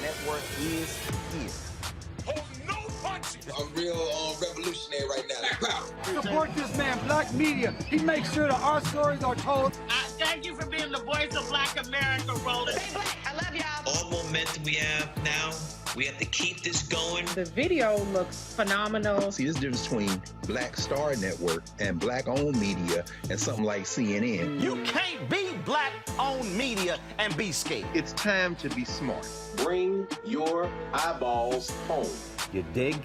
Network is here. Hold no punches. I'm real revolutionary right now. Support this man, Black Media. He makes sure that our stories are told. Thank you for being the voice of Black America, Roland. Stay black. I love y'all. All momentum we have now, we have to keep this going. The video looks phenomenal. See, there's a difference between Black Star Network and Black-owned media and something like CNN. You can't be Black-owned media and be scared. It's time to be smart. Bring your eyeballs home. You dig?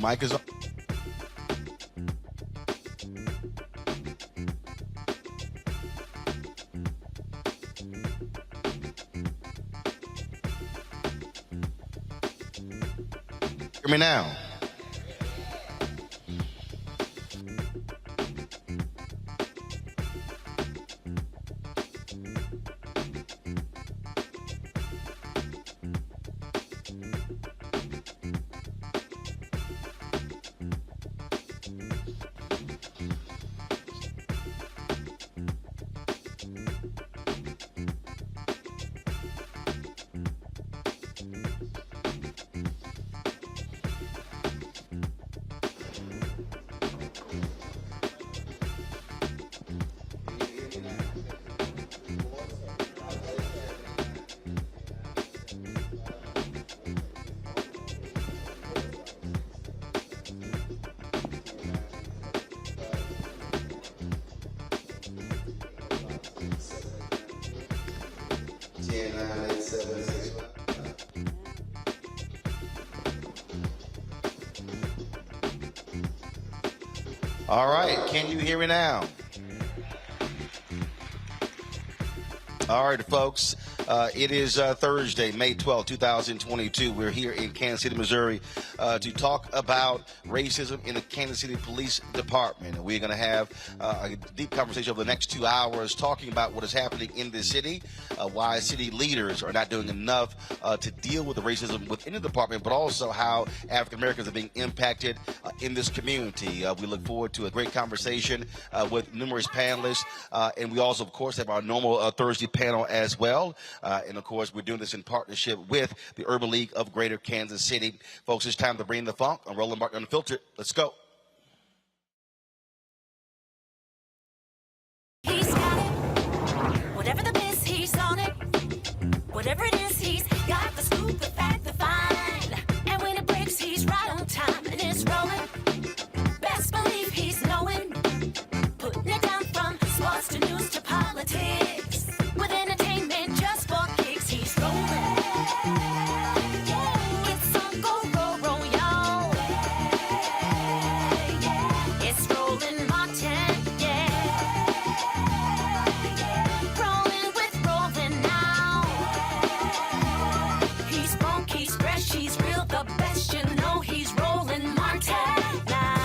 Mike is on. Hear me now. All right, can you hear me now? All right, folks. It is Thursday, May 12, 2022. We're here in Kansas City, Missouri, to talk about racism in the Kansas City Police Department. And we're going to have a deep conversation over the next 2 hours talking about what is happening in this city, why city leaders are not doing enough to deal with the racism within the department, but also how African Americans are being impacted in this community. We look forward to a great conversation with numerous panelists. And we also, of course, have our normal Thursday panel as well. And of course, we're doing this in partnership with the Urban League of Greater Kansas City. Folks, it's time to bring the funk. I'm Roland, Unfiltered. Let's go. He's got it. Whatever the biz, he's on it. Whatever it is, he's got the scoop, the fact, the find. And when it breaks, he's right on time and it's rolling. Best believe he's knowing. Putting it down from sports to news to politics. With entertainment just for kicks, he's rolling. It's on go, roll, y'all. It's Roland Martin, yeah. Rolling with Roland now. He's funk, he's fresh, he's real, the best, you know he's Roland Martin now.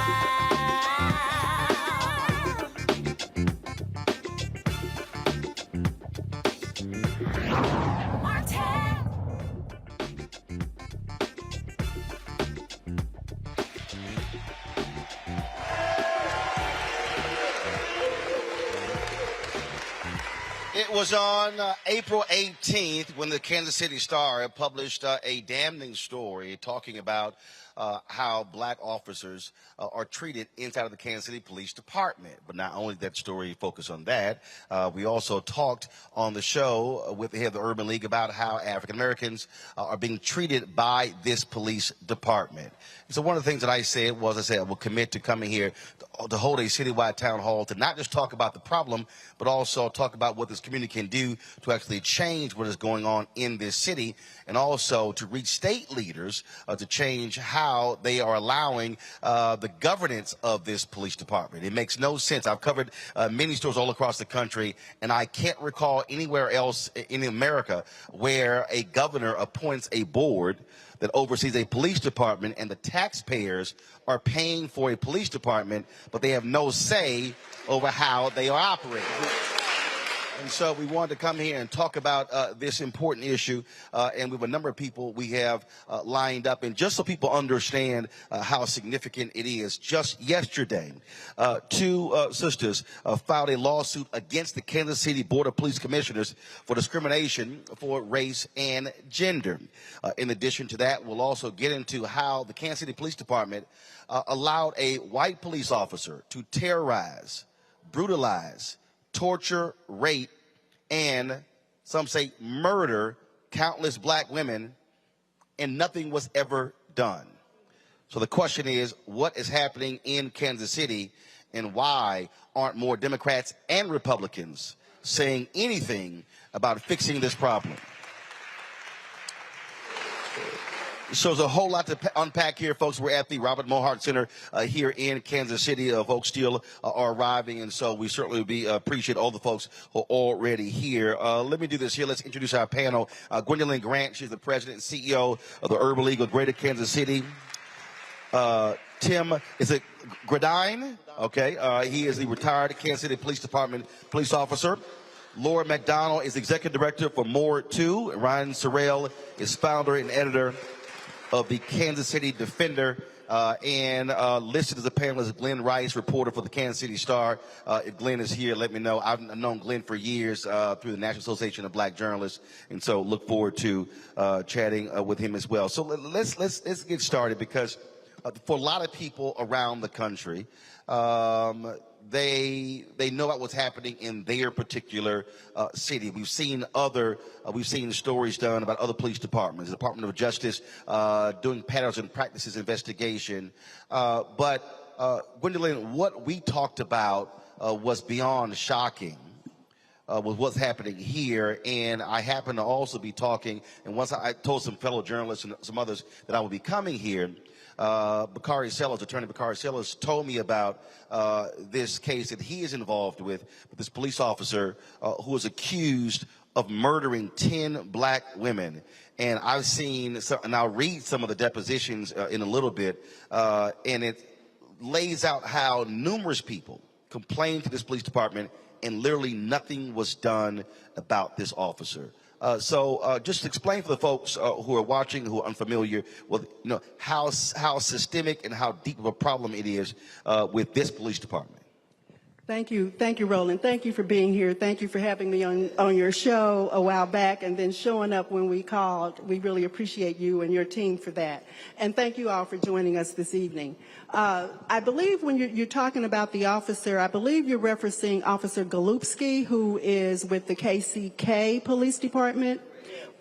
It was on April 18th when the Kansas City Star published a damning story talking about how black officers are treated inside of the Kansas City Police Department. But not only did that story focus on that, we also talked on the show with the head of the Urban League about how African Americans are being treated by this police department. So one of the things that I said was, I will commit to coming here to hold a citywide town hall to not just talk about the problem, but also talk about what this community can do to actually change what is going on in this city, and also to reach state leaders to change how they are allowing the governance of this police department. It makes no sense. I've covered many stores all across the country, and I can't recall anywhere else in America where a governor appoints a board that oversees a police department, and the taxpayers are paying for a police department, but they have no say over how they are operating. And so we wanted to come here and talk about this important issue, and we have a number of people we have lined up. And just so people understand how significant it is, just yesterday, two sisters filed a lawsuit against the Kansas City Board of Police Commissioners for discrimination for race and gender. In addition to that, we'll also get into how the Kansas City Police Department allowed a white police officer to terrorize, brutalize, torture, rape, and some say murder countless black women, and nothing was ever done. So the question is, what is happening in Kansas City, and why aren't more Democrats and Republicans saying anything about fixing this problem? So there's a whole lot to unpack here, folks. We're at the Mohart Center here in Kansas City. Folks still are arriving, and so we certainly appreciate all the folks who are already here. Let me do this here. Let's introduce our panel. Gwendolyn Grant, she's the president and CEO of the Urban League of Greater Kansas City. Tim, is it Gradine? Okay, he is the retired Kansas City Police Department police officer. Laura McDonald is executive director for More 2. Ryan Sorrell is founder and editor of the Kansas City Defender, and listed as a panelist, Glenn Rice, reporter for the Kansas City Star. If Glenn is here, let me know. I've known Glenn for years through the National Association of Black Journalists, and so look forward to chatting with him as well. So let's get started, because for a lot of people around the country, they know about what's happening in their particular city. We've seen stories done about other police departments, the Department of Justice doing patterns and practices investigation. But Gwendolyn, what we talked about was beyond shocking. with what's happening here, and I happen to also be talking, and once I told some fellow journalists and some others that I would be coming here, Attorney Bakari Sellers told me about this case that he is involved with this police officer who was accused of murdering 10 black women. And I've seen, and I'll read some of the depositions in a little bit, and it lays out how numerous people complained to this police department and literally nothing was done about this officer. So just explain for the folks who are watching, who are unfamiliar with, how systemic and how deep of a problem it is with this police department. Thank you, Roland. Thank you for being here. Thank you for having me on your show a while back and then showing up when we called. We really appreciate you and your team for that. And thank you all for joining us this evening. I believe when you're talking about the officer, I believe you're referencing Officer Golubsky, who is with the KCK Police Department.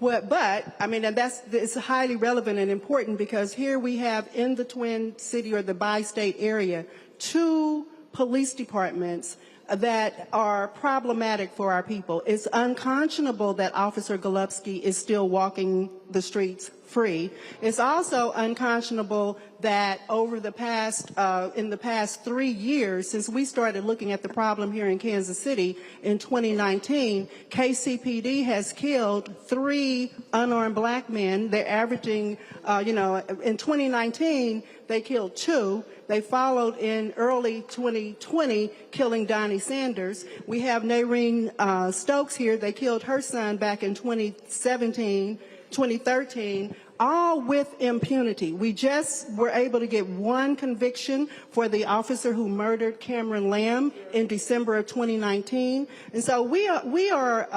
But I mean, and it's highly relevant and important because here we have in the Twin City or the bi-state area 2 police departments that are problematic for our people. It's unconscionable that Officer Golubsky is still walking the streets free. It's also unconscionable that over the past, in the past 3 years, since we started looking at the problem here in Kansas City in 2019, KCPD has killed 3 unarmed black men. They're averaging, in 2019, they killed 2. They followed in early 2020, killing Donnie Sanders. We have Naireen Stokes here. They killed her son back in 2013, all with impunity. We just were able to get 1 conviction for the officer who murdered Cameron Lamb in December of 2019. And so we are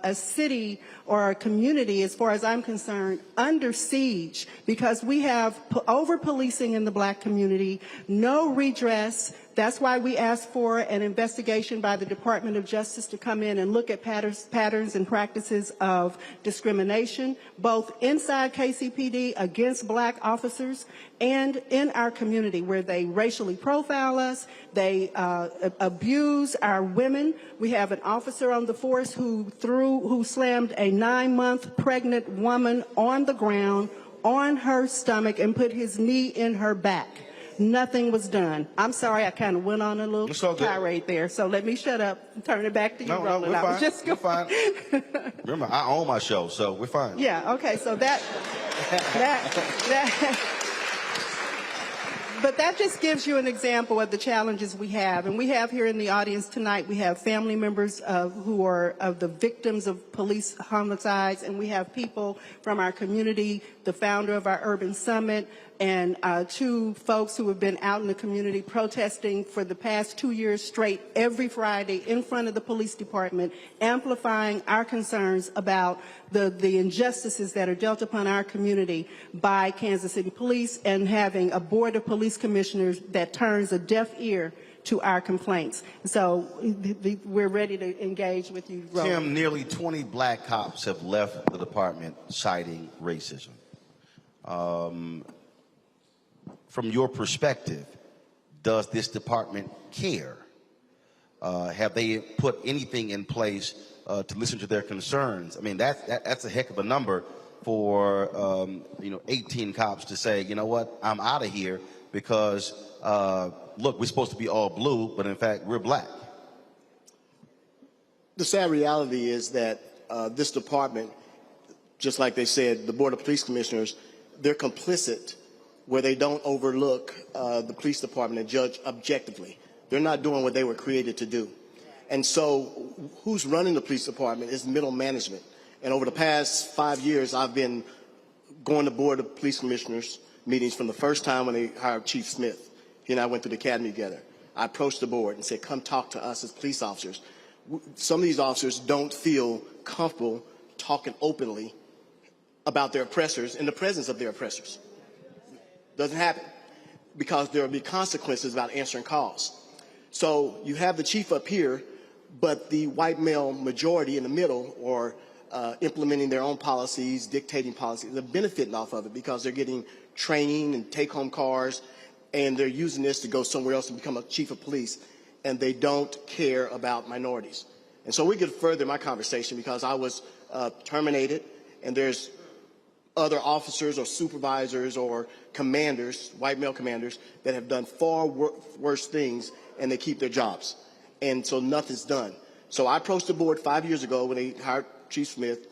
a city or a community, as far as I'm concerned, under siege because we have over-policing in the black community, no redress. That's why we asked for an investigation by the Department of Justice to come in and look at patterns and practices of discrimination, both inside KCPD against black officers and in our community where they racially profile us, they abuse our women. We have an officer on the force who slammed a 9-month pregnant woman on the ground on her stomach and put his knee in her back. Nothing was done. I'm sorry, I kind of went on a little tirade there, so let me shut up and turn it back to you, Roland. We're fine. We're fine. Remember, I own my show, so we're fine. Yeah, okay, so but that just gives you an example of the challenges we have. And we have here in the audience tonight, we have family members who are of the victims of police homicides, and we have people from our community, the founder of our Urban Summit, and 2 folks who have been out in the community protesting for the past 2 years straight every Friday in front of the police department, amplifying our concerns about the injustices that are dealt upon our community by Kansas City Police and having a board of police commissioners that turns a deaf ear to our complaints. So we're ready to engage with you, Roland. Tim, nearly 20 black cops have left the department citing racism. From your perspective, does this department care? Have they put anything in place to listen to their concerns? I mean, that's a heck of a number for 18 cops to say, you know what, I'm out of here because look, we're supposed to be all blue, but in fact we're black. The sad reality is that this department, just like they said, the Board of Police Commissioners, they're complicit where they don't overlook the police department and judge objectively. They're not doing what they were created to do. And so who's running the police department is middle management. And over the past 5 years, I've been going to Board of Police Commissioners meetings from the first time when they hired Chief Smith. He and I went through the academy together. I approached the board and said, come talk to us as police officers. Some of these officers don't feel comfortable talking openly about their oppressors in the presence of their oppressors. Doesn't happen because there will be consequences about answering calls. So you have the chief up here, but the white male majority in the middle are implementing their own policies, dictating policies. They're benefiting off of it because they're getting training and take-home cars, and they're using this to go somewhere else and become a chief of police, and they don't care about minorities. And so we could further my conversation because I was terminated, and there's other officers or supervisors or commanders, white male commanders, that have done far worse things, and they keep their jobs. And so nothing's done. So I approached the board 5 years ago when they hired Chief Smith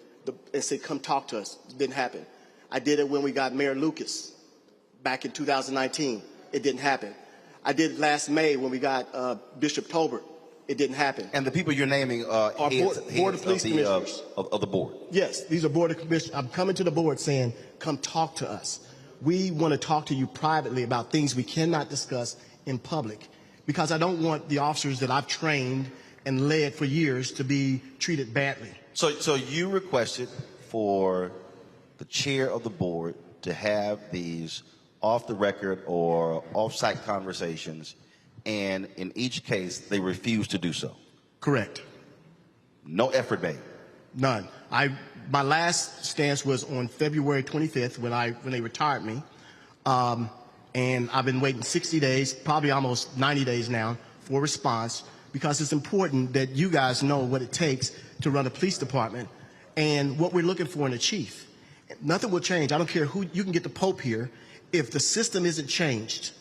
and said, come talk to us. It didn't happen. I did it when we got Mayor Lucas back in 2019. It didn't happen. I did it last May when we got Bishop Tolbert. It didn't happen. And the people you're naming are board of police commissioners of the board. Yes, these are board of commissioners. I'm coming to the board saying, come talk to us. We want to talk to you privately about things we cannot discuss in public, because I don't want the officers that I've trained and led for years to be treated badly. So you requested for the chair of the board to have these off-the-record or off-site conversations, and in each case, they refused to do so. Correct. No effort made. None. My last stance was on February 25th when they retired me, and I've been waiting 60 days, probably almost 90 days now, for a response, because it's important that you guys know what it takes to run a police department and what we're looking for in a chief. Nothing will change. I don't care who you can get the Pope here. If the system isn't changed,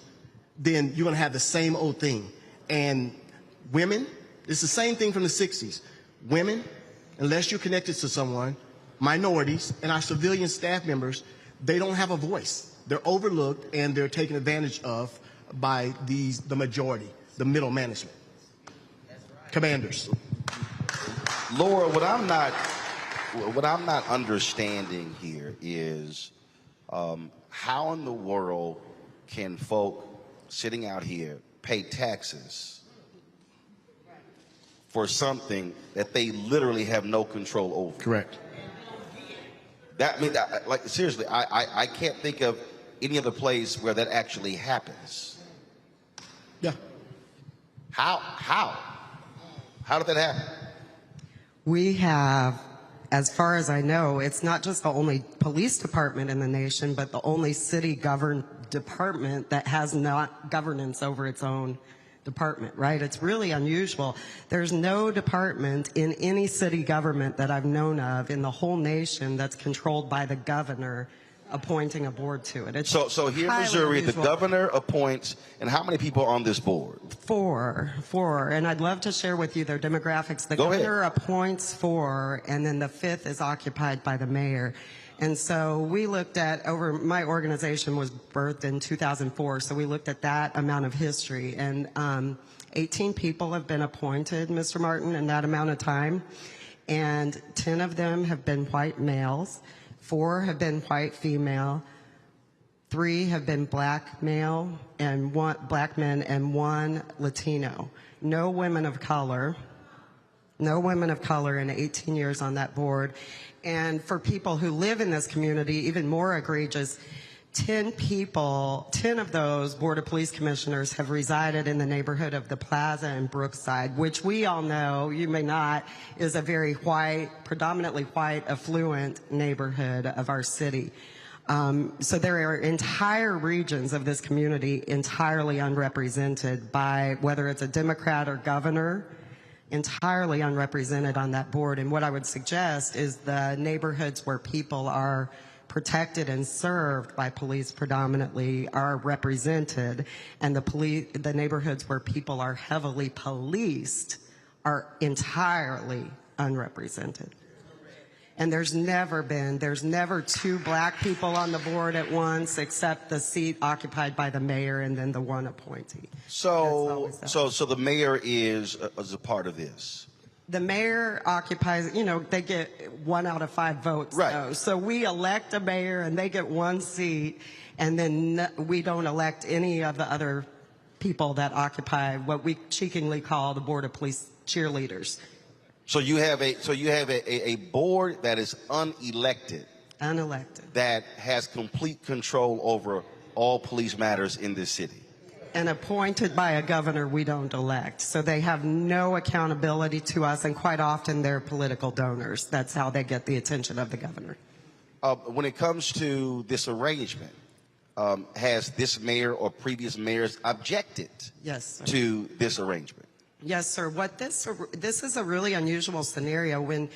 then you're going to have the same old thing. And women, it's the same thing from the 60s. Women, unless you're connected to someone, minorities, and our civilian staff members, they don't have a voice. They're overlooked and they're taken advantage of by the majority, the middle management. Commanders. Laura, what I'm not understanding here is how in the world can folk sitting out here pay taxes for something that they literally have no control over? Correct. Like seriously, I can't think of any other place where that actually happens. Yeah. How did that happen? We have, as far as I know, it's not just the only police department in the nation, but the only city governed department that has not governance over its own department, right? It's really unusual. There's no department in any city government that I've known of in the whole nation that's controlled by the governor appointing a board to it. It's so here in Missouri, unusual. The governor appoints, and how many people are on this board? Four, and I'd love to share with you their demographics. The governor appoints 4, and then the 5th is occupied by the mayor. And so we looked at, my organization was birthed in 2004, so we looked at that amount of history, and 18 people have been appointed, Mr. Martin, in that amount of time, and 10 of them have been white males, 4 have been white female, 3 have been black male, and 1 black men, and 1 Latino. No women of color in 18 years on that board. And for people who live in this community, even more egregious, 10 of those Board of Police Commissioners have resided in the neighborhood of the Plaza and Brookside, which we all know, you may not, is a very white, predominantly white, affluent neighborhood of our city. So there are entire regions of this community entirely unrepresented by, whether it's a Democrat or governor, entirely unrepresented on that board. And what I would suggest is the neighborhoods where people are protected and served by police predominantly are represented, and the neighborhoods where people are heavily policed are entirely unrepresented. And there's never 2 black people on the board at once, except the seat occupied by the mayor and then the 1 appointee. So the mayor is a part of this. The mayor occupies, they get 1 out of 5 votes. Right. Though. So we elect a mayor and they get 1 seat, and then we don't elect any of the other people that occupy what we cheekingly call the Board of Police cheerleaders. So you have a board that is unelected. That has complete control over all police matters in this city. And appointed by a governor we don't elect. So they have no accountability to us, and quite often they're political donors. That's how they get the attention of the governor. When it comes to this arrangement, has this mayor or previous mayors objected Yes, sir. to this arrangement? Yes, sir. This is a really unusual scenario. When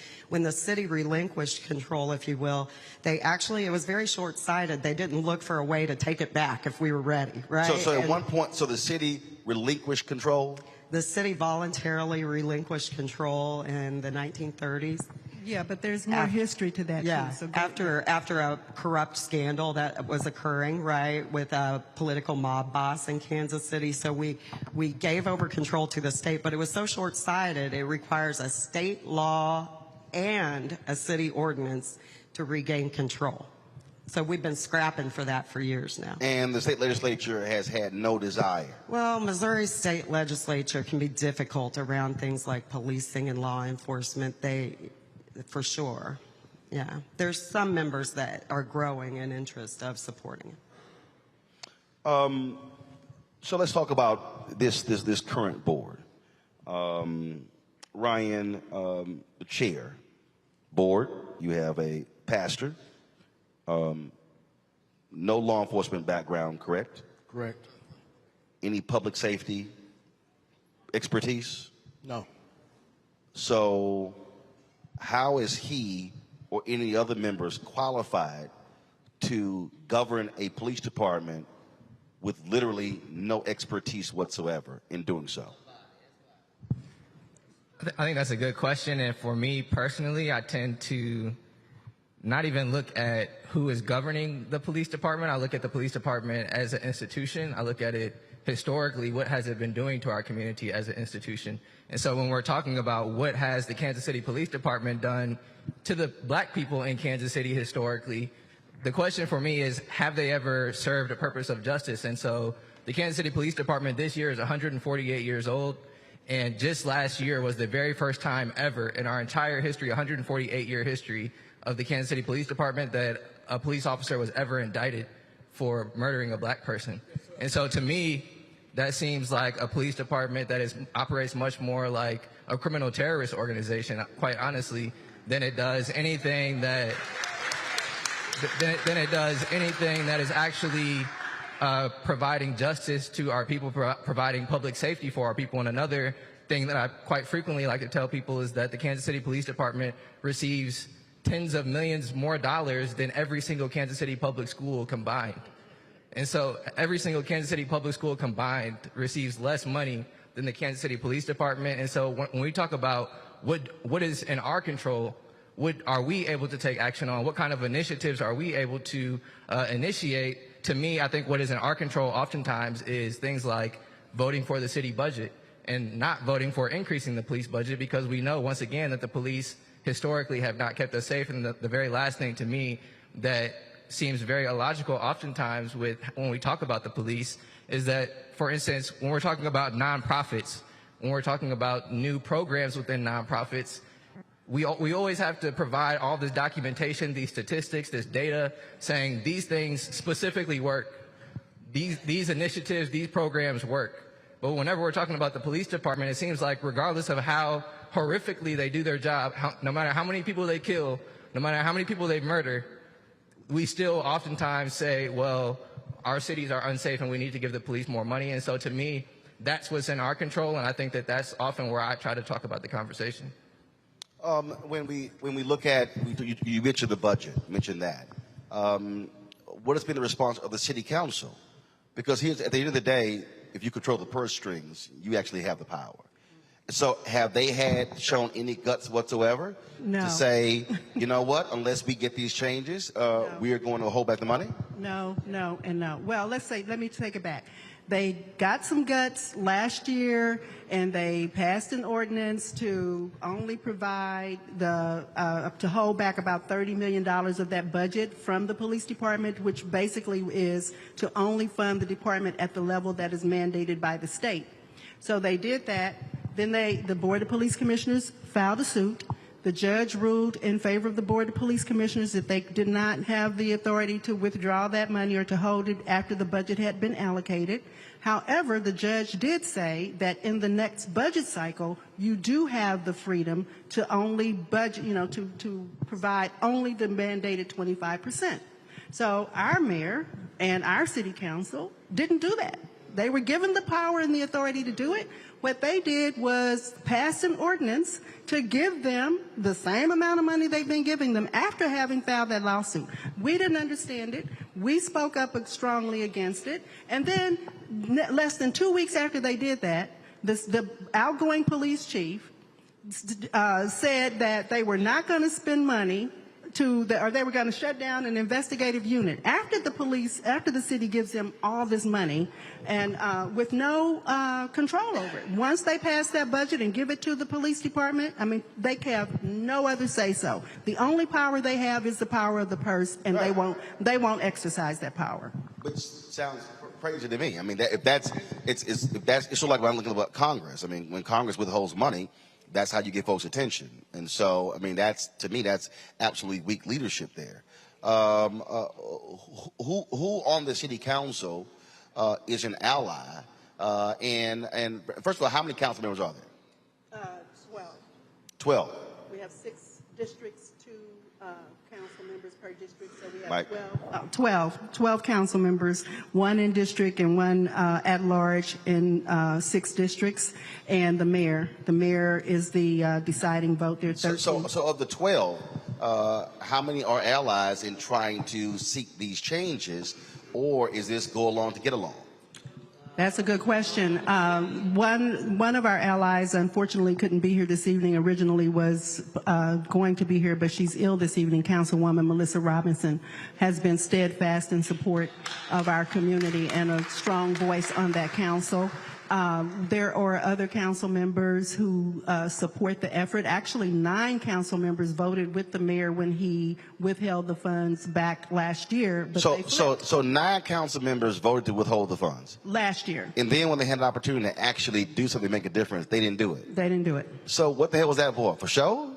the city relinquished control, if you will, it was very short-sighted. They didn't look for a way to take it back if we were ready, right? So at one point, the city relinquished control? The city voluntarily relinquished control in the 1930s. Yeah, but there's more history to that, yeah, too. So after a corrupt scandal that was occurring, right, with a political mob boss in Kansas City. So we gave over control to the state, but it was so short-sighted, it requires a state law and a city ordinance to regain control. So we've been scrapping for that for years now. And the state legislature has had no desire. Well, Missouri's state legislature can be difficult around things like policing and law enforcement. For sure. Yeah. There's some members that are growing in interest of supporting it. So let's talk about this current board. Ryan, the chair. Board, you have a pastor. No law enforcement background, correct? Correct. Any public safety expertise? No. So how is he or any other members qualified to govern a police department with literally no expertise whatsoever in doing so? I think that's a good question. And for me personally, I tend to not even look at who is governing the police department. I look at the police department as an institution. I look at it historically, what has it been doing to our community as an institution? And so when we're talking about what has the Kansas City Police Department done to the black people in Kansas City historically, the question for me is, have they ever served a purpose of justice? And so the Kansas City Police Department this year is 148 years old. And just last year was the very first time ever in our entire history, 148-year history of the Kansas City Police Department, that a police officer was ever indicted for murdering a black person. And so to me, that seems like a police department that operates much more like a criminal terrorist organization, quite honestly, than it does anything that is actually providing justice to our people, providing public safety for our people. And another thing that I quite frequently like to tell people is that the Kansas City Police Department receives tens of millions more dollars than every single Kansas City public school combined. And so every single Kansas City public school combined receives less money than the Kansas City Police Department. And so when we talk about what is in our control, what are we able to take action on, what kind of initiatives are we able to initiate, to me, I think what is in our control oftentimes is things like voting for the city budget and not voting for increasing the police budget, because we know, once again, that the police historically have not kept us safe. And the very last thing to me that seems very illogical oftentimes when we talk about the police is that, for instance, when we're talking about nonprofits, when we're talking about new programs within nonprofits, we always have to provide all this documentation, these statistics, this data, saying these things specifically work. These initiatives, these programs work. But whenever we're talking about the police department, it seems like regardless of how horrifically they do their job, no matter how many people they kill, no matter how many people they murder, we still oftentimes say, well, our cities are unsafe and we need to give the police more money. And so to me, that's what's in our control, and I think that that's often where I try to talk about the conversation. When we look at, you mentioned the budget, mentioned that. What has been the response of the city council? Because at the end of the day, if you control the purse strings, you actually have the power. So have they shown any guts whatsoever to say, you know what, unless we get these changes, we are going to hold back the money? No, and no. Well, let me take it back. They got some guts last year, and they passed an ordinance to only provide to hold back about $30 million of that budget from the police department, which basically is to only fund the department at the level that is mandated by the state. So they did that. Then the Board of Police Commissioners filed a suit. The judge ruled in favor of the Board of Police Commissioners that they did not have the authority to withdraw that money or to hold it after the budget had been allocated. However, the judge did say that in the next budget cycle, you do have the freedom to only budget, to provide only the mandated 25%. So our mayor and our city council didn't do that. They were given the power and the authority to do it. What they did was pass an ordinance to give them the same amount of money they've been giving them after having filed that lawsuit. We didn't understand it. We spoke up strongly against it. And then less than 2 weeks after they did that, the outgoing police chief said that they were not going to spend money or they were going to shut down an investigative unit after the city gives them all this money and with no control over it. Once they pass that budget and give it to the police department, I mean, they have no other say so. The only power they have is the power of the purse, and they won't exercise that power. Which sounds crazy to me. I mean, it's sort of like when I'm looking at Congress. I mean, when Congress withholds money, that's how you get folks' attention. And so, I mean, to me, that's absolutely weak leadership there. Who on the city council is an ally? And first of all, how many council members are there? 12. 12. We have 6 districts, 2 council members per district, so we have Mike. 12 council members, 1 in district and 1 at large in 6 districts, and the mayor. The mayor is the deciding vote. There are 13. So of the 12, how many are allies in trying to seek these changes, or is this go along to get along? That's a good question. One of our allies, unfortunately, couldn't be here this evening. Originally was going to be here, but she's ill this evening. Councilwoman Melissa Robinson has been steadfast in support of our community and a strong voice on that council. There are other council members who support the effort. Actually, 9 council members voted with the mayor when he withheld the funds back last year. But so 9 council members voted to withhold the funds last year. And then when they had an opportunity to actually do something to make a difference, they didn't do it. They didn't do it. So what the hell was that for? For show?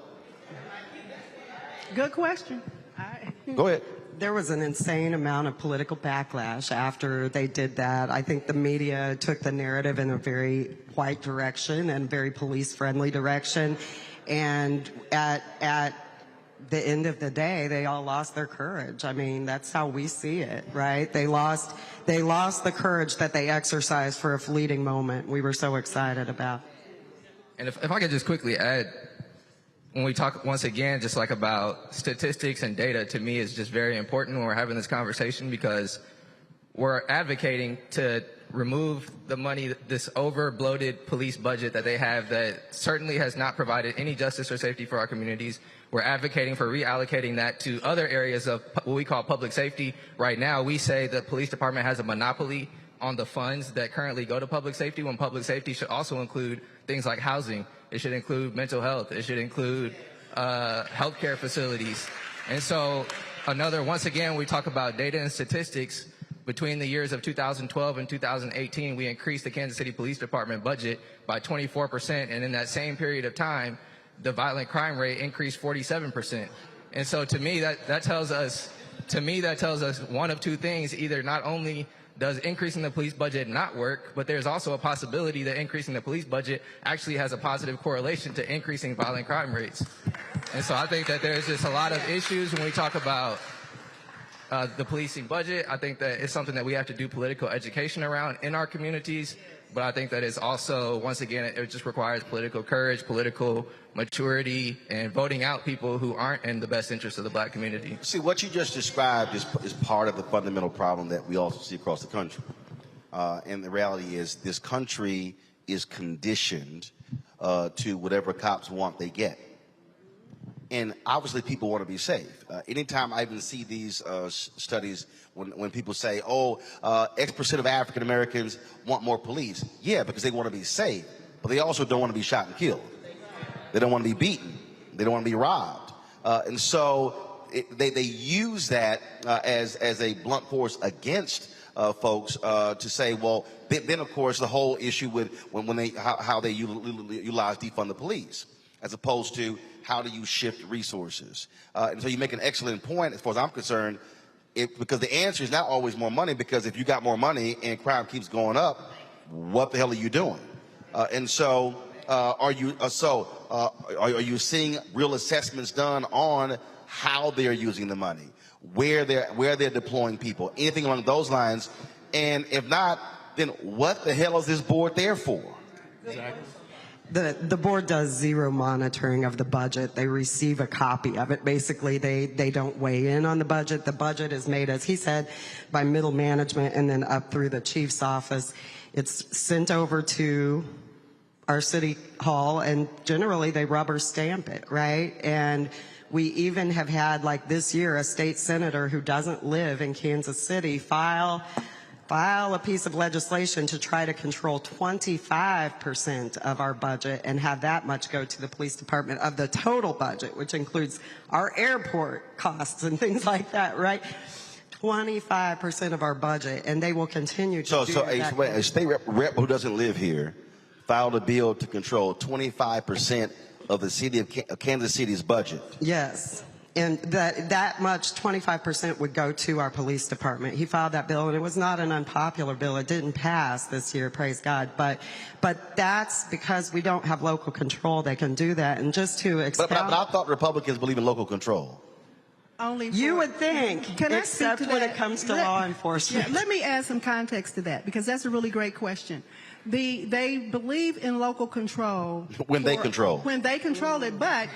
Good question. Go ahead. There was an insane amount of political backlash after they did that. I think the media took the narrative in a very white direction and very police-friendly direction. And at the end of the day, they all lost their courage. I mean, that's how we see it, right? They lost the courage that they exercised for a fleeting moment. We were so excited about. And if I could just quickly add, when we talk once again just like about statistics and data, to me is just very important when we're having this conversation, because we're advocating to remove the money, this over bloated police budget that they have that certainly has not provided any justice or safety for our communities. We're advocating for reallocating that to other areas of what we call public safety. Right now, we say the police department has a monopoly on the funds that currently go to public safety, when public safety should also include things like housing. It should include mental health. It should include healthcare facilities. And so once again, we talk about data and statistics. Between the years of 2012 and 2018, we increased the Kansas City Police Department budget by 24%. And in that same period of time, the violent crime rate increased 47%. And so to me, that tells us one of 2 things. Either not only does increasing the police budget not work, but there's also a possibility that increasing the police budget actually has a positive correlation to increasing violent crime rates. And so I think that there's just a lot of issues when we talk about the policing budget. I think that it's something that we have to do political education around in our communities, but I think that it's also, once again, it just requires political courage, political maturity, and voting out people who aren't in the best interest of the black community. See, what you just described is part of the fundamental problem that we also see across the country. And the reality is this country is conditioned to whatever cops want, they get. And obviously people want to be safe. Anytime I even see these studies when people say, X% of African Americans want more police. Yeah, because they want to be safe, but they also don't want to be shot and killed. They don't want to be beaten. They don't want to be robbed. And so they use that as a blunt force against folks to say, well, then of course the whole issue with how they utilize defund the police, as opposed to how do you shift resources. And so you make an excellent point as far as I'm concerned, because the answer is not always more money, because if you got more money and crime keeps going up, what the hell are you doing? And so are you seeing real assessments done on how they're using the money, where they're deploying people, anything along those lines? And if not, then what the hell is this board there for? Exactly. The board does zero monitoring of the budget. They receive a copy of it. Basically, they don't weigh in on the budget. The budget is made, as he said, by middle management and then up through the chief's office. It's sent over to our city hall, and generally they rubber stamp it, right? And we even have had, like this year, a state senator who doesn't live in Kansas City file a piece of legislation to try to control 25% of our budget and have that much go to the police department of the total budget, which includes our airport costs and things like that, right? 25% of our budget, and they will continue to do that. So a state rep who doesn't live here filed a bill to control 25% of the city of Kansas City's budget. Yes. And that much, 25% would go to our police department. He filed that bill, and it was not an unpopular bill. It didn't pass this year, praise God. But that's because we don't have local control. They can do that. And just to expound... But I thought Republicans believe in local control. Only you would think, except when it comes to law enforcement. Yeah, let me add some context to that, because that's a really great question. They believe in local control. When they control. When they control it. But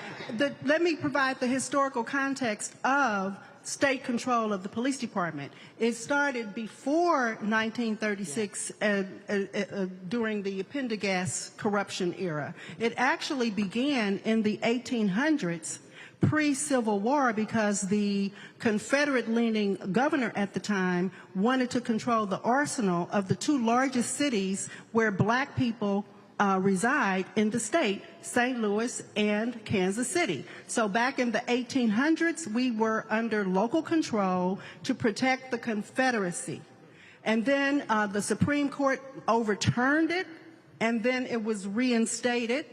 let me provide the historical context of state control of the police department. It started before 1936 during the Pendergast corruption era. It actually began in the 1800s, pre-Civil War, because the Confederate-leaning governor at the time wanted to control the arsenal of the two largest cities where black people reside in the state, St. Louis and Kansas City. So back in the 1800s, we were under local control to protect the Confederacy. And then the Supreme Court overturned it, and then it was reinstated.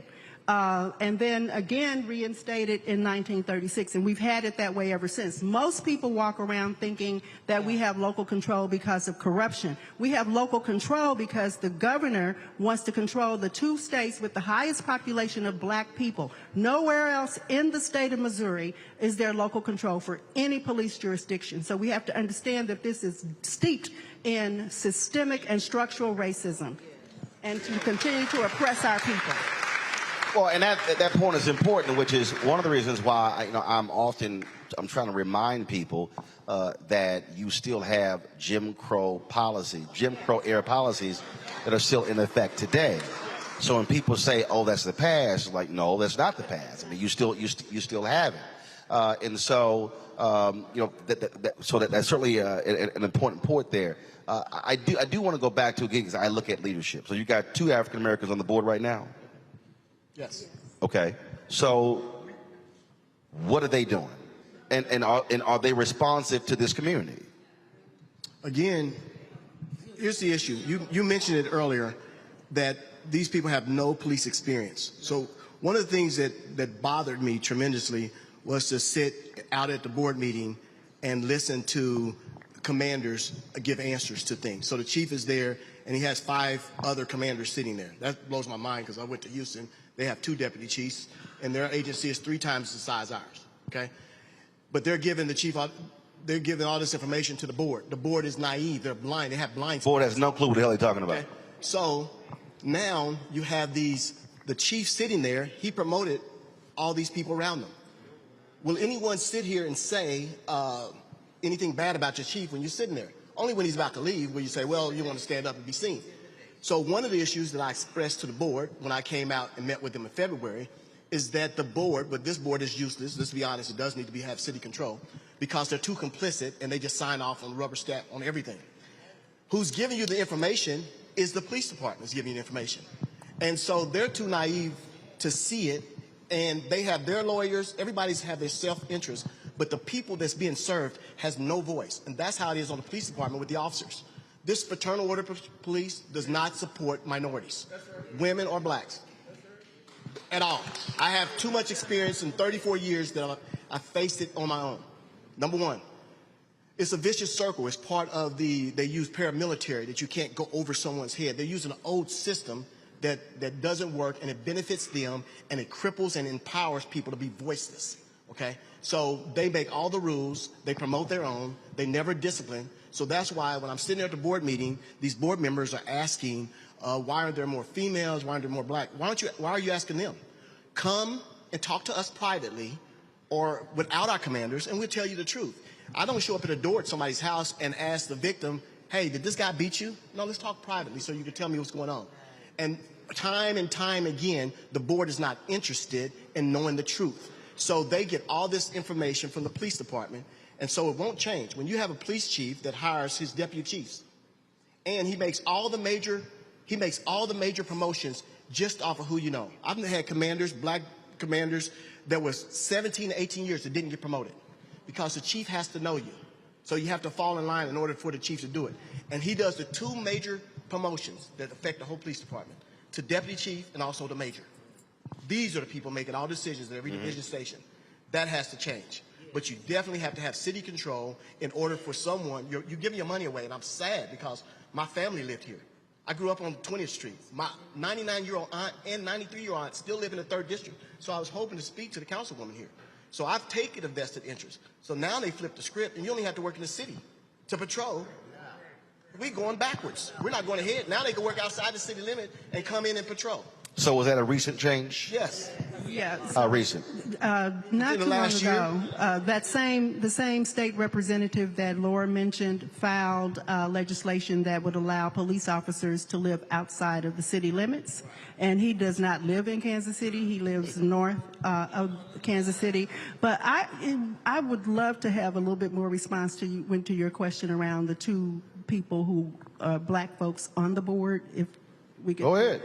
And then again reinstated in 1936, and we've had it that way ever since. Most people walk around thinking that we have local control because of corruption. We have local control because the governor wants to control the two states with the highest population of black people. Nowhere else in the state of Missouri is there local control for any police jurisdiction. So we have to understand that this is steeped in systemic and structural racism, and to continue to oppress our people. Well, and that point is important, which is one of the reasons why I'm trying to remind people that you still have Jim Crow era policies that are still in effect today. So when people say, "Oh, that's the past," like, no, that's not the past. I mean, you still have it, and so that's certainly an important point there. I do want to go back to again, because I look at leadership. So you got 2 African Americans on the board right now. Yes. Okay. So what are they doing? And are they responsive to this community? Again, here's the issue. You mentioned it earlier that these people have no police experience. So one of the things that bothered me tremendously was to sit out at the board meeting and listen to commanders give answers to things. So the chief is there, and he has 5 other commanders sitting there. That blows my mind, because I went to Houston. They have 2 deputy chiefs, and their agency is 3 times the size of ours, okay? But they're giving they're giving all this information to the board. The board is naive. They're blind. They have blind spots. The board has no clue what the hell they're talking about. Okay? So now you have the chief sitting there. He promoted all these people around them. Will anyone sit here and say anything bad about your chief when you're sitting there? Only when he's about to leave will you say, well, you want to stand up and be seen. So one of the issues that I expressed to the board when I came out and met with them in February is that the board, but this board is useless. Let's be honest, it does need to have city control, because they're too complicit and they just sign off on rubber stamp on everything. Who's giving you the information is the police department is giving you the information. And so they're too naive to see it, and they have their lawyers, everybody's have their self-interest, but the people that's being served has no voice. And that's how it is on the police department with the officers. This fraternal order police does not support minorities, women or blacks, at all. I have too much experience in 34 years that I faced it on my own. Number one, it's a vicious circle. It's part of they use paramilitary, that you can't go over someone's head. They're using an old system that doesn't work, and it benefits them, and it cripples and empowers people to be voiceless, okay? So they make all the rules, they promote their own, they never discipline. So that's why when I'm sitting at the board meeting, these board members are asking, why aren't there more females? Why aren't there more black? Why are you asking them? Come and talk to us privately or without our commanders, and we'll tell you the truth. I don't show up at a door at somebody's house and ask the victim, hey, did this guy beat you? No, let's talk privately so you can tell me what's going on. And time again, the board is not interested in knowing the truth. So they get all this information from the police department, and so it won't change. When you have a police chief that hires his deputy chiefs, and he makes all the major promotions just off of who you know. I've had commanders, black commanders, that was 17 to 18 years that didn't get promoted because the chief has to know you. So you have to fall in line in order for the chief to do it. And he does the two major promotions that affect the whole police department, to deputy chief and also the major. These are the people making all decisions at every division station. That has to change. But you definitely have to have city control in order for someone, you're giving your money away, and I'm sad because my family lived here. I grew up on 20th Street. My 99-year-old aunt and 93-year-old aunt still live in the 3rd District. So I was hoping to speak to the councilwoman here. So I've taken a vested interest. So now they flip the script, and you only have to work in the city to patrol. We're going backwards. We're not going ahead. Now they can work outside the city limit and come in and patrol. So was that a recent change? Yes. Yes. Recent. Not too long ago, the same state representative that Laura mentioned filed legislation that would allow police officers to live outside of the city limits. And he does not live in Kansas City. He lives north of Kansas City. But I would love to have a little bit more response to your question around the two people who are black folks on the board. If we could. Go ahead.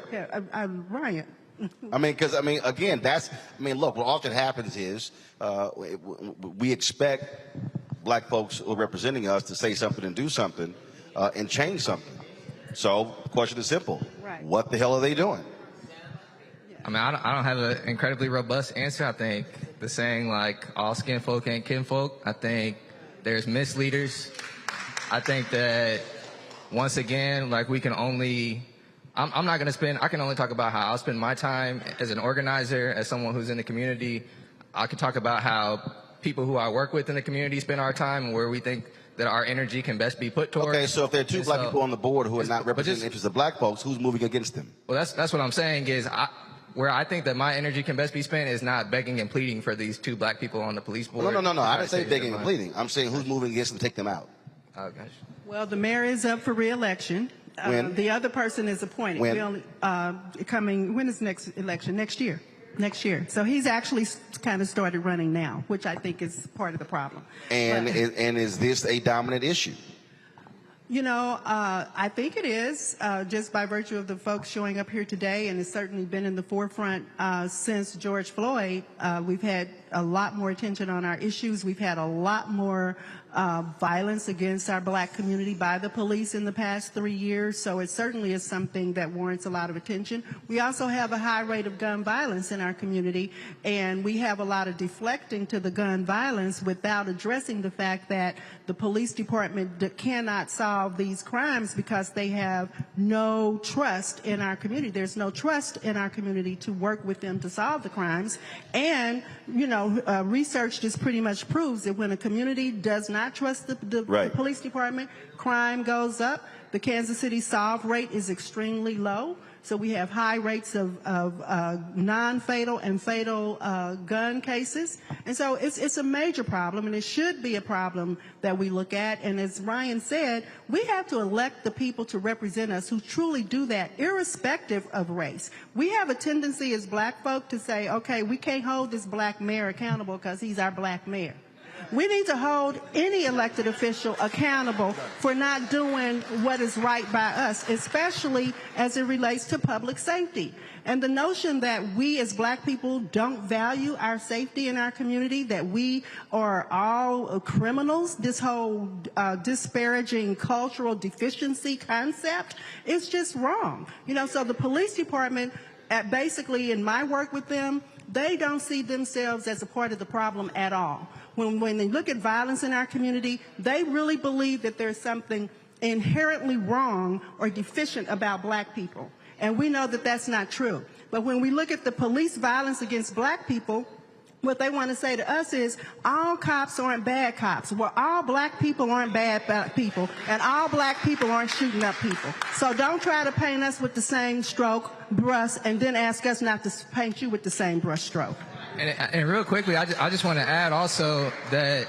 Ryan. Again, look, what often happens is we expect black folks who are representing us to say something and do something and change something. So the question is simple. Right. What the hell are they doing? I mean, I don't have an incredibly robust answer. I think the saying, like, all skin folk ain't kinfolk, I think there's misleaders. I think that, once again, like, we can only... I'm not going to spend, I can only talk about how I'll spend my time as an organizer, as someone who's in the community. I can talk about how people who I work with in the community spend our time and where we think that our energy can best be put towards. Okay, so if there are two black people on the board who are not representing the interests of black folks, who's moving against them? Well, that's what I'm saying is where I think that my energy can best be spent is not begging and pleading for these two black people on the police board. No. I didn't say begging and pleading. I'm saying who's moving against them to take them out. Oh, gosh. Well, the mayor is up for re-election. When? The other person is appointed. When? We only, when is the next election? Next year. So he's actually kind of started running now, which I think is part of the problem. And is this a dominant issue? You know, I think it is, just by virtue of the folks showing up here today, and it's certainly been in the forefront since George Floyd. We've had a lot more attention on our issues. We've had a lot more violence against our black community by the police in the past 3 years, so it certainly is something that warrants a lot of attention. We also have a high rate of gun violence in our community, and we have a lot of deflecting to the gun violence without addressing the fact that the police department cannot solve these crimes because they have no trust in our community. There's no trust in our community to work with them to solve the crimes. And, you know, research just pretty much proves that when a community does not trust the police department, crime goes up. The Kansas City solve rate is extremely low. So we have high rates of non-fatal and fatal gun cases. And so it's a major problem, and it should be a problem that we look at. And as Ryan said, we have to elect the people to represent us who truly do that, irrespective of race. We have a tendency as black folk to say, okay, we can't hold this black mayor accountable because he's our black mayor. We need to hold any elected official accountable for not doing what is right by us, especially as it relates to public safety. And the notion that we as black people don't value our safety in our community, that we are all criminals, this whole disparaging cultural deficiency concept is just wrong. You know, so the police department, basically in my work with them, they don't see themselves as a part of the problem at all. When they look at violence in our community, they really believe that there's something inherently wrong or deficient about black people. And we know that that's not true. But when we look at the police violence against black people, What they want to say to us is all cops aren't bad cops. Well, all black people aren't bad people, and all black people aren't shooting up people. So don't try to paint us with the same brush and then ask us not to paint you with the same brush stroke. And real quickly, I just want to add also that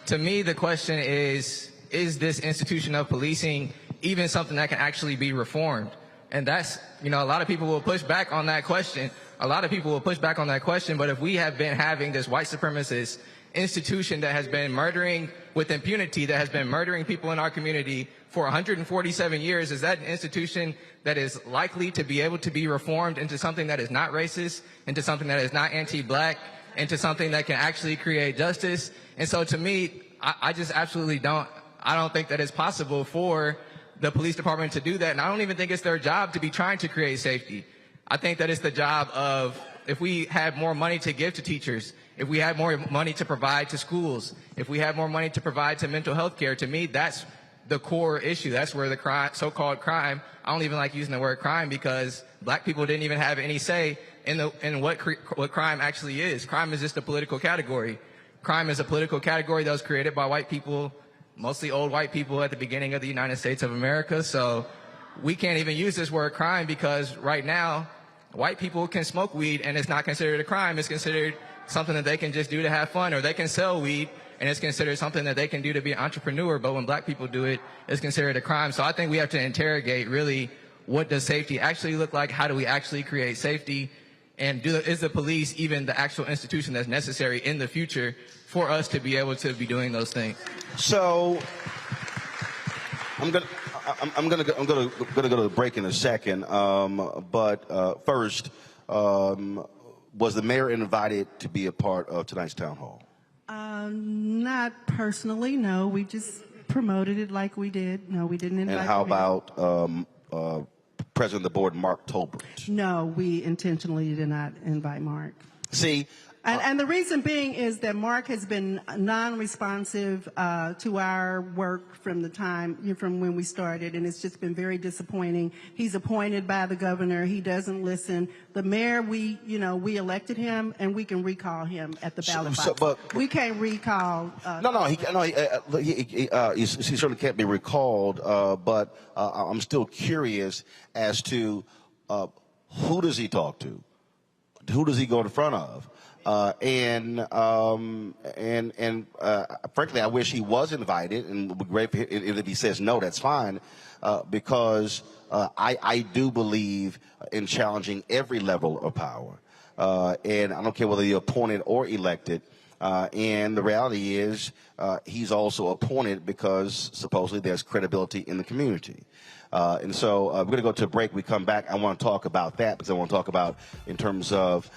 to me the question is this institution of policing even something that can actually be reformed? And that's, a lot of people will push back on that question. But if we have been having this white supremacist institution that has been murdering with impunity, that has been murdering people in our community for 147 years, is that an institution that is likely to be able to be reformed into something that is not racist, into something that is not anti-black, into something that can actually create justice? And so to me, I just absolutely don't think that it's possible for the police department to do that. And I don't even think it's their job to be trying to create safety. I think that it's the job of, if we had more money to give to teachers, if we had more money to provide to schools, if we had more money to provide to mental health care, to me, that's the core issue. That's where the so-called crime, I don't even like using the word crime because black people didn't even have any say in what crime actually is. Crime is just a political category. Crime is a political category that was created by white people, mostly old white people at the beginning of the United States of America. So we can't even use this word crime because right now, white people can smoke weed and it's not considered a crime. It's considered something that they can just do to have fun, or they can sell weed and it's considered something that they can do to be an entrepreneur. But when black people do it, it's considered a crime. So I think we have to interrogate really, what does safety actually look like? How do we actually create safety? And is the police even the actual institution that's necessary in the future for us to be able to be doing those things? So I'm gonna go to the break in a second, but first, was the mayor invited to be a part of tonight's town hall? Not personally, no. We just promoted it like we did. No, we didn't invite. And how about President of the board, Mark Tolbert? No, we intentionally did not invite Mark. See. And the reason being is that Mark has been non-responsive to our work from when we started, and it's just been very disappointing. He's appointed by the governor. He doesn't listen. The mayor, we elected him, and we can recall him at the ballot box. But we can't recall. He certainly can't be recalled. But I'm still curious as to who does he talk to? Who does he go in front of? Frankly, I wish he was invited, and it would be great if he says no, that's fine, because I do believe in challenging every level of power, and I don't care whether you're appointed or elected. And the reality is, he's also appointed because supposedly there's credibility in the community. And so we're going to go to a break. We come back. I want to talk about that because I want to talk about in terms of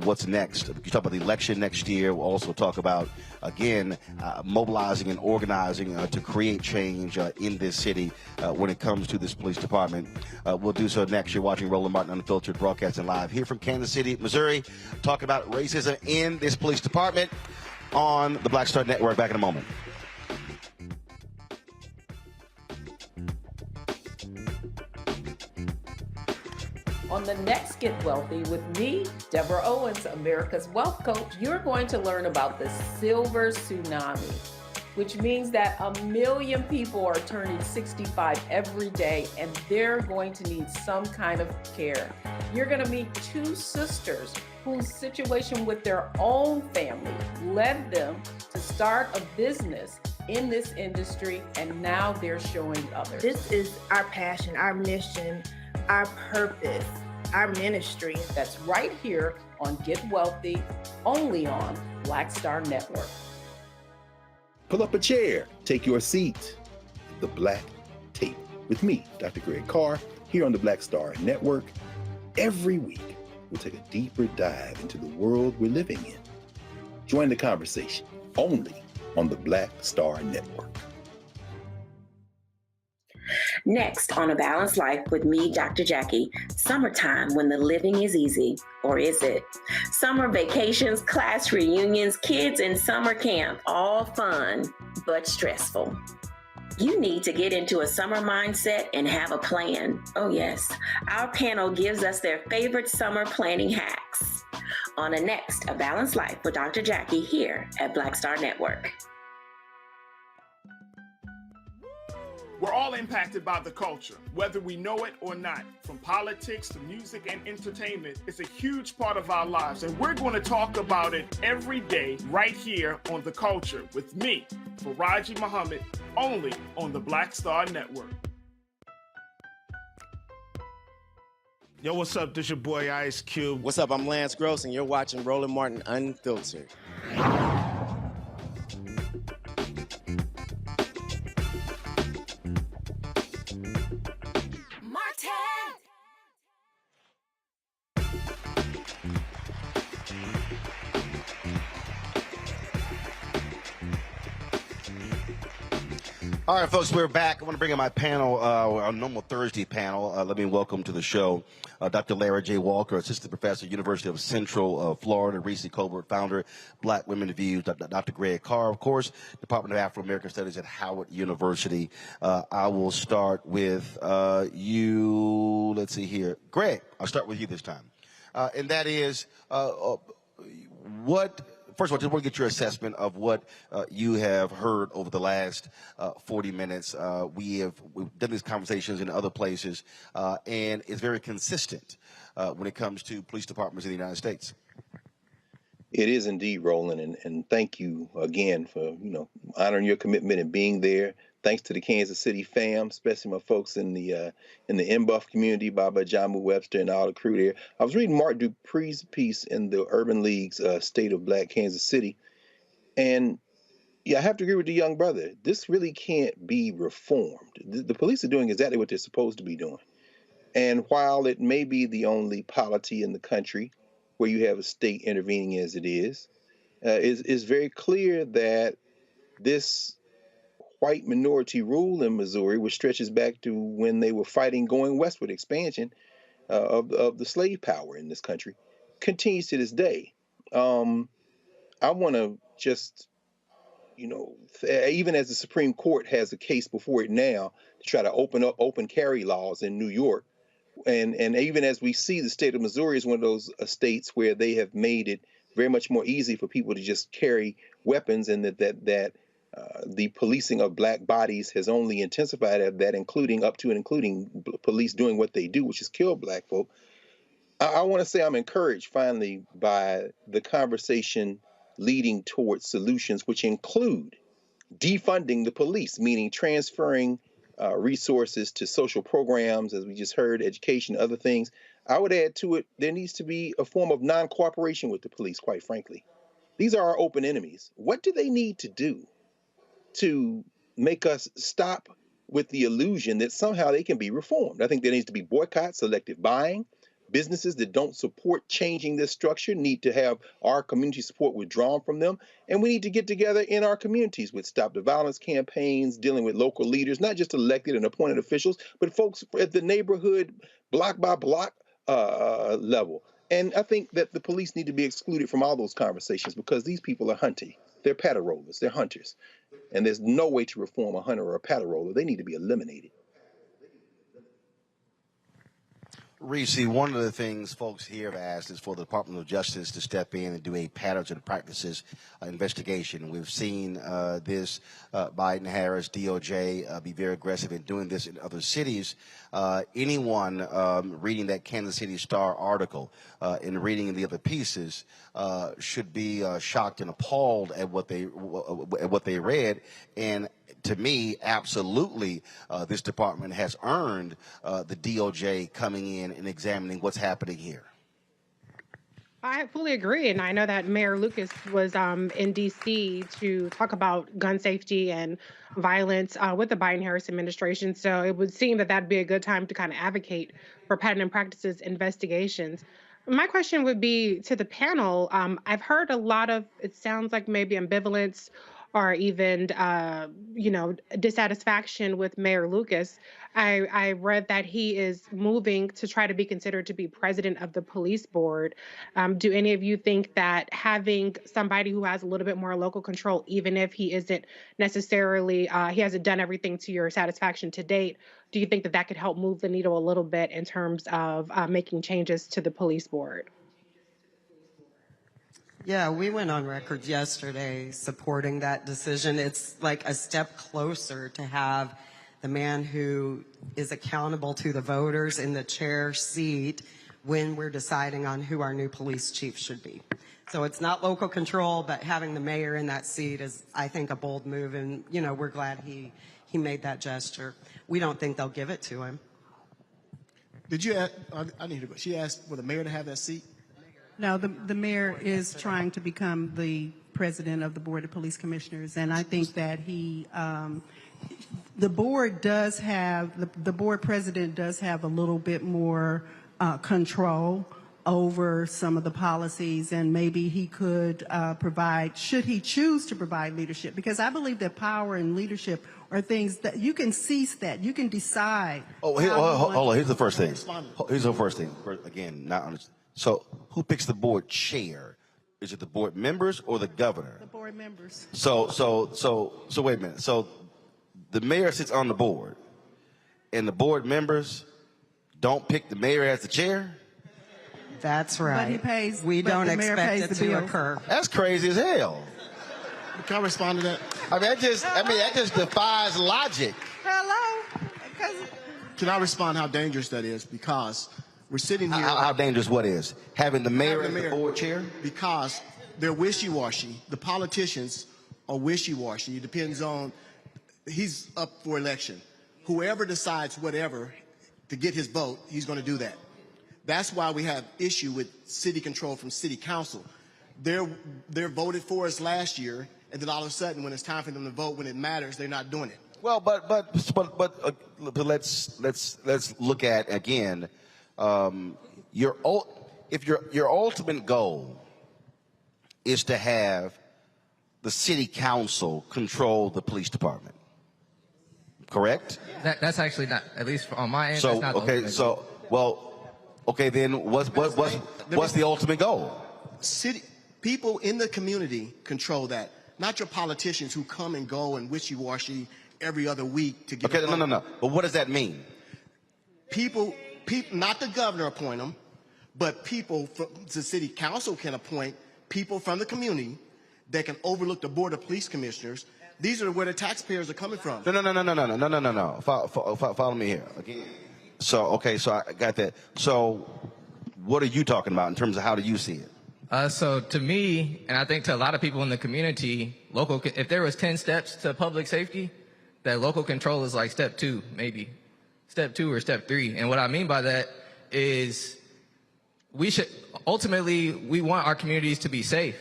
what's next. You talk about the election next year. We'll also talk about, again, mobilizing and organizing to create change in this city when it comes to this police department. We'll do so next. You're watching Roland Martin Unfiltered, broadcasting live here from Kansas City, Missouri, talking about racism in this police department on the Black Star Network. Back in a moment. On the next Get Wealthy with me, Deborah Owens, America's Wealth Coach, you're going to learn about the silver tsunami, which means that 1 million people are turning 65 every day, and they're going to need some kind of care. You're going to meet two sisters whose situation with their own family led them to start a business in this industry, and now they're showing others. This is our passion, our mission, our purpose, our ministry. That's right here on Get Wealthy, only on Black Star Network. Pull up a chair, take your seat. The Black Tape with me, Dr. Greg Carr, here on the Black Star Network. Every week, we'll take a deeper dive into the world we're living in. Join the conversation only on the Black Star Network. Next on A Balanced Life with me, Dr. Jackie, summertime when the living is easy, or is it? Summer vacations, class reunions, kids in summer camp, all fun, but stressful. You need to get into a summer mindset and have a plan. Oh yes, our panel gives us their favorite summer planning hacks. on the next A Balanced Life with Dr. Jackie here at Black Star Network. We're all impacted by the culture, whether we know it or not. From politics to music and entertainment, it's a huge part of our lives, and we're going to talk about it every day right here on The Culture with me, Faraji Muhammad, only on the Black Star Network. Yo, what's up? This your boy Ice Cube. What's up? I'm Lance Gross, and you're watching Roland Martin Unfiltered. All right, folks, we're back. I want to bring in my panel, our normal Thursday panel. Let me welcome to the show Dr. Larry J. Walker, Assistant Professor, University of Central Florida, Reese Colbert, founder, Black Women Views, Dr. Greg Carr, of course, Department of Afro-American Studies at Howard University. I will start with you. Let's see here. Greg, I'll start with you this time. And that is First of all, just want to get your assessment of what you have heard over the last 40 minutes. We've done these conversations in other places, and it's very consistent when it comes to police departments in the United States. It is indeed, Roland, and thank you again for honoring your commitment and being there. Thanks to the Kansas City fam, especially my folks in the MBuff community, Baba Jamu Webster and all the crew there. I was reading Mark Dupree's piece in the Urban League's State of Black Kansas City, and yeah, I have to agree with the young brother. This really can't be reformed. The police are doing exactly what they're supposed to be doing, and while it may be the only polity in the country where you have a state intervening as it is, it's very clear that this white minority rule in Missouri, which stretches back to when they were fighting going westward expansion of the slave power in this country, continues to this day. I want to just, even as the Supreme Court has a case before it now to try to open up open carry laws in New York, and even as we see, the state of Missouri is one of those states where they have made it very much more easy for people to just carry weapons, and that the policing of black bodies has only intensified that, including police doing what they do, which is kill black folk. I want to say I'm encouraged finally by the conversation leading towards solutions, which include defunding the police, meaning transferring resources to social programs, as we just heard, education, other things. I would add to it, there needs to be a form of non-cooperation with the police, quite frankly. These are our open enemies. What do they need to do to make us stop with the illusion that somehow they can be reformed? I think there needs to be boycott, selective buying. Businesses that don't support changing this structure need to have our community support withdrawn from them. And we need to get together in our communities with Stop the Violence campaigns, dealing with local leaders, not just elected and appointed officials, but folks at the neighborhood, block by block level. And I think that the police need to be excluded from all those conversations because these people are hunting. They're patter rollers. They're hunters. And there's no way to reform a hunter or a patter roller. They need to be eliminated. Reese, one of the things folks here have asked is for the Department of Justice to step in and do a patterns and practices investigation. We've seen this Biden-Harris, DOJ be very aggressive in doing this in other cities. Anyone reading that Kansas City Star article and reading the other pieces should be shocked and appalled at what they read. And to me, absolutely, this department has earned the DOJ coming in and examining what's happening here. I fully agree, and I know that Mayor Lucas was in D.C. to talk about gun safety and violence with the Biden-Harris administration, so it would seem that that'd be a good time to kind of advocate for pattern and practices investigations. My question would be to the panel. I've heard a lot of, it sounds like maybe ambivalence or even, dissatisfaction with Mayor Lucas. I read that he is moving to try to be considered to be president of the police board. Do any of you think that having somebody who has a little bit more local control, even if he isn't necessarily, he hasn't done everything to your satisfaction to date, do you think that that could help move the needle a little bit in terms of making changes to the police board? Yeah, we went on record yesterday supporting that decision. It's like a step closer to have the man who is accountable to the voters in the chair seat when we're deciding on who our new police chief should be. So it's not local control, but having the mayor in that seat is, I think, a bold move, and, you know, we're glad he made that gesture. We don't think they'll give it to him. Did you ask, I need to go. She asked for the mayor to have that seat? No, the mayor is trying to become the president of the Board of Police Commissioners, and I think that the board does have, the board president does have a little bit more control over some of the policies, and maybe he could provide, should he choose to provide leadership, because I believe that power and leadership are things that you can seize, that you can decide. Hold on, here's the first thing. Here's the first thing. Again, not understand. So who picks the board chair? Is it the board members or the governor? The board members. So wait a minute. So the mayor sits on the board, and the board members don't pick the mayor as the chair? That's right. But he pays. We don't expect it to occur. That's crazy as hell. Can I respond to that? I mean, that just defies logic. Hello. Can I respond how dangerous that is? Because we're sitting here. How dangerous what is? Having the mayor as the board chair? Because they're wishy-washy. The politicians are wishy-washy. It depends on, he's up for election. Whoever decides whatever to get his vote, he's going to do that. That's why we have issue with city control from city council. They're voted for us last year, and then all of a sudden, when it's time for them to vote, when it matters, they're not doing it. Well, but let's look at again. If your ultimate goal is to have the city council control the police department, correct? That's actually not, at least on my end. So that's not the okay, ultimate so goal. well, okay, then what's the ultimate goal? People in the community control that, not your politicians who come and go and wishy-washy every other week to get. Okay, no. But what does that mean? People, not the governor appoint them, but people, the city council can appoint people from the community that can overlook the Board of Police Commissioners. These are where the taxpayers are coming from. No. Follow me here. Again. So I got that. So what are you talking about in terms of how do you see it? So to me, and I think to a lot of people in the community, if there was 10 steps to public safety, that local control is like step 2, maybe. Step 2 or step 3. And what I mean by that is we want our communities to be safe.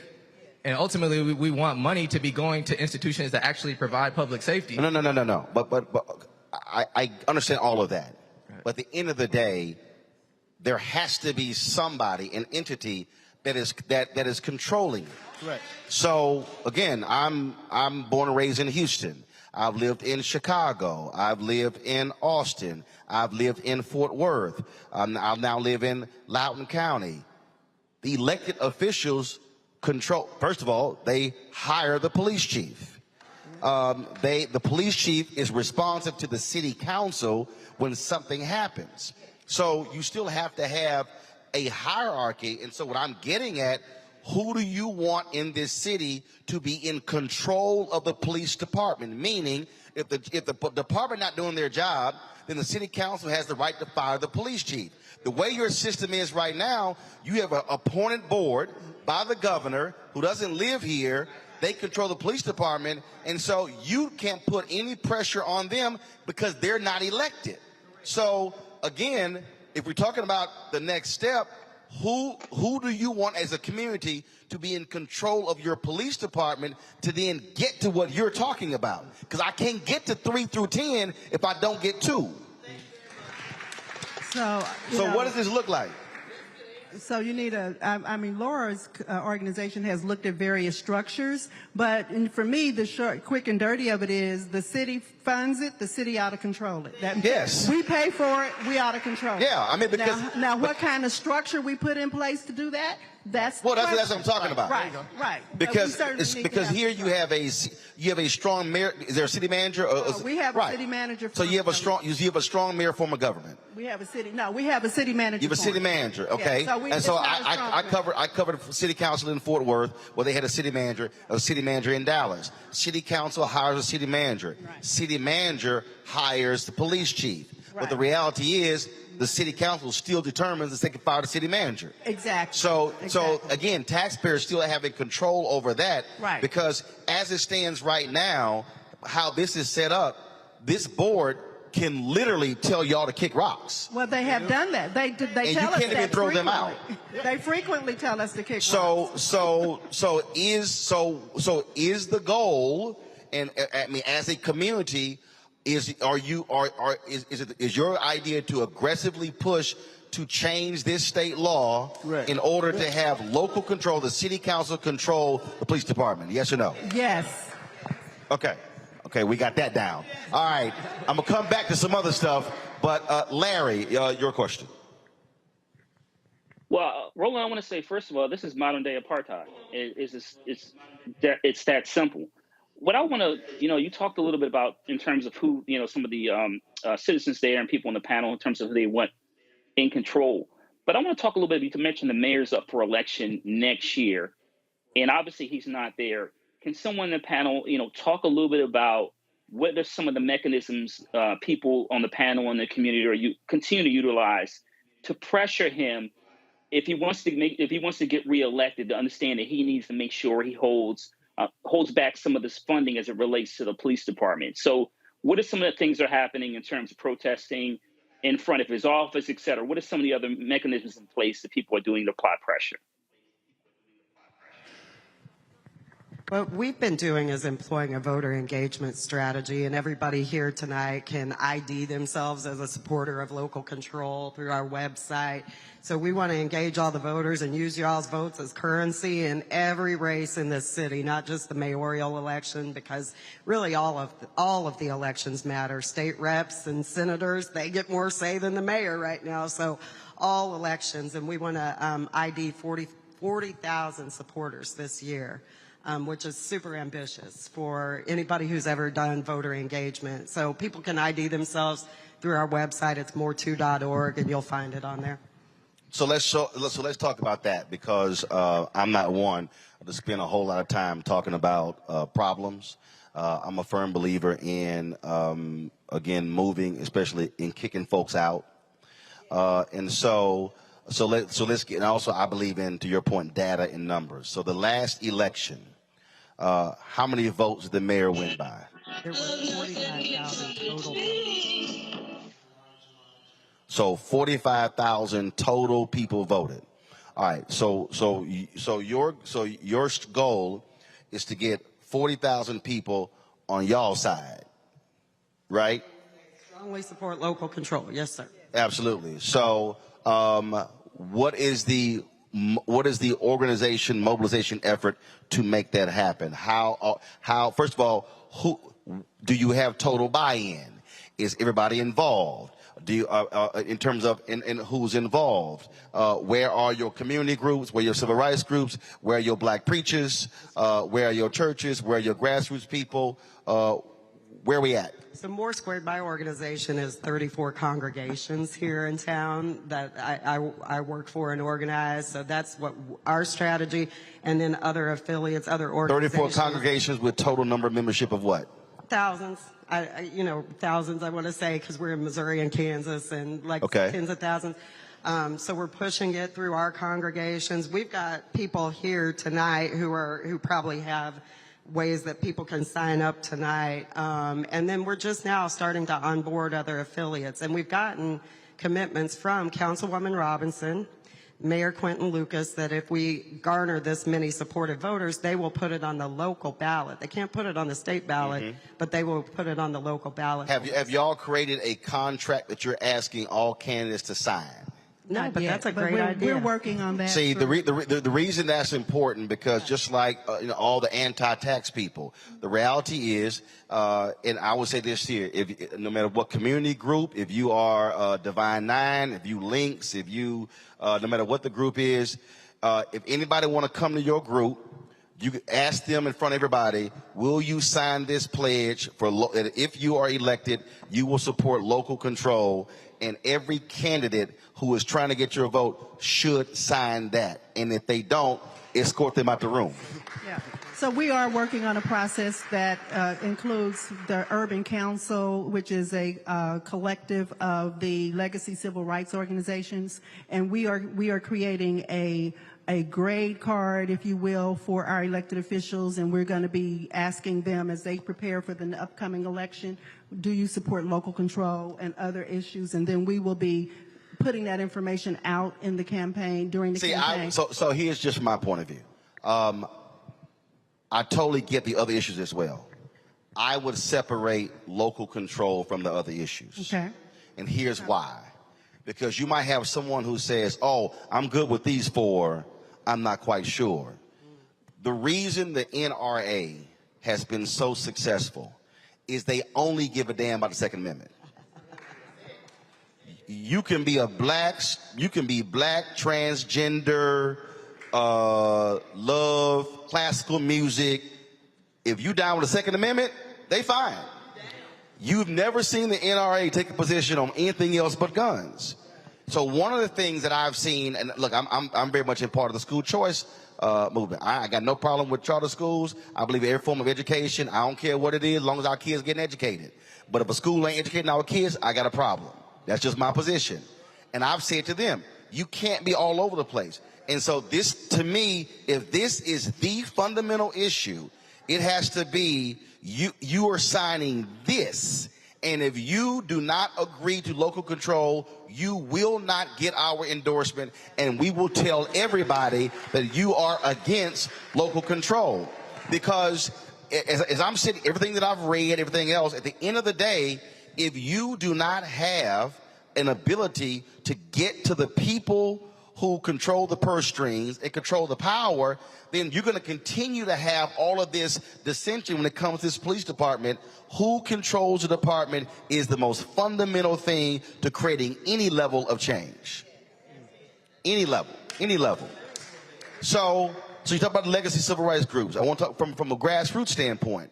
And ultimately, we want money to be going to institutions that actually provide public safety. No. But I understand all of that. Right. But at the end of the day, there has to be somebody, an entity that is controlling it. Correct. So again, I'm born and raised in Houston. I've lived in Chicago. I've lived in Austin. I've lived in Fort Worth. I now live in Loudoun County. The elected officials control. First of all, they hire the police chief. The police chief is responsive to the city council when something happens. So you still have to have a hierarchy. And so what I'm getting at, who do you want in this city to be in control of the police department? Meaning, if the department not doing their job, then the city council has the right to fire the police chief. The way your system is right now, you have an appointed board by the governor who doesn't live here. They control the police department, and so you can't put any pressure on them because they're not elected. So again, if we're talking about the next step, who do you want as a community to be in control of your police department to then get to what you're talking about? Because I can't get to 3 through 10 if I don't get 2. So what does this look like? So you need Laura's organization has looked at various structures, but for me, the short, quick and dirty of it is the city funds it, the city ought to control it. Yes. We pay for it, we ought to control it. Yeah, I mean, because... Now what kind of structure we put in place to do that, That's well, that's what I'm talking about. Right. Because here you have a strong mayor. Is there a city manager? We have a city manager. So you have a strong mayor form of government. We have a city. No, we have a city manager. You have a city manager, okay? Yeah, so I covered city council in Fort Worth where they had a city manager in Dallas. City council hires a city manager. Right. City manager hires the police chief. Right. But the reality is, the city council still determines if they can fire the city manager. Exactly. So again, taxpayers still having control over that. Right. Because as it stands right now, how this is set up, this board can literally tell y'all to kick rocks. Well, they have done that. They and tell us you can't even throw them out. They frequently tell us to kick rocks. So is the goal, and I mean, as a community, is your idea to aggressively push to change this state law in order to have local control, the city council control the police department? Yes or no? Yes. Okay, we got that down. All right, I'm gonna come back to some other stuff, but Larry, your question. Well, Roland, I want to say, first of all, this is modern day apartheid. It's that simple. What I want to, you talked a little bit about in terms of who, some of the citizens there and people on the panel in terms of who they want in control. But I want to talk a little bit, you mentioned the mayor's up for election next year, and obviously he's not there. Can someone in the panel, talk a little bit about what are some of the mechanisms people on the panel and the community or continue to utilize to pressure him if he wants to get reelected, to understand that he needs to make sure he holds back some of this funding as it relates to the police department. So what are some of the things that are happening in terms of protesting in front of his office, et cetera? What are some of the other mechanisms in place that people are doing to apply pressure? What we've been doing is employing a voter engagement strategy, and everybody here tonight can ID themselves as a supporter of local control through our website. So we want to engage all the voters and use y'all's votes as currency in every race in this city, not just the mayoral election, because really all of the elections matter. State reps and senators, they get more say than the mayor right now. So all elections, and we want to ID 40,000 supporters this year. Which is super ambitious for anybody who's ever done voter engagement. So people can ID themselves through our website. It's more2.org, and you'll find it on there. So let's talk about that, because I'm not one to spend a whole lot of time talking about problems. I'm a firm believer in again moving, especially in kicking folks out, and so let's get. And also, I believe in, to your point, data and numbers. So the last election. How many votes did the mayor win by? There were 45,000 total votes. So 45,000 total people voted. All right. So your goal is to get 40,000 people on y'all's side, right? Strongly support local control. Yes, sir. Absolutely. So what is the organization mobilization effort to make that happen? How first of all, who do you have total buy-in? Is everybody involved? Do you in terms of in who's involved? Where are your community groups? Where are your civil rights groups? Where are your black preachers? Where are your churches? Where are your grassroots people? Where are we at? So More Squared, my organization, is 34 congregations here in town that I work for and organize. So that's what our strategy, and then other affiliates, other organizations. 34 congregations with total number of membership of what? Thousands. Thousands, I want to say, because we're in Missouri and Kansas, and tens of thousands. So we're pushing it through our congregations. We've got people here tonight who probably have ways that people can sign up tonight. And then we're just now starting to onboard other affiliates. And we've gotten commitments from Councilwoman Robinson, Mayor Quentin Lucas, that if we garner this many supportive voters, they will put it on the local ballot. They can't put it on the state ballot, but they will put it on the local ballot. Have y'all created a contract that you're asking all candidates to sign? No, but that's a great idea. We're working on that. See, the reason that's important, because just like all the anti-tax people, the reality is, and I would say this here: no matter what community group, if you are Divine Nine, if you Links, if you, no matter what the group is, If anybody want to come to your group, you can ask them in front of everybody, will you sign this pledge for if you are elected, you will support local control, and every candidate who is trying to get your vote should sign that. And if they don't, escort them out the room. Yeah. So we are working on a process that includes the Urban Council, which is a collective of the legacy civil rights organizations, and we are creating a grade card, if you will, for our elected officials, and we're going to be asking them as they prepare for the upcoming election, do you support local control and other issues? And then we will be putting that information out in the campaign, during the campaign. So here's just my point of view. I totally get the other issues as well. I would separate local control from the other issues. Okay. And here's why. Because you might have someone who says, oh, I'm good with these four, I'm not quite sure. The reason the NRA has been so successful is they only give a damn about the Second Amendment. You can be black, transgender, love, classical music. If you down with the Second Amendment, they fine. You've never seen the NRA take a position on anything else but guns. So one of the things that I've seen, and look, I'm very much in part of the school choice movement. I got no problem with charter schools. I believe in every form of education. I don't care what it is, as long as our kids getting educated. But if a school ain't educating our kids, I got a problem. That's just my position. And I've said to them, you can't be all over the place. And so this, to me, if this is the fundamental issue, it has to be you are signing this. And if you do not agree to local control, you will not get our endorsement, and we will tell everybody that you are against local control. Because as I'm sitting, everything that I've read, everything else, at the end of the day, if you do not have an ability to get to the people who control the purse strings and control the power, then you're going to continue to have all of this dissension when it comes to this police department. Who controls the department is the most fundamental thing to creating any level of change. Any level. So you talk about the legacy civil rights groups. I want to talk from a grassroots standpoint.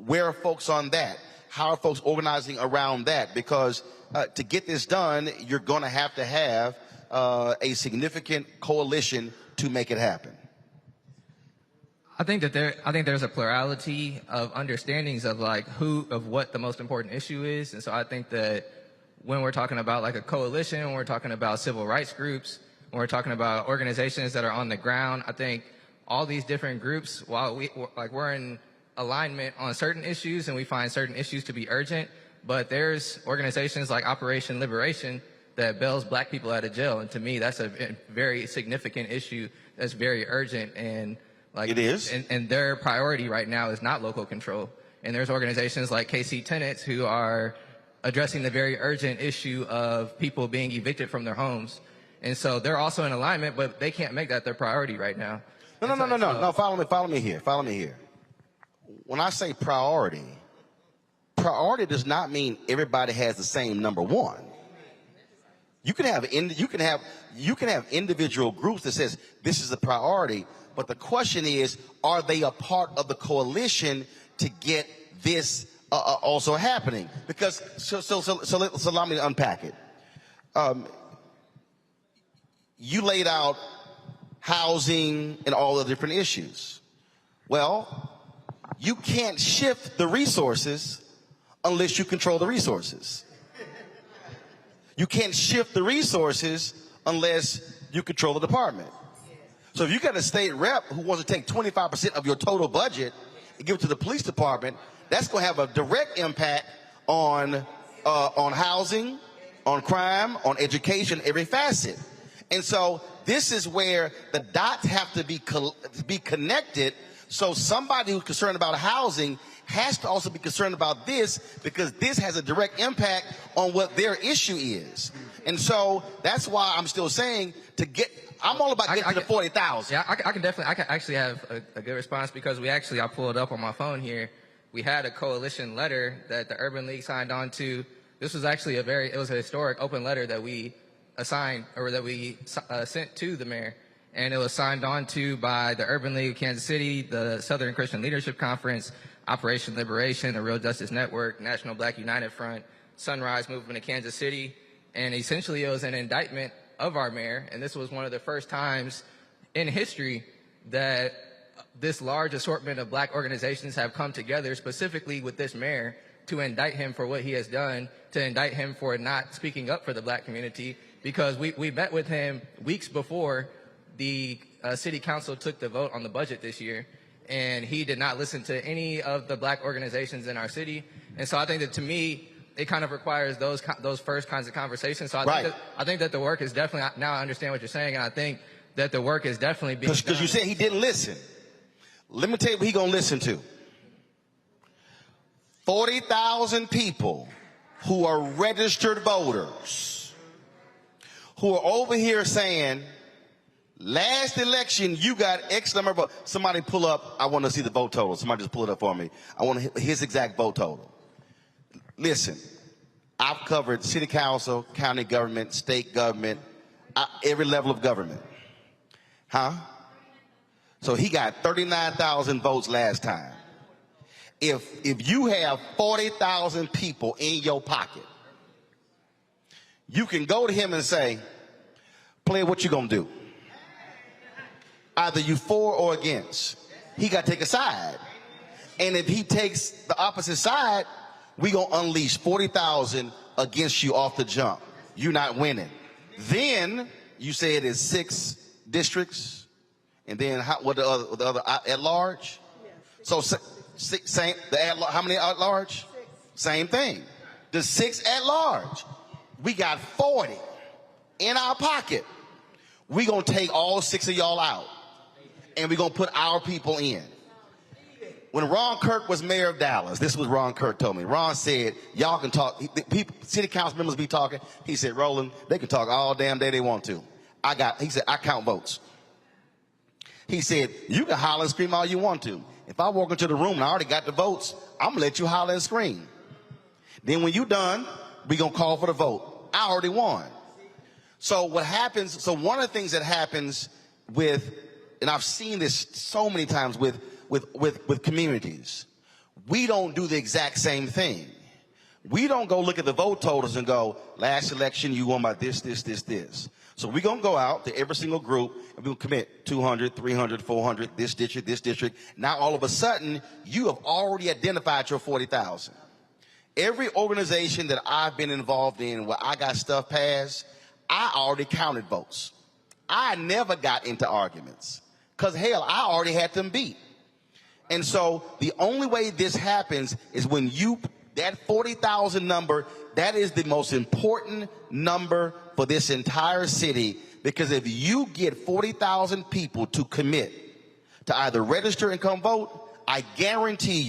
Where are folks on that? How are folks organizing around that? Because to get this done, you're going to have a significant coalition to make it happen. I think there's a plurality of understandings of what the most important issue is, and so I think that when we're talking about like a coalition, when we're talking about civil rights groups, when we're talking about organizations that are on the ground, I think all these different groups, while we're in alignment on certain issues and we find certain issues to be urgent, but there's organizations like Operation Liberation that bails black people out of jail, and to me that's a very significant issue that's very urgent, and it is. And their priority right now is not local control. And there's organizations like KC Tenants who are addressing the very urgent issue of people being evicted from their homes. And so they're also in alignment, but they can't make that their priority right now. No, follow me here. When I say priority does not mean everybody has the same number one. You can have individual groups that says this is a priority, but the question is, are they a part of the coalition to get this also happening? Because so allow me to unpack it. You laid out housing and all the different issues. Well, you can't shift the resources unless you control the resources. You can't shift the resources unless you control the department. So if you got a state rep who wants to take 25% of your total budget and give it to the police department, that's going to have a direct impact on housing, on crime, on education, every facet. And so this is where the dots have to be connected. So somebody who's concerned about housing has to also be concerned about this, because this has a direct impact on what their issue is. And so that's why I'm still saying I'm all about getting to the 40,000. Yeah, I can actually have a good response, because I pulled it up on my phone here. We had a coalition letter that the Urban League signed on to. This was actually it was a historic open letter that we assigned, or that we sent to the mayor. And it was signed on to by the Urban League of Kansas City, the Southern Christian Leadership Conference, Operation Liberation, the Real Justice Network, National Black United Front, Sunrise Movement of Kansas City. And essentially it was an indictment of our mayor. And this was one of the first times in history that this large assortment of black organizations have come together specifically with this mayor to indict him for what he has done, to indict him for not speaking up for the black community, because we met with him weeks before the city council took the vote on the budget this year, and he did not listen to any of the black organizations in our city. And so I think that, to me, it kind of requires those first kinds of conversations. So I think that the work is definitely, now I understand what you're saying, and I think that the work is definitely being done. Because you said he didn't listen. Let me tell you what he's going to listen to. 40,000 people who are registered voters who are over here saying, last election, you got X number of votes. Somebody pull up, I want to see the vote total. Somebody just pull it up for me. I want his exact vote total. Listen, I've covered city council, county government, state government, every level of government. So he got 39,000 votes last time. If you have 40,000 people in your pocket, you can go to him and say, player, what you gonna do? Either you for or against. He got to take a side. And if he takes the opposite side, we gonna unleash 40,000 against you off the jump. You're not winning. Then you say it is 6 districts, and then what the other at large? So same. How many at large? 6. Same thing. The 6 at large. We got 40 in our pocket. We gonna take all 6 of y'all out, and we gonna put our people in. When Ron Kirk was mayor of Dallas, this is what Ron Kirk told me. Ron said, y'all can talk, city council members be talking. He said, Roland, they can talk all damn day they want to. He said, I count votes. He said, you can holler and scream all you want to. If I walk into the room and I already got the votes, I'm gonna let you holler and scream. Then when you done, we gonna call for the vote. I already won. So what happens, so one of the things that happens with, and I've seen this so many times with communities, we don't do the exact same thing. We don't go look at the vote totals and go, last election you won by this. So we're going to go out to every single group and we're going to commit 200, 300, 400, this district. Now all of a sudden, you have already identified your 40,000. Every organization that I've been involved in where I got stuff passed, I already counted votes. I never got into arguments because, hell, I already had them beat. And so the only way this happens is when that 40,000 number, that is the most important number for this entire city, because if you get 40,000 people to commit to either register and come vote, I guarantee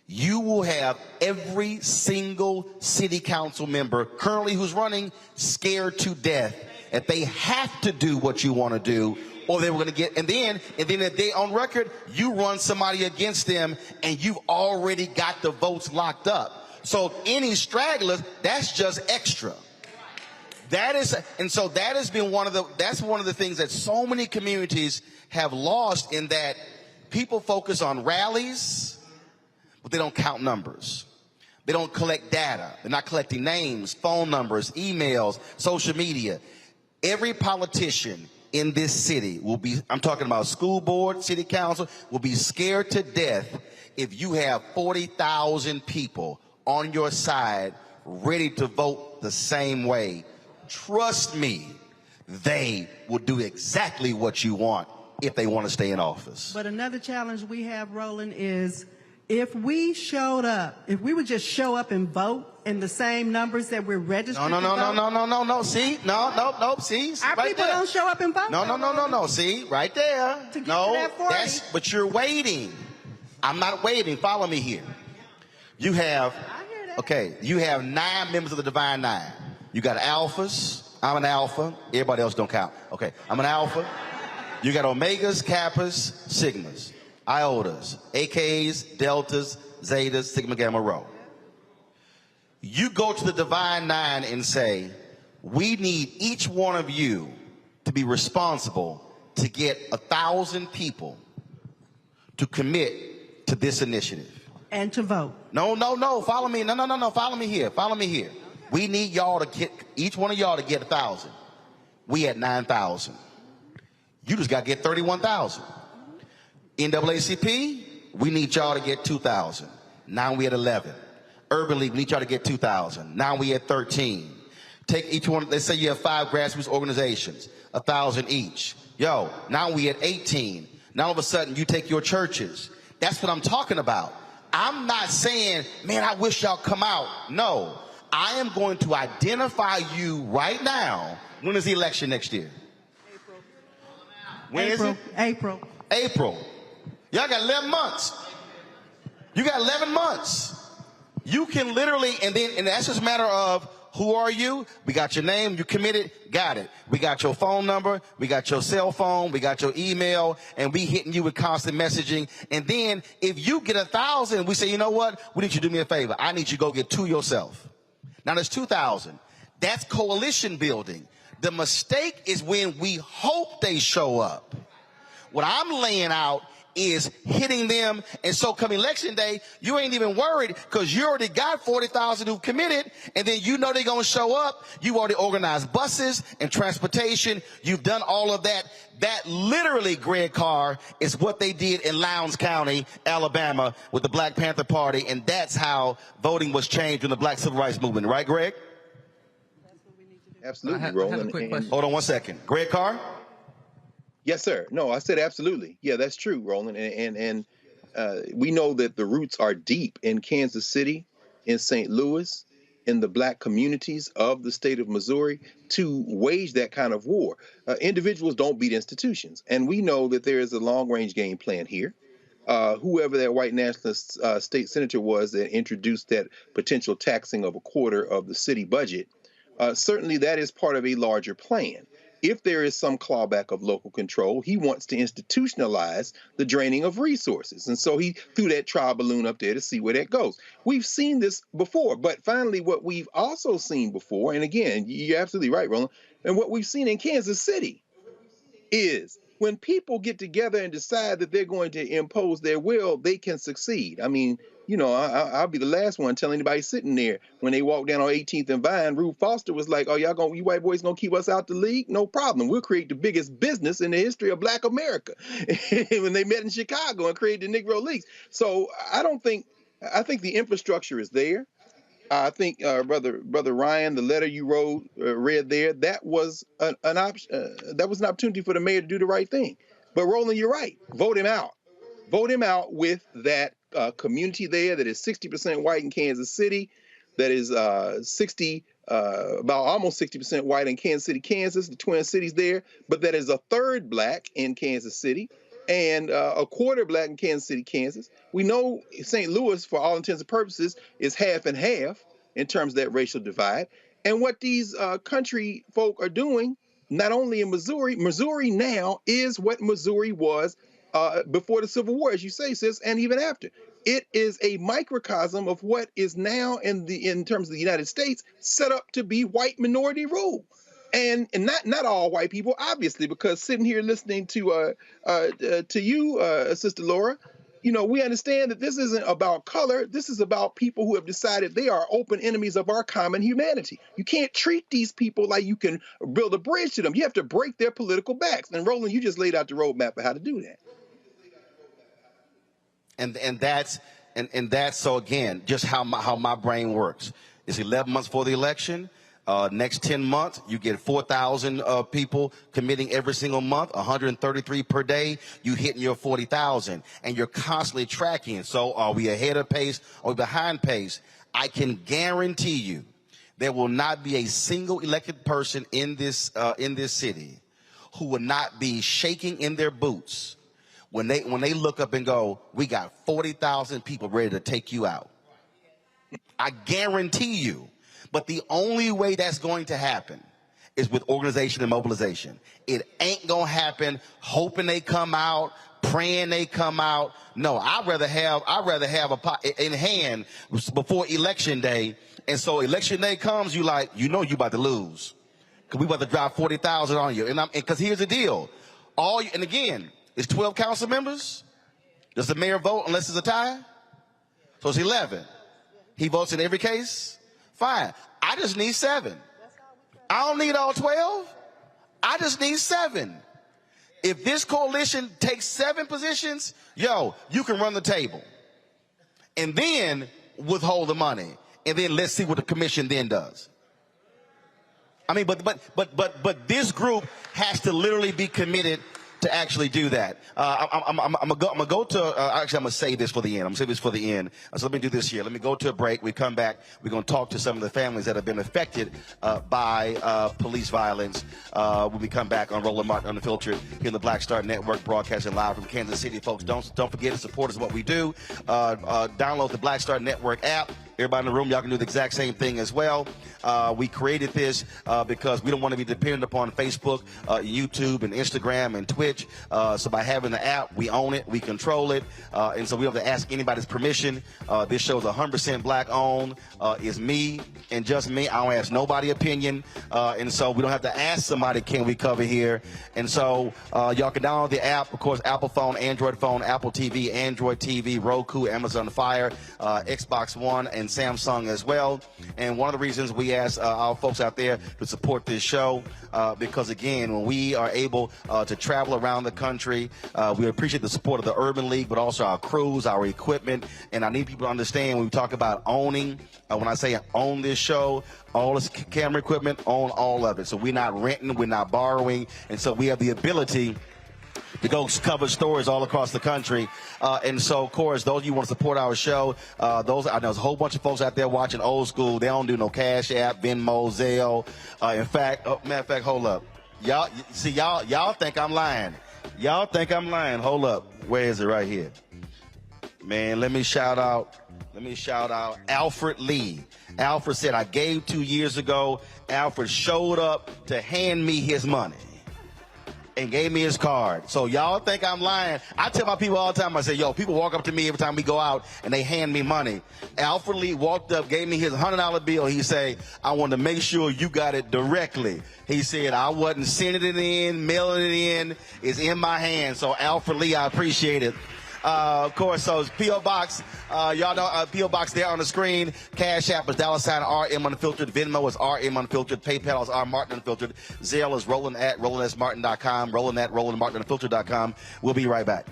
you will have every single city council member currently who's running scared to death that they have to do what you want to do, or they were going to get, and then if they on record, you run somebody against them and you've already got the votes locked up. So any stragglers, that's just extra. That has been that's one of the things that so many communities have lost, in that people focus on rallies, but they don't count numbers. They don't collect data. They're not collecting names, phone numbers, emails, social media. Every politician in this city will be, I'm talking about school board, city council, will be scared to death if you have 40,000 people on your side ready to vote the same way. Trust me, they will do exactly what you want if they want to stay in office. But another challenge we have, Roland, is if we showed up, if we would just show up and vote in the same numbers that we're registered to vote. No. See? No. See? Our right people there. don't show up and vote. No. See? Right there. To get to that 40. But you're waiting. I'm not waiting. Follow me here. You have, you have 9 members of the Divine Nine. You got alphas. I'm an alpha. Everybody else don't count. Okay, I'm an alpha. You got omegas, kappas, sigmas, iotas, AKs, deltas, zetas, sigma, gamma, rho. You go to the Divine Nine and say, We need each one of you to be responsible to get 1,000 people to commit to this initiative. And to vote. No. Follow me. No. Follow me here. We need y'all to get, each one of y'all to get 1,000. We at 9,000. You just got to get 31,000. NAACP, we need y'all to get 2,000. Now we at 11. Urban League, we need y'all to get 2,000. Now we at 13. Take each one, let's say you have 5 grassroots organizations, 1,000 each. Yo, now we at 18. Now all of a sudden you take your churches. That's what I'm talking about. I'm not saying, man, I wish y'all come out. No, I am going to identify you right now. When is the election next year? When is it? April. Y'all got 11 months. You got 11 months. You can literally, and that's just a matter of, who are you? We got your name, you committed, got it. We got your phone number, we got your cell phone, we got your email, and we hitting you with constant messaging. And then if you get 1,000, we say, you know what? We need you to do me a favor. I need you to go get 2 yourself. Now there's 2,000. That's coalition building. The mistake is when we hope they show up. What I'm laying out is hitting them, and so come election day, you ain't even worried because you already got 40,000 who committed, and then you know they're going to show up. You already organized buses and transportation. You've done all of that. That literally, Greg Carr, is what they did in Lowndes County, Alabama, with the Black Panther Party, and that's how voting was changed in the Black Civil Rights Movement. Right, Greg? Absolutely, Roland. Hold on one second. Greg Carr? Yes, sir. No, I said absolutely. Yeah, that's true, Roland. And we know that the roots are deep in Kansas City, in St. Louis, in the Black communities of the state of Missouri to wage that kind of war. Individuals don't beat institutions. And we know that there is a long-range game plan here. Whoever that white nationalist state senator was that introduced that potential taxing of 1/4 of the city budget, certainly that is part of a larger plan. If there is some clawback of local control, he wants to institutionalize the draining of resources. And so he threw that trial balloon up there to see where that goes. We've seen this before, but finally what we've also seen before, and again, you're absolutely right, Roland, and what we've seen in Kansas City is when people get together and decide that they're going to impose their will, they can succeed. I mean, you know, I'll be the last one telling anybody sitting there when they walk down on 18th and Vine, Rube Foster was like, oh, you white boys gonna keep us out the league? No problem. We'll create the biggest business in the history of Black America. When they met in Chicago and created the Negro Leagues. So I think the infrastructure is there. I think, Brother Ryan, the letter you read there, that was an opportunity for the mayor to do the right thing. But Roland, you're right. Vote him out. Vote him out with that community there that is 60% white in Kansas City, that is about almost 60% white in Kansas City, Kansas, the Twin Cities there, but that is 1/3 Black in Kansas City and 1/4 Black in Kansas City, Kansas. We know St. Louis, for all intents and purposes, is half and half in terms of that racial divide. And what these country folk are doing, not only in Missouri, Missouri now is what Missouri was before the Civil War, as you say, sis, and even after. It is a microcosm of what is now in terms of the United States set up to be white minority rule. And not all white people, obviously, because sitting here listening to you, Sister Laura, you know, we understand that this isn't about color. This is about people who have decided they are open enemies of our common humanity. You can't treat these people like you can build a bridge to them. You have to break their political backs. And Roland, you just laid out the roadmap of how to do that. And that's so again, just how my brain works. It's 11 months for the election. Next 10 months, you get 4,000 people committing every single month, 133 per day. You hitting your 40,000, and you're constantly tracking. So, are we ahead of pace? Are we behind pace? I can guarantee you, there will not be a single elected person in this city who will not be shaking in their boots when they look up and go, "We got 40,000 people ready to take you out." I guarantee you. But the only way that's going to happen is with organization and mobilization. It ain't going to happen hoping they come out, praying they come out. No, I'd rather have a pot in hand before election day. And so election day comes, you know you about to lose. Because we about to drop 40,000 on you. And because here's the deal. And again, it's 12 council members. Does the mayor vote unless it's a tie? So it's 11. He votes in every case? Fine. I just need 7. I don't need all 12. I just need 7. If this coalition takes 7 positions, you can run the table. And then withhold the money. And then let's see what the commission then does. I mean, but this group has to literally be committed to actually do that. I'm gonna go to, actually I'm gonna save this for the end. I'm gonna save this for the end. So let me do this here. Let me go to a break. We come back. We're gonna talk to some of the families that have been affected by police violence when we come back on Roland Martin Unfiltered here in the Black Star Network, broadcasting live from Kansas City. Folks, don't forget to support us in what we do. Download the Black Star Network app. Everybody in the room, y'all can do the exact same thing as well. We created this because we don't want to be dependent upon Facebook, YouTube, and Instagram, and Twitch. So by having the app, we own it, we control it, and so we don't have to ask anybody's permission. This show's 100% black-owned. It's me and just me. I don't ask nobody's opinion, and so we don't have to ask somebody, can we cover here? And so y'all can download the app, of course, Apple phone, Android phone, Apple TV, Android TV, Roku, Amazon Fire, Xbox One, and Samsung as well. And one of the reasons we ask our folks out there to support this show because, again, when we are able to travel around the country, we appreciate the support of the Urban League, but also our crews, our equipment. And I need people to understand when we talk about owning, when I say own this show, all this camera equipment, own all of it. So we're not renting, we're not borrowing, and so we have the ability to go cover stories all across the country. And so, of course, those of you who want to support our show, I know there's a whole bunch of folks out there watching old school. They don't do no Cash App, Venmo, Zelle. In fact, matter of fact, hold up. Y'all think I'm lying. Y'all think I'm lying. Hold up. Where is it? Right here. Man, let me shout out Alfred Lee. Alfred said, I gave 2 years ago. Alfred showed up to hand me his money and gave me his card. So y'all think I'm lying. I tell my people all the time, I say, people walk up to me every time we go out and they hand me money. Alfred Lee walked up, gave me his $100 bill. He said, I want to make sure you got it directly. He said, I wasn't sending it in, mailing it in. It's in my hand. So Alfred Lee, I appreciate it. Of course, so it's P.O. Box. Y'all know P.O. Box there on the screen. Cash App is $RM Unfiltered. Venmo is RM Unfiltered. PayPal is R Martin Unfiltered. Zelle is Roland at RolandSMartin.com. Roland at RolandMartinUnfiltered.com. We'll be right back.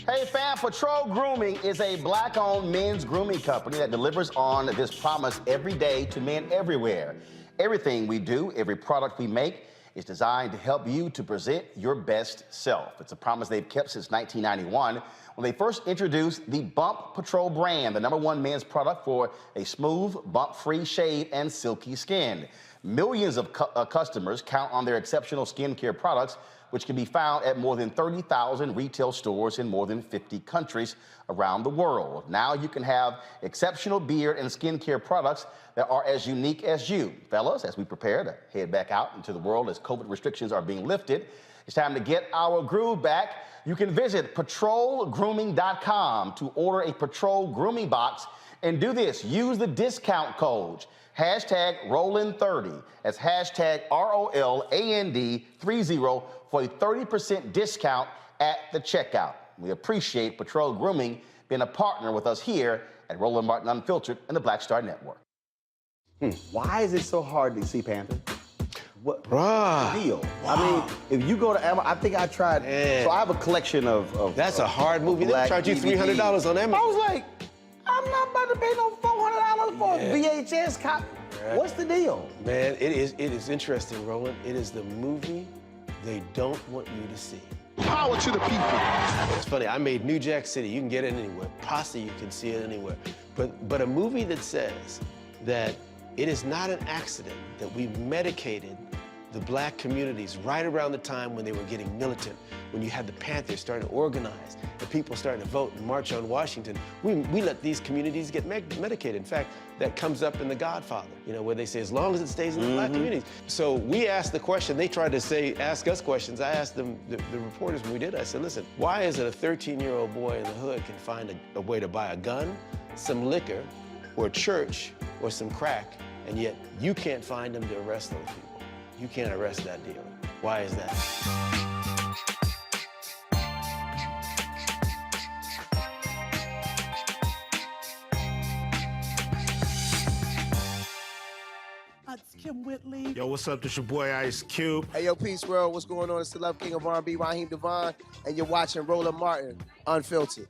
Hey fam, Patrol Grooming is a black-owned men's grooming company that delivers on this promise every day to men everywhere. Everything we do, every product we make is designed to help you to present your best self. It's a promise they've kept since 1991 when they first introduced the Bump Patrol brand, the #1 men's product for a smooth, bump-free shave and silky skin. Millions of customers count on their exceptional skincare products, which can be found at more than 30,000 retail stores in more than 50 countries around the world. Now you can have exceptional beard and skincare products that are as unique as you. Fellas, as we prepare to head back out into the world as COVID restrictions are being lifted, it's time to get our groove back. You can visit patrolgrooming.com to order a Patrol Grooming Box and do this. Use the discount code #Roland30. That's #ROLAND30 for a 30% discount at the checkout. We appreciate Patrol Grooming being a partner with us here at Roland Martin Unfiltered and the Black Star Network. Why is it so hard to see Panther? What's the deal? Wow. I mean, if you go to Amazon, I think I tried. So I have a collection of That's a hard movie. They charge you $300 on Amazon. I was like, I'm not about to pay no $400 for a VHS copy. What's the deal? Man, it is interesting, Roland. It is the movie they don't want you to see. Power to the people. It's funny, I made New Jack City. You can get it anywhere. Pasta, you can see it anywhere. But a movie that says that it is not an accident that we medicated the black communities right around the time when they were getting militant, when you had the Panthers starting to organize and people starting to vote and march on Washington, we let these communities get medicated. In fact, that comes up in The Godfather, you know, where they say, as long as it stays in the black communities. So we asked the question, they tried to ask us questions. I asked them, the reporters when we did, I said, listen, why is it a 13-year-old boy in the hood can find a way to buy a gun, some liquor, or a church, or some crack, and yet you can't find them to arrest those people? You can't arrest that dealer. Why is that? Kim Whitley. Yo, what's up? This your boy Ice Cube. Hey, yo, Peace World. What's going on? It's the Love King of R&B, Raheem Devon, and you're watching Roland Martin, Unfiltered.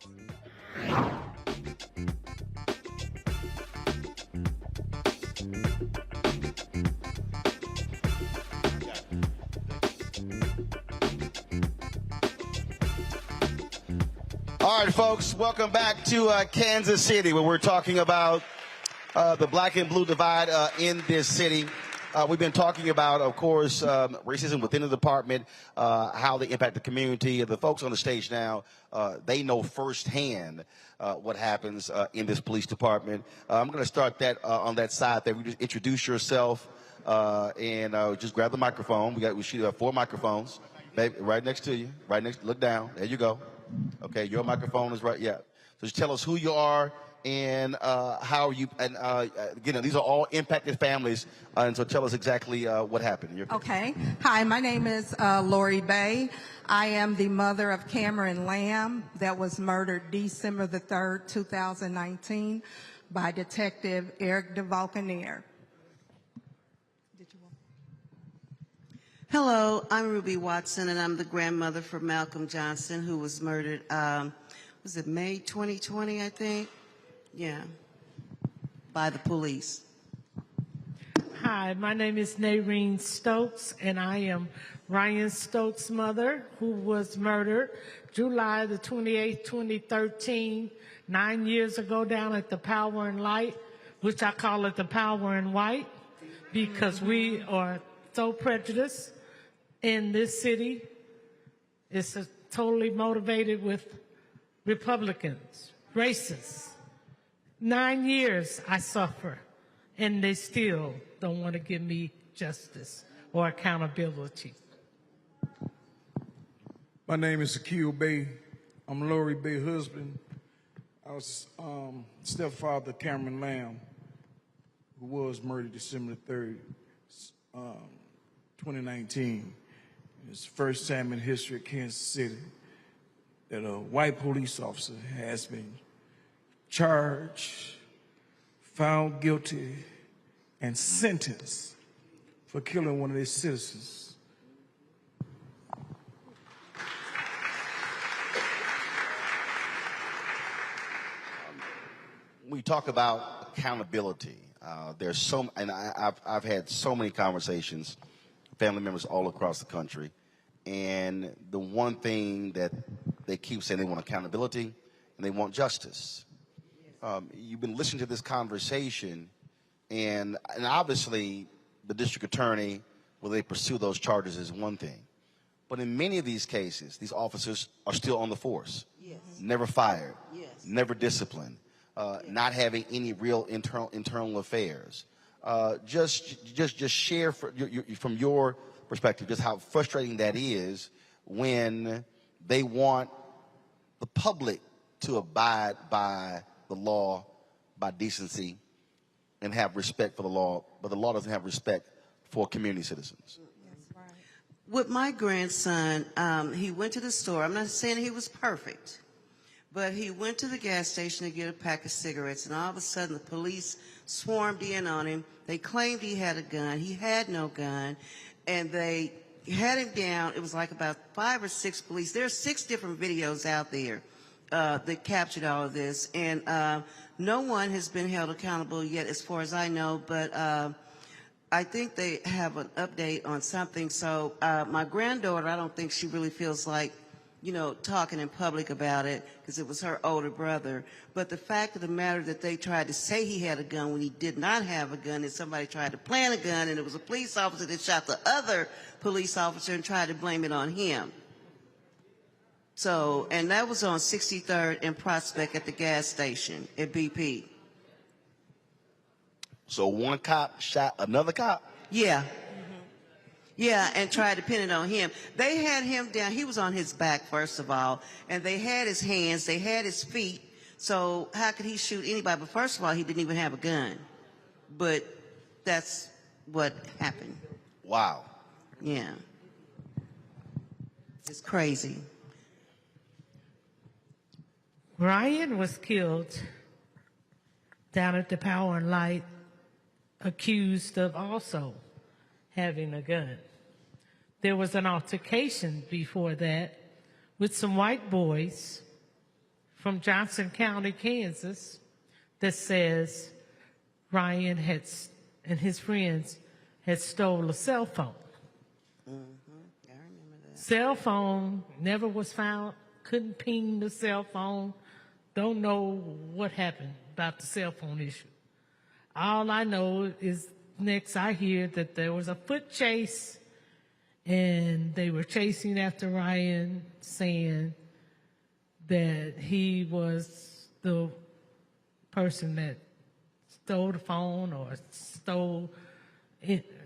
All right, folks, welcome back to Kansas City, where we're talking about the black and blue divide in this city. We've been talking about, of course, racism within the department, how they impact the community. The folks on the stage now, they know firsthand what happens in this police department. I'm going to start that on that side there. We just introduce yourself and just grab the microphone. We should have 4 microphones, baby, right next to you. Right next. Look down. There you go. Okay, your microphone is right. Yeah. So just tell us who you are and how you, and again, these are all impacted families, and so tell us exactly what happened. Okay. Hi, my name is Lori Bay. I am the mother of Cameron Lamb that was murdered December the 3rd, 2019 by Detective Eric DeValcanaire. Hello, I'm Ruby Watson, and I'm the grandmother for Malcolm Johnson, who was murdered, was it May 2020, I think? Yeah, by the police. Hi, my name is Naireen Stokes, and I am Ryan Stokes' mother, who was murdered July the 28th, 2013, 9 years ago down at the Power and Light, which I call it the Power and White, because we are so prejudiced in this city. It's totally motivated with Republicans, racists. 9 years I suffer, and they still don't want to give me justice or accountability. My name is Akil Bay. I'm Lori Bay's husband. I was stepfather Cameron Lamb, who was murdered December 3rd, 2019. It's the first time in history of Kansas City that a white police officer has been charged, found guilty, and sentenced for killing one of their citizens. We talk about accountability. There's so, and I've had so many conversations, family members all across the country, and the one thing that they keep saying, they want accountability and they want justice. You've been listening to this conversation, and obviously the district attorney, will they pursue those charges is one thing. But in many of these cases, these officers are still on the force, never fired, never disciplined, not having any real internal affairs. Just share from your perspective just how frustrating that is when they want the public to abide by the law, by decency, and have respect for the law, but the law doesn't have respect for community citizens. With my grandson, he went to the store. I'm not saying he was perfect, but he went to the gas station to get a pack of cigarettes, and all of a sudden the police swarmed in on him. They claimed he had a gun. He had no gun, and they had him down. It was like about 5 or 6 police. There are 6 different videos out there that captured all of this, and no one has been held accountable yet as far as I know, but I think they have an update on something. So my granddaughter, I don't think she really feels like, you know, talking in public about it because it was her older brother. But the fact of the matter that they tried to say he had a gun when he did not have a gun, and somebody tried to plant a gun, and it was a police officer that shot the other police officer and tried to blame it on him. So, and that was on 63rd and Prospect at the gas station at BP. So one cop shot another cop? Yeah. Yeah, and tried to pin it on him. They had him down. He was on his back, first of all, and they had his hands, they had his feet. So how could he shoot anybody? But first of all, he didn't even have a gun. But that's what happened. Wow. Yeah. It's crazy. Ryan was killed down at the Power and Light, accused of also having a gun. There was an altercation before that with some white boys from Johnson County, Kansas, that says Ryan and his friends had stole a cell phone. I remember that. Cell phone never was found, couldn't ping the cell phone. Don't know what happened about the cell phone issue. All I know is next I hear that there was a foot chase and they were chasing after Ryan, saying that he was the person that stole the phone or stole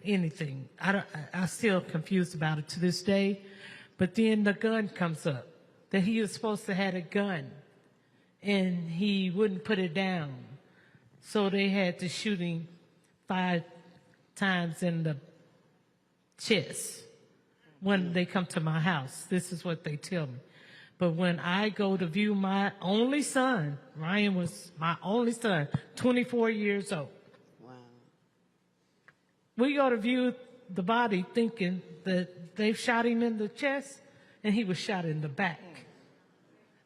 anything. I'm still confused about it to this day. But then the gun comes up, that he was supposed to have a gun and he wouldn't put it down. So they had to shoot him 5 times in the chest when they come to my house. This is what they tell me. But when I go to view my only son, Ryan was my only son, 24 years old. Wow. We go to view the body thinking that they shot him in the chest and he was shot in the back.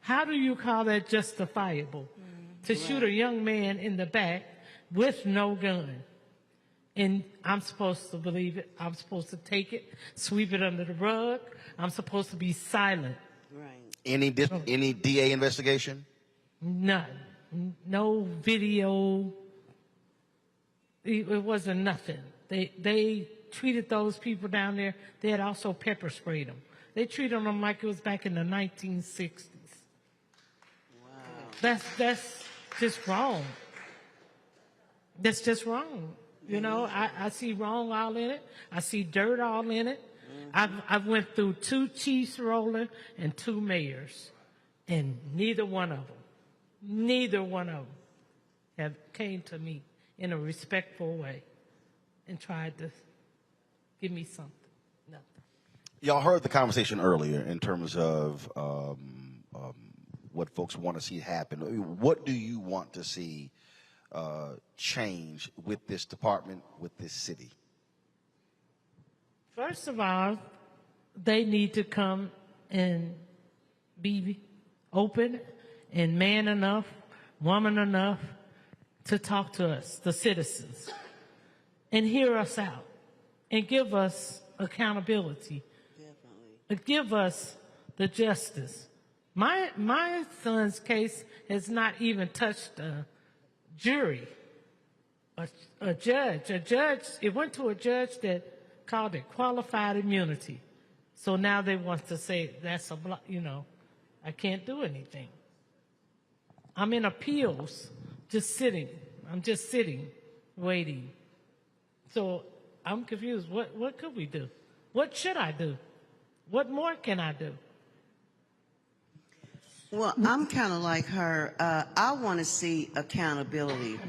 How do you call that justifiable? To shoot a young man in the back with no gun. And I'm supposed to believe it. I'm supposed to take it, sweep it under the rug. I'm supposed to be silent. Right. Any DA investigation? None. No video. It wasn't nothing. They treated those people down there. They had also pepper sprayed them. They treated them like it was back in the 1960s. Wow. That's just wrong. That's just wrong. You know, I see wrong all in it. I see dirt all in it. I've went through 2 chiefs, Roland, and 2 mayors, and neither one of them have came to me in a respectful way and tried to give me something. Nothing. Y'all heard the conversation earlier in terms of what folks want to see happen. What do you want to see change with this department, with this city? First of all, they need to come and be open and man enough, woman enough to talk to us, the citizens, and hear us out and give us accountability. Definitely. Give us the justice. My son's case has not even touched a jury, a judge. It went to a judge that called it qualified immunity. So now they want to say that's I can't do anything. I'm in appeals, just sitting. I'm just sitting, waiting. So I'm confused. What could we do? What should I do? What more can I do? Well, I'm kind of like her. I want to see accountability.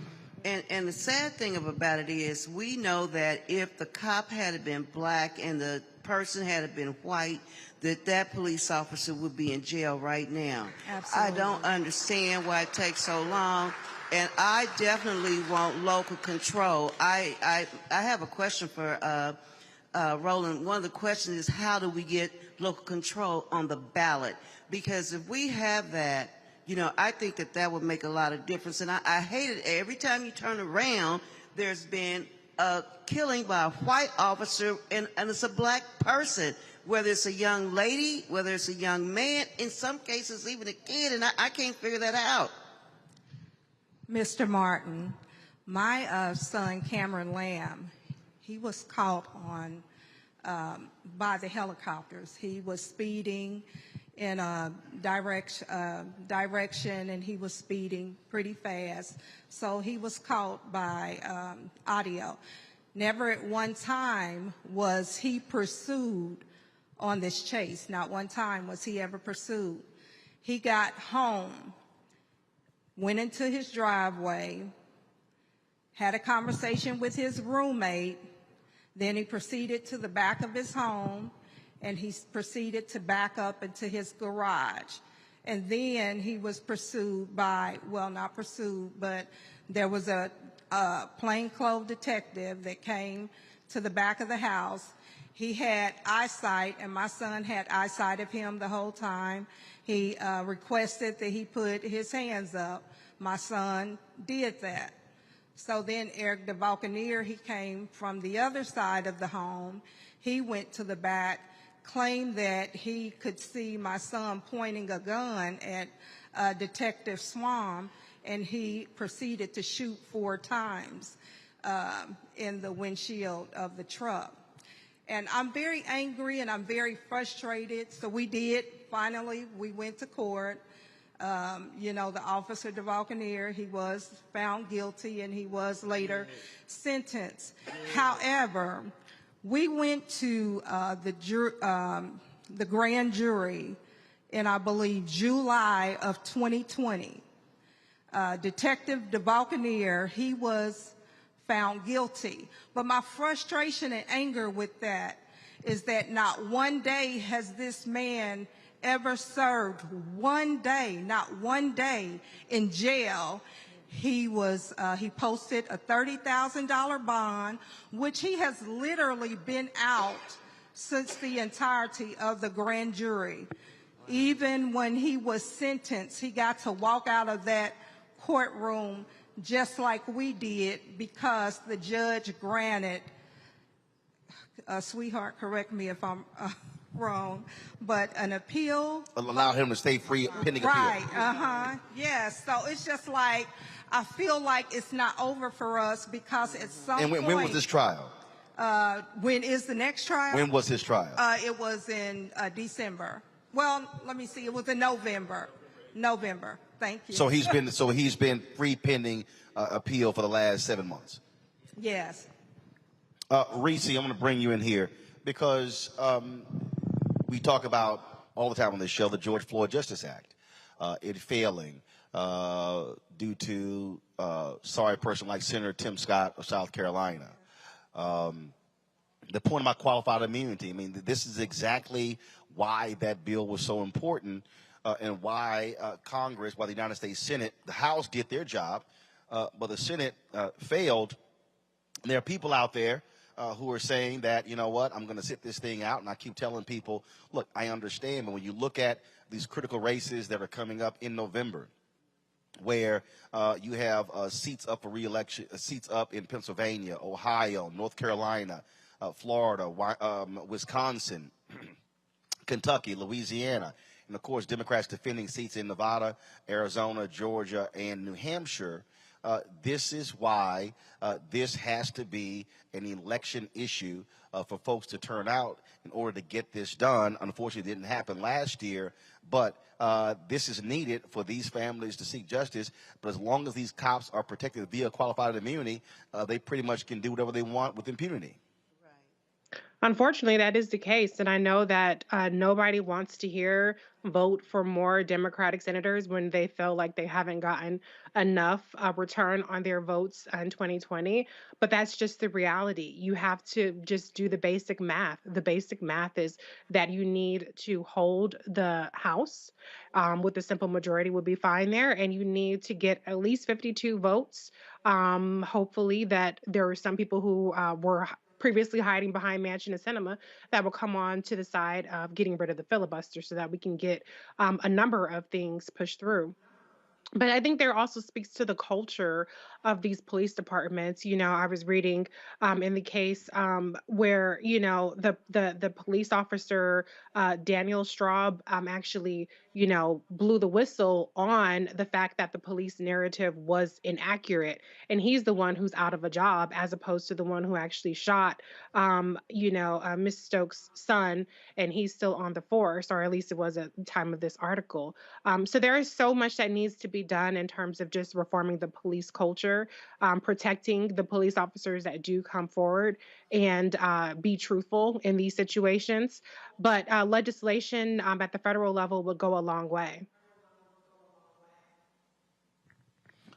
And the sad thing about it is we know that if the cop had been black and the person had been white, that police officer would be in jail right now. Absolutely. I don't understand why it takes so long. And I definitely want local control. I have a question for Roland. One of the questions is, how do we get local control on the ballot? Because if we have that, I think that would make a lot of difference. And I hate it. Every time you turn around, there's been a killing by a white officer, and it's a black person, whether it's a young lady, whether it's a young man, in some cases even a kid, and I can't figure that out. Mr. Martin, my son Cameron Lamb, he was caught on by the helicopters. He was speeding. in a direction, and he was speeding pretty fast. So he was caught by audio. Never at one time was he pursued on this chase. Not one time was he ever pursued. He got home, went into his driveway, had a conversation with his roommate, then he proceeded to the back of his home, and he proceeded to back up into his garage. And then he was pursued by, well, not pursued, but there was a plainclothes detective that came to the back of the house. He had eyesight, and my son had eyesight of him the whole time. He requested that he put his hands up. My son did that. So then Eric the Vulcaneer, he came from the other side of the home. He went to the back, claimed that he could see my son pointing a gun at Detective Swam, and he proceeded to shoot 4 times in the windshield of the truck. And I'm very angry and I'm very frustrated. So finally, we went to court. You know, the officer, the Vulcaneer, he was found guilty and he was later sentenced. However, we went to the grand jury in, I believe, July of 2020. Detective DeValcanier, he was found guilty. But my frustration and anger with that is that not one day has this man ever served not one day in jail. He posted a $30,000 bond, which he has literally been out since the entirety of the grand jury. Even when he was sentenced, he got to walk out of that courtroom just like we did because the judge granted, sweetheart, correct me if I'm wrong, but an appeal. Allow him to stay free pending appeal. Right, yes. So it's just like, I feel like it's not over for us because at some point. And when was this trial? When is the next trial? When was his trial? It was in December. Well, let me see. It was in November. Thank you. So he's been free pending appeal for the last 7 months. Yes. Reese, I'm going to bring you in here because we talk about all the time on this show the George Floyd Justice Act, it failing due to sorry person like Senator Tim Scott of South Carolina. The point about qualified immunity, I mean, this is exactly why that bill was so important and why Congress, why the United States Senate, the House did their job, but the Senate failed. And there are people out there who are saying that, you know what, I'm going to sit this thing out. And I keep telling people, look, I understand. But when you look at these critical races that are coming up in November, where you have seats up for re-election, seats up in Pennsylvania, Ohio, North Carolina, Florida, Wisconsin, Kentucky, Louisiana, and of course Democrats defending seats in Nevada, Arizona, Georgia, and New Hampshire. This is why this has to be an election issue for folks to turn out in order to get this done. Unfortunately, it didn't happen last year, but this is needed for these families to seek justice. But as long as these cops are protected via qualified immunity, they pretty much can do whatever they want with impunity. Unfortunately, that is the case. And I know that nobody wants to hear vote for more Democratic senators when they feel like they haven't gotten enough return on their votes in 2020. But that's just the reality. You have to just do the basic math. The basic math is that you need to hold the House with a simple majority would be fine there. And you need to get at least 52 votes. Hopefully that there are some people who were previously hiding behind Manchin and Sinema that will come on to the side of getting rid of the filibuster so that we can get a number of things pushed through. But I think there also speaks to the culture of these police departments. I was reading in the case where the police officer Daniel Straub actually blew the whistle on the fact that the police narrative was inaccurate, and he's the one who's out of a job as opposed to the one who actually shot Miss Stokes' son, and he's still on the force, or at least it was at the time of this article. So there is so much that needs to be done in terms of just reforming the police culture, protecting the police officers that do come forward and be truthful in these situations. But legislation at the federal level would go a long way.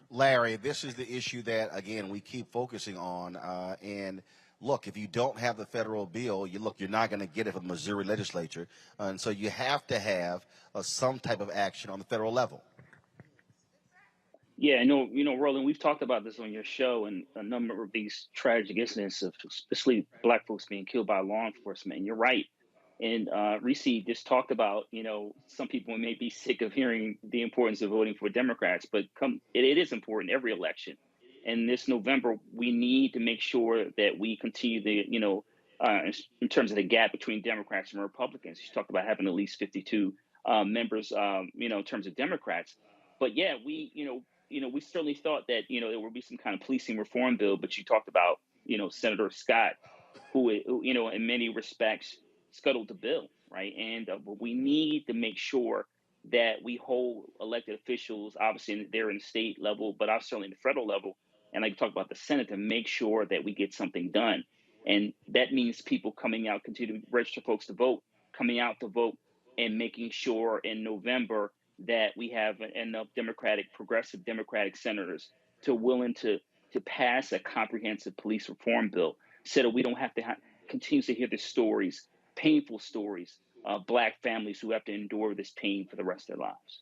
Larry, this is the issue that, again, we keep focusing on. And look, if you don't have the federal bill, you're not going to get it from the Missouri legislature. And so you have to have some type of action on the federal level. Yeah, Roland, we've talked about this on your show and a number of these tragic incidents of especially Black folks being killed by law enforcement. And you're right. And Reese just talked about, some people may be sick of hearing the importance of voting for Democrats, but it is important every election. And this November, we need to make sure that we continue the, in terms of the gap between Democrats and Republicans. You talked about having at least 52 members, in terms of Democrats. But yeah, we certainly thought that, there would be some kind of policing reform bill, but you talked about, Senator Scott, who, in many respects scuttled the bill, right? And but we need to make sure that we hold elected officials, obviously they're in the state level, but also certainly in the federal level, and like you talk about the Senate, to make sure that we get something done. And that means people coming out, continue to register folks to vote, coming out to vote, and making sure in November that we have enough progressive Democratic senators willing to pass a comprehensive police reform bill, so that we don't have to continue to hear the stories, painful stories of Black families who have to endure this pain for the rest of their lives.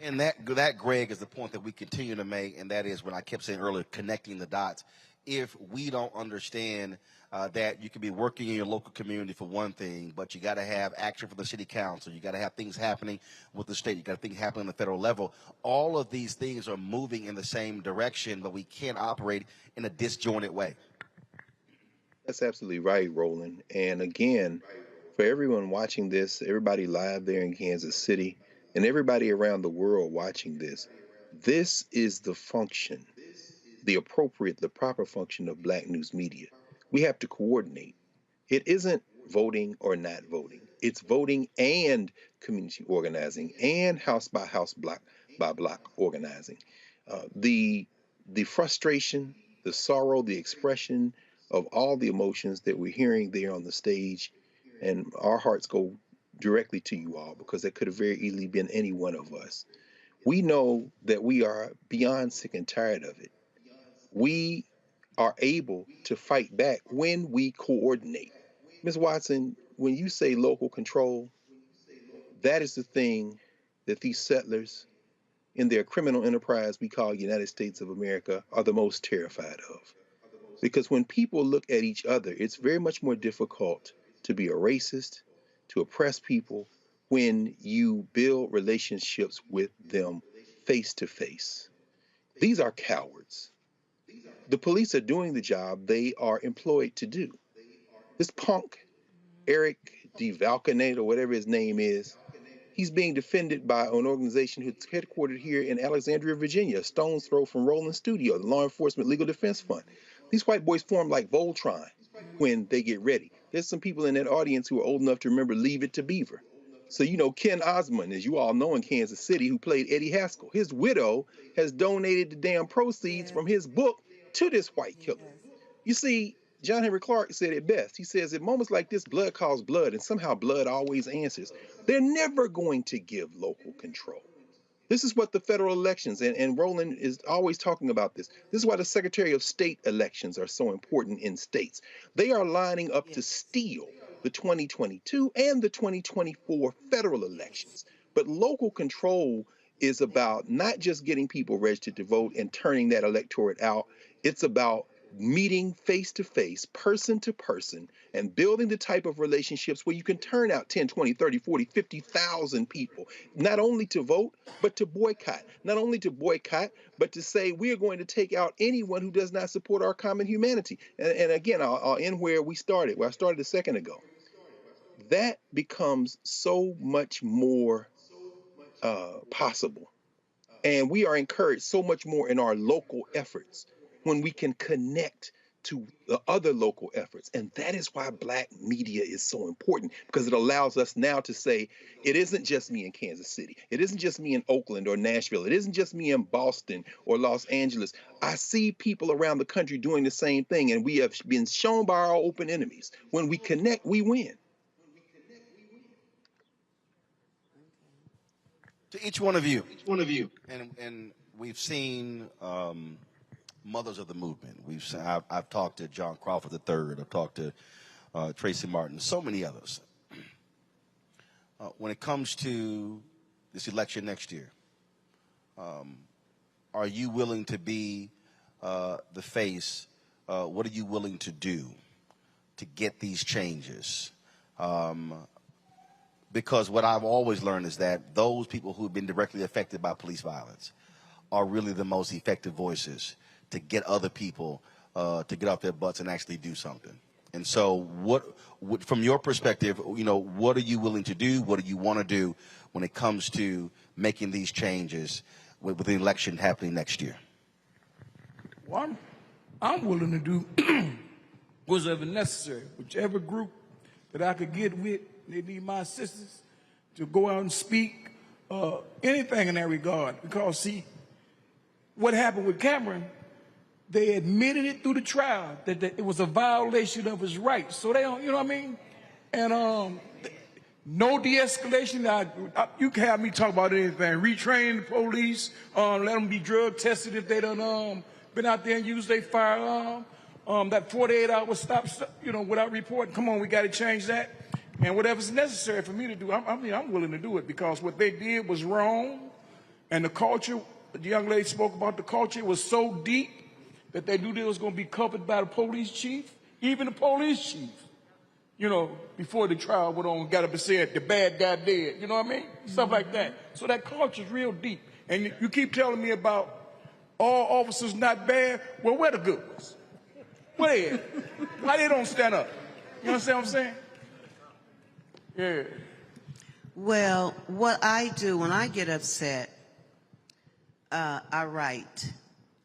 And that, Greg, is the point that we continue to make, and that is when I kept saying earlier, connecting the dots. If we don't understand that you can be working in your local community for one thing, but you got to have action from the city council, you got to have things happening with the state, you got to things happening on the federal level. All of these things are moving in the same direction, but we can't operate in a disjointed way. That's absolutely right, Roland. And again, for everyone watching this, everybody live there in Kansas City, and everybody around the world watching this, this is the function, the proper function of Black news media. We have to coordinate. It isn't voting or not voting. It's voting and community organizing and house by house, block by block organizing. The frustration, the sorrow, the expression of all the emotions that we're hearing there on the stage, and our hearts go directly to you all, because that could have very easily been any one of us. We know that we are beyond sick and tired of it. We are able to fight back when we coordinate. Ms. Watson, when you say local control, that is the thing that these settlers in their criminal enterprise we call United States of America are the most terrified of. Because when people look at each other, it's very much more difficult to be a racist, to oppress people, when you build relationships with them face to face. These are cowards. The police are doing the job they are employed to do. This punk, Eric DeValcanator, or whatever his name is, he's being defended by an organization who's headquartered here in Alexandria, Virginia, a stone's throw from Roland Studio, the Law Enforcement Legal Defense Fund. These white boys form like Voltron when they get ready. There's some people in that audience who are old enough to remember Leave It to Beaver. So, Ken Osmond, as you all know in Kansas City, who played Eddie Haskell, his widow has donated the damn proceeds from his book to this white killer. You see, John Henry Clark said it best. He says, at moments like this, blood calls blood, and somehow blood always answers. They're never going to give local control. This is what the federal elections, and Roland is always talking about this. This is why the Secretary of State elections are so important in states. They are lining up to steal the 2022 and the 2024 federal elections. But local control is about not just getting people registered to vote and turning that electorate out. It's about meeting face to face, person to person, and building the type of relationships where you can turn out 10, 20, 30, 40, 50,000 people, not only to vote, but to boycott. Not only to boycott, but to say we are going to take out anyone who does not support our common humanity. And again, I'll end where I started a second ago. That becomes so much more possible. And we are encouraged so much more in our local efforts when we can connect to the other local efforts. And that is why Black media is so important, because it allows us now to say, it isn't just me in Kansas City. It isn't just me in Oakland or Nashville. It isn't just me in Boston or Los Angeles. I see people around the country doing the same thing, and we have been shown by our open enemies. When we connect, we win. To each one of you, and we've seen mothers of the movement. I've talked to John Crawford III. I've talked to Tracy Martin, so many others. When it comes to this election next year, are you willing to be the face? What are you willing to do to get these changes? Because what I've always learned is that those people who have been directly affected by police violence are really the most effective voices to get other people to get off their butts and actually do something. And so what from your perspective, what are you willing to do? What do you want to do when it comes to making these changes with the election happening next year? Well, I'm willing to do whatever necessary, whichever group that I could get with. They need my assistance to go out and speak, anything in that regard. Because, see, what happened with Cameron, they admitted it through the trial that it was a violation of his rights. So they don't, you know what I mean? And no de-escalation. You can have me talk about anything. Retraining the police, let them be drug tested if they done been out there and used their firearm. That 48-hour stop, without reporting. Come on, we got to change that. And whatever's necessary for me to do, I'm willing to do it, because what they did was wrong. And the culture, the young lady spoke about the culture, was so deep that they knew they was going to be covered by the police chief, even the police chief, before the trial went on, got up and said, the bad guy dead, you know what I mean? Stuff like that. So that culture's real deep. And you keep telling me about all officers not bad. Well, where the good ones? Where they at? Why they don't stand up? You understand what I'm saying? Yeah. Well, what I do when I get upset, I write.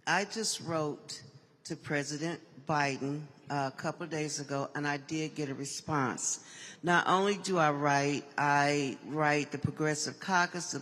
I just wrote to President Biden a couple of days ago, and I did get a response. Not only do I write the Progressive Caucus, the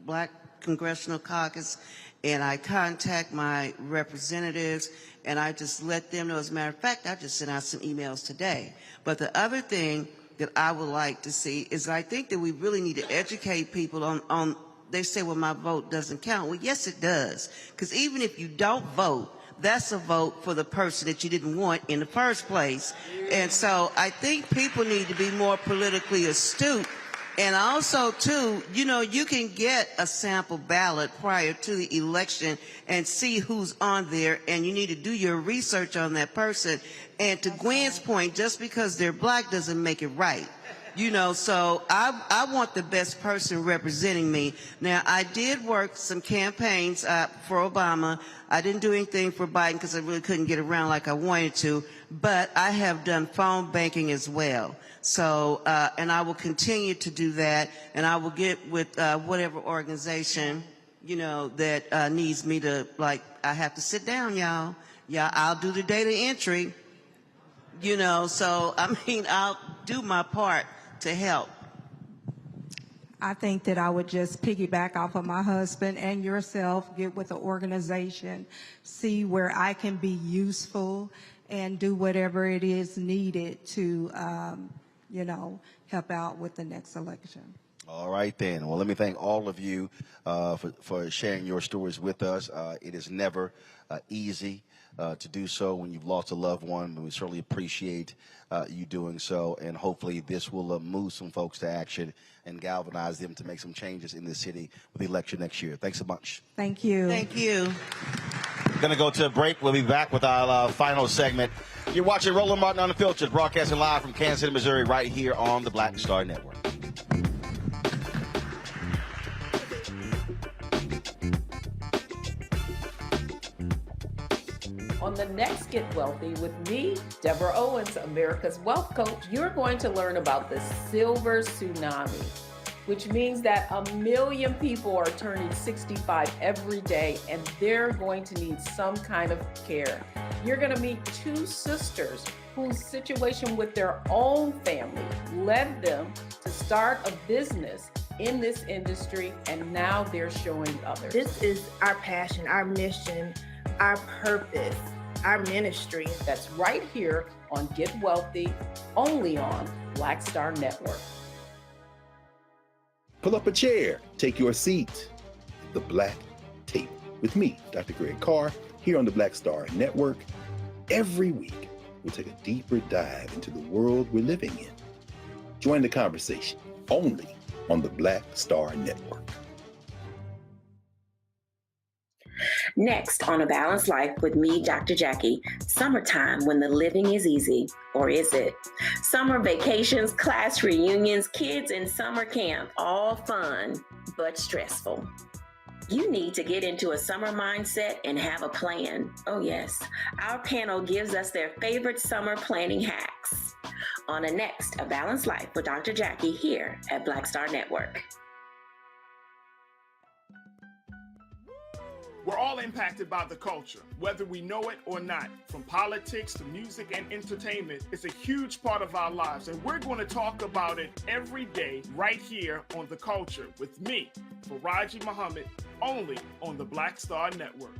Black Congressional Caucus, and I contact my representatives, and I just let them know. As a matter of fact, I just sent out some emails today. But the other thing that I would like to see is, I think that we really need to educate people on they say, well, my vote doesn't count. Well, yes, it does. Because even if you don't vote, that's a vote for the person that you didn't want in the first place. And so I think people need to be more politically astute. And also, too, you can get a sample ballot prior to the election and see who's on there, and you need to do your research on that person. And to Gwen's point, just because they're Black doesn't make it right. So I want the best person representing me. Now, I did work some campaigns for Obama. I didn't do anything for Biden because I really couldn't get around like I wanted to, but I have done phone banking as well. So, and I will continue to do that, and I will get with whatever organization, that needs me to, I have to sit down, y'all. Yeah, I'll do the data entry, so, I'll do my part to help. I think that I would just piggyback off of my husband and yourself, get with the organization, see where I can be useful, and do whatever it is needed to, help out with the next election. All right, then. Well, let me thank all of you for sharing your stories with us. It is never easy to do so when you've lost a loved one, but we certainly appreciate you doing so, and hopefully this will move some folks to action and galvanize them to make some changes in the city with the election next year. Thanks so much. Thank you. Thank you. Going to go to a break. We'll be back with our final segment. You're watching Roland Martin Unfiltered, broadcasting live from Kansas City, Missouri, right here on the Black Star Network. On the next Get Wealthy with me, Deborah Owens, America's Wealth Coach, you're going to learn about the silver tsunami, which means that 1 million people are turning 65 every day, and they're going to need some kind of care. You're going to meet two sisters whose situation with their own family led them to start a business in this industry, and now they're showing others. This is our passion, our mission, our purpose, our ministry. That's right here on Get Wealthy, only on Black Star Network. Pull up a chair, take your seat. The Black Tape with me, Dr. Greg Carr, here on the Black Star Network. Every week, we'll take a deeper dive into the world we're living in. Join the conversation only on the Black Star Network. Next on A Balanced Life with me, Dr. Jackie, summertime when the living is easy, or is it? Summer vacations, class reunions, kids in summer camp, all fun, but stressful. You need to get into a summer mindset and have a plan. Oh yes, our panel gives us their favorite summer planning hacks. On a next A Balanced Life with Dr. Jackie here at Black Star Network. We're all impacted by the culture, whether we know it or not. From politics to music and entertainment, it's a huge part of our lives, and we're going to talk about it every day right here on The Culture with me, Faraji Muhammad, only on the Black Star Network.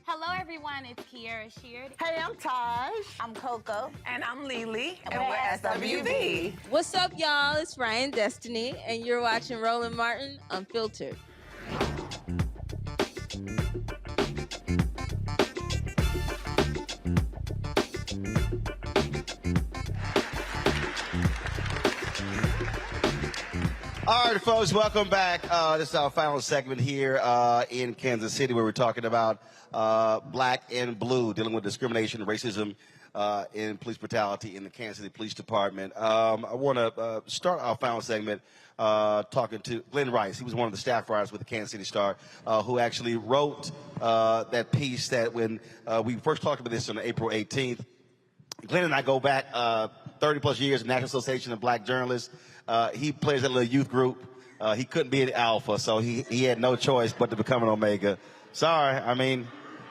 Hello, everyone. It's Kiara Sheard. Hey, I'm Taj. I'm Coco. And I'm Lily. And we're SWV. What's up, y'all? It's Ryan Destiny, and you're watching Roland Martin Unfiltered. All right, folks, welcome back. This is our final segment here in Kansas City, where we're talking about black and blue, dealing with discrimination and racism in police brutality in the Kansas City Police Department. I want to start our final segment talking to Glenn Rice. He was one of the staff writers with the Kansas City Star, who actually wrote that piece that when we first talked about this on April 18th, Glenn and I go back 30 plus years in the National Association of Black Journalists. He plays that little youth group. He couldn't be an alpha, so he had no choice but to become an omega. Sorry, I mean,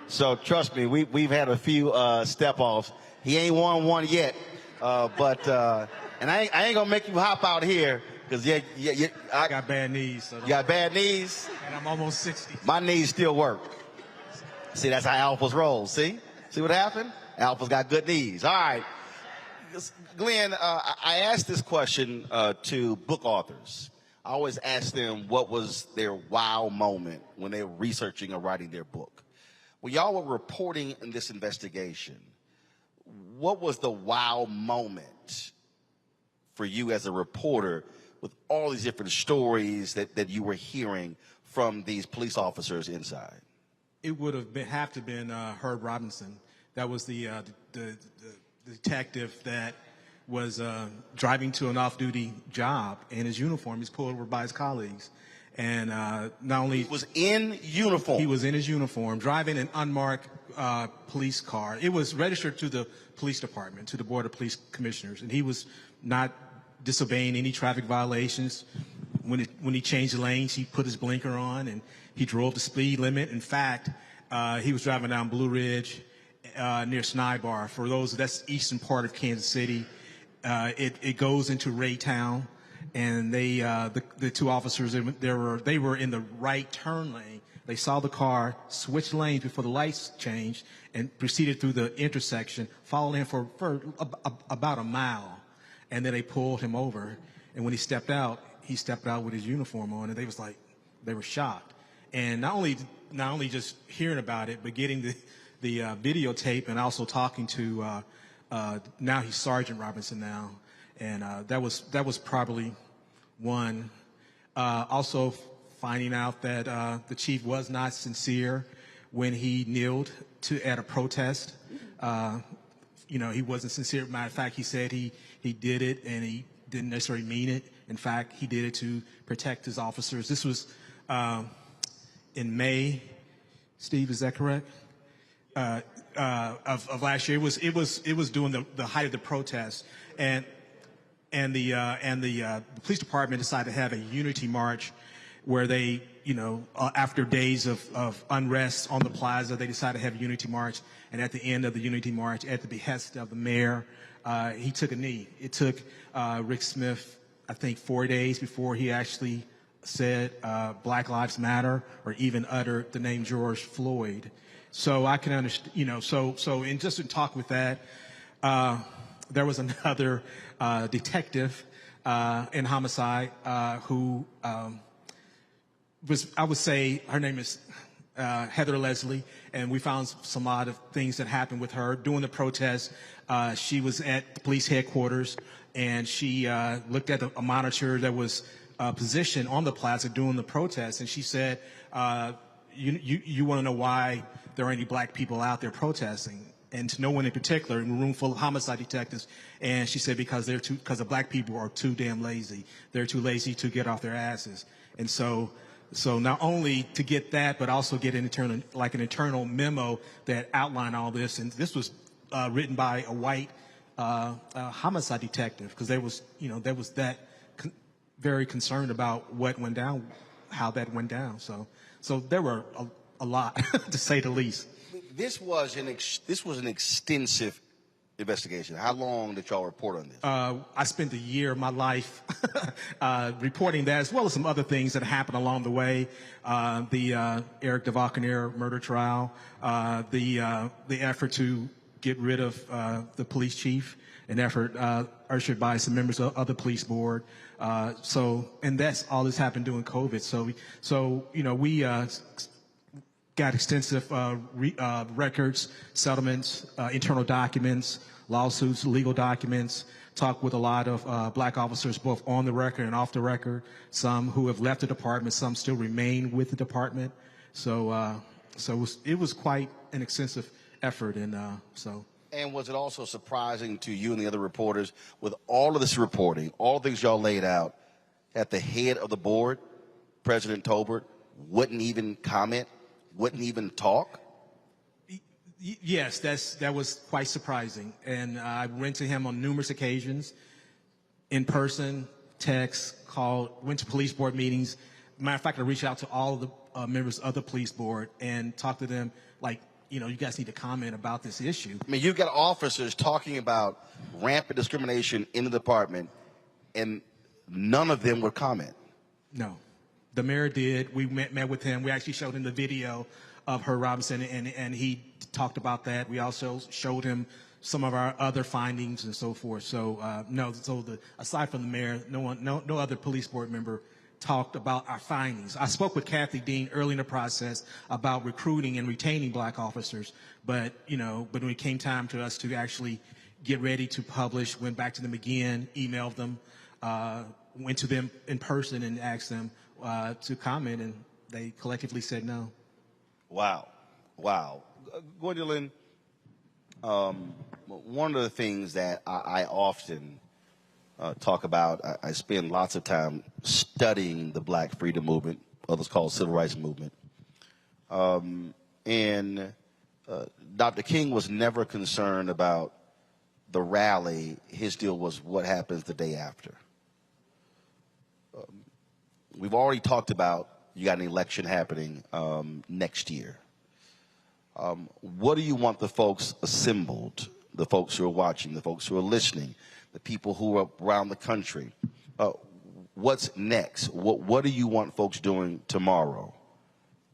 so trust me, we've had a few step-offs. He ain't won one yet, but and I ain't gonna make you hop out here, because I got bad knees. So you got bad knees? And I'm almost 60. My knees still work. See, that's how alphas roll, see? See what happened? Alphas got good knees. All right. Glenn, I asked this question to book authors. I always ask them what was their wow moment when they were researching or writing their book. When y'all were reporting in this investigation, what was the wow moment for you as a reporter with all these different stories that you were hearing from these police officers inside? It would have to been Herb Robinson. That was the detective that was driving to an off-duty job. In his uniform, he's pulled over by his colleagues. And not only... He was in uniform? He was in his uniform, driving an unmarked police car. It was registered to the police department, to the Board of Police Commissioners, and he was not disobeying any traffic violations. When he changed lanes, he put his blinker on, and he drove the speed limit. In fact, he was driving down Blue Ridge near Snybar. For those, that's eastern part of Kansas City. It goes into Raytown, and the two officers, they were in the right turn lane. They saw the car, switched lanes before the lights changed, and proceeded through the intersection, followed him for about a mile, and then they pulled him over. And when he stepped out with his uniform on, and they were shocked. And not only just hearing about it, but getting the videotape, and also talking to now he's Sergeant Robinson now, and that was probably one. Also finding out that the chief was not sincere when he kneeled at a protest. He wasn't sincere. Matter of fact, he said he did it and he didn't necessarily mean it. In fact, he did it to protect his officers. This was in May. Steve, is that correct? Of last year. It was during the height of the protest, and the police department decided to have a unity march where they, after days of unrest on the plaza, they decided to have a unity march. And at the end of the unity march, at the behest of the mayor, he took a knee. It took Rick Smith, I think, 4 days before he actually said Black Lives Matter or even uttered the name George Floyd. So I can understand, so in just in talk with that, there was another detective in homicide who was, I would say, her name is Heather Leslie, and we found some odd of things that happened with her during the protest. She was at the police headquarters, and she looked at a monitor that was positioned on the plaza during the protest, and she said, you want to know why there are any black people out there protesting? And to no one in particular, in a room full of homicide detectives. And she said, because the black people are too damn lazy. They're too lazy to get off their asses. And so not only to get that, but also get an internal memo that outlined all this. And this was written by a white homicide detective, because there was very concerned about what went down, how that went down. So there were a lot, to say the least. This was an extensive investigation. How long did y'all report on this? I spent a year of my life reporting that, as well as some other things that happened along the way. The Eric DeValcanair murder trial, the effort to get rid of the police chief, an effort ushered by some members of the police board. And that's all this happened during COVID. So we got extensive records, settlements, internal documents, lawsuits, legal documents, talked with a lot of black officers, both on the record and off the record, some who have left the department, some still remain with the department. So it was quite an extensive effort. And was it also surprising to you and the other reporters, with all of this reporting, all the things y'all laid out, at the head of the board, President Tolbert, wouldn't even comment? Wouldn't even talk? Yes, that was quite surprising. And I went to him on numerous occasions, in person, text, called, went to police board meetings. Matter of fact, I reached out to all of the members of the police board and talked to them like, you guys need to comment about this issue. I mean, you've got officers talking about rampant discrimination in the department, and none of them would comment. No. The mayor did. We met with him. We actually showed him the video of Herb Robinson, and he talked about that. We also showed him some of our other findings and so forth. So no. So aside from the mayor, no other police board member talked about our findings. I spoke with Kathy Dean early in the process about recruiting and retaining black officers, but when it came time to us to actually get ready to publish, went back to them again, emailed them, went to them in person and asked them to comment, and they collectively said no. Wow. Gwendolyn, one of the things that I often talk about, I spend lots of time studying the Black freedom movement, others call it civil rights movement. And Dr. King was never concerned about the rally. His deal was what happens the day after. We've already talked about you got an election happening next year. What do you want the folks assembled, the folks who are watching, the folks who are listening, the people who are around the country? What's next? What do you want folks doing tomorrow,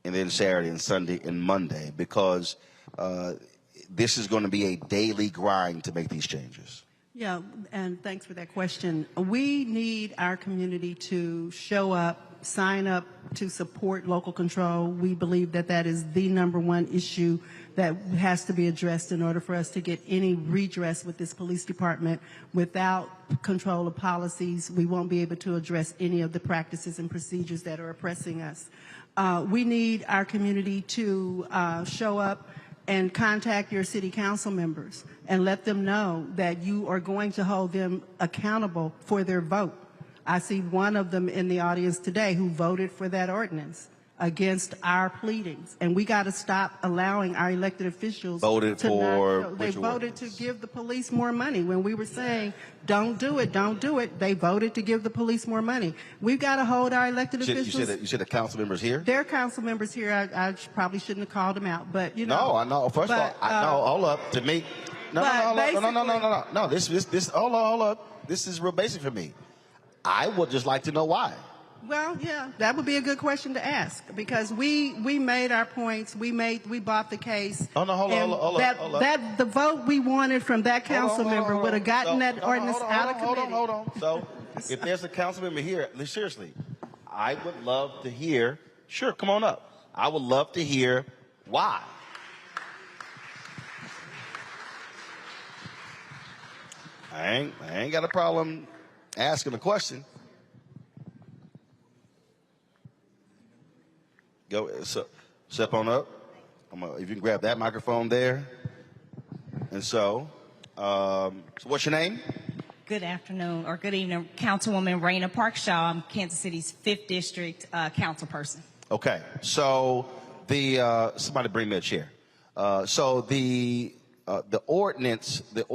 and then Saturday and Sunday and Monday? Because this is going to be a daily grind to make these changes. Yeah, and thanks for that question. We need our community to show up, sign up to support local control. We believe that that is the #1 issue that has to be addressed in order for us to get any redress with this police department. Without control of policies, we won't be able to address any of the practices and procedures that are oppressing us. We need our community to show up and contact your city council members and let them know that you are going to hold them accountable for their vote. I see one of them in the audience today who voted for that ordinance against our pleadings. And we got to stop allowing our elected officials Voted to for not show. They which voted ordinance? to give the police more money. When we were saying, don't do it, don't do it, they voted to give the police more money. We've got to hold our elected officials. You said the council members here? There are council members here. I probably shouldn't have called them out, but you know. No, I know. First but, of all, no, hold up. To me, no. This, hold up. This is real basic for me. I would just like to know why. Well, yeah, that would be a good question to ask because we made our points. We bought the case. Oh no, hold on. That the vote we wanted from that council member would have gotten that ordinance out of committee. Hold on. So, if there's a council member here, seriously, I would love to hear. Sure, come on up. I would love to hear why. I ain't got a problem asking a question. Go, step on up. If you can grab that microphone there. And so what's your name? Good afternoon, or good evening, Councilwoman Raina Parkshaw. I'm Kansas City's 5th District council person. Okay, so somebody bring me a chair. So the ordinance that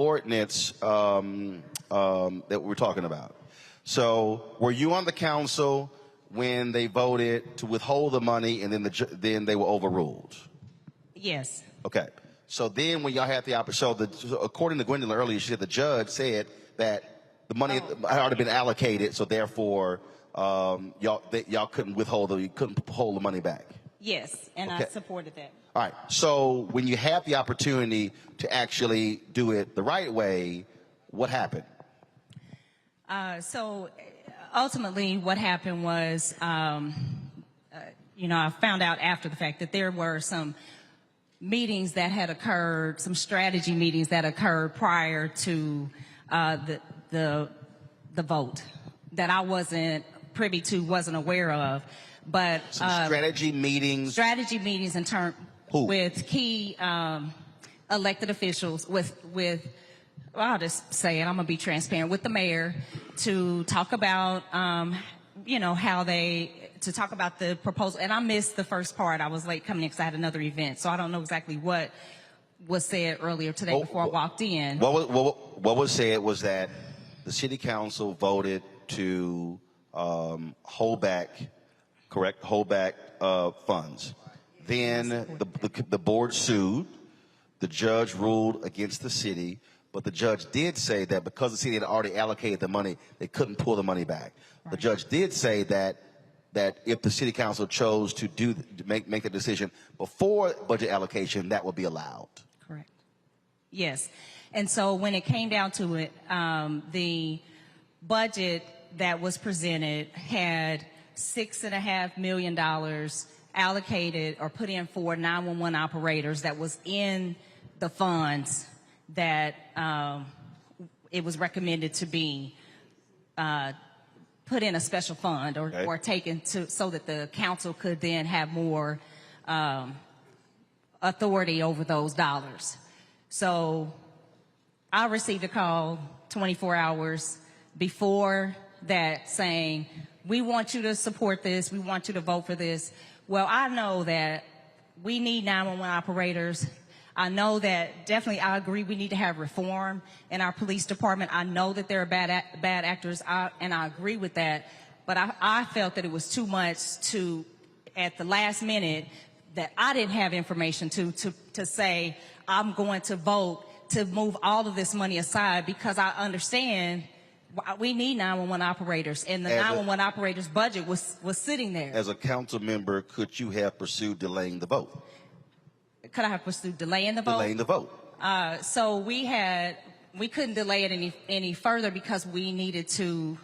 we're talking about. So were you on the council when they voted to withhold the money and then they were overruled? Yes. Okay. So then when y'all had the opportunity, so according to Gwendolyn earlier, she said the judge said that the money had already been allocated, so therefore y'all couldn't you couldn't hold the money back. Yes, and Okay. I supported that. All right. So when you had the opportunity to actually do it the right way, what happened? So ultimately what happened was, I found out after the fact that there were some meetings that had occurred, some strategy meetings that occurred prior to the vote that I wasn't privy to, wasn't aware of. But strategy meetings. Strategy meetings in turn with key elected officials, with I'll just say it, I'm gonna be transparent, with the mayor to talk about to talk about the proposal. And I missed the first part. I was late coming in because I had another event, so I don't know exactly what was said earlier today before I walked in. What was said was that the city council voted to hold back funds. Then the board sued. The judge ruled against the city, but the judge did say that because the city had already allocated the money, they couldn't pull the money back. Right. The judge did say that if the city council chose to make the decision before budget allocation, that would be allowed. Correct. Yes. And so when it came down to it, the budget that was presented had $6.5 million allocated or put in for 911 operators that was in the funds that it was recommended to be put in a special fund or taken to so that the council could then have more authority over those dollars. So I received a call 24 hours before that saying, we want you to support this, we want you to vote for this. Well, I know that we need 911 operators. I know that definitely I agree we need to have reform in our police department. I know that there are bad actors, and I agree with that. But I felt that it was too much to, at the last minute, that I didn't have information to say I'm going to vote to move all of this money aside, because I understand we need 911 operators, and the 911 operators budget was sitting there. As a council member, could you have pursued delaying the vote? Could I have pursued delaying the vote? Delaying the vote. So we had we couldn't delay it any further because we needed to,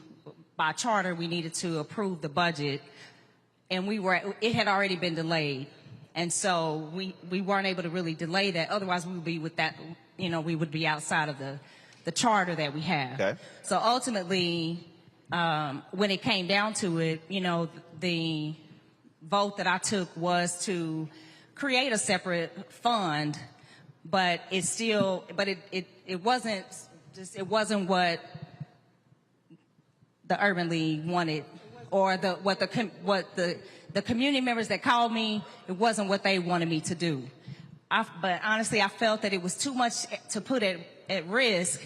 by charter, we needed to approve the budget, and it had already been delayed. And so we weren't able to really delay that. Otherwise, we would be with that, we would be outside of the charter that we have. Okay. So ultimately, when it came down to it, the vote that I took was to create a separate fund, but it wasn't what the Urban League wanted, or what the community members that called me, it wasn't what they wanted me to do. But honestly, I felt that it was too much to put at risk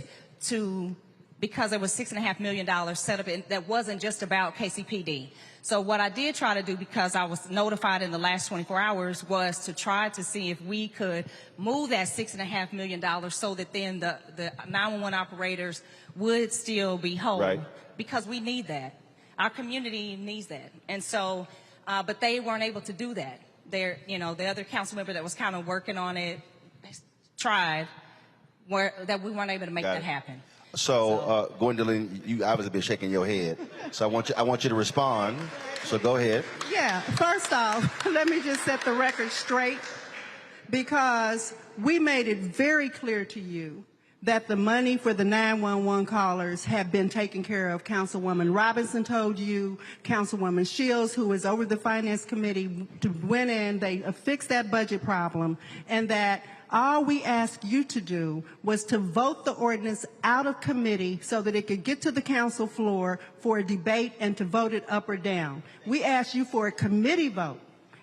because there was $6.5 million set up, and that wasn't just about KCPD. So what I did try to do, because I was notified in the last 24 hours, was to try to see if we could move that $6.5 million so that then the 911 operators would still be whole. Right. Because we need that. Our community needs that. And so, but they weren't able to do that. The other council member that was kind of working on it tried, that we weren't able to make that happen. So, Gwendolyn, you obviously been shaking your head. So I want you to respond. So go ahead. Yeah, first off, let me just set the record straight, because we made it very clear to you that the money for the 911 callers have been taken care of. Councilwoman Robinson told you, Councilwoman Shields, who is over the Finance Committee, went in, they fixed that budget problem, and that all we asked you to do was to vote the ordinance out of committee so that it could get to the council floor for a debate and to vote it up or down. We asked you for a committee vote,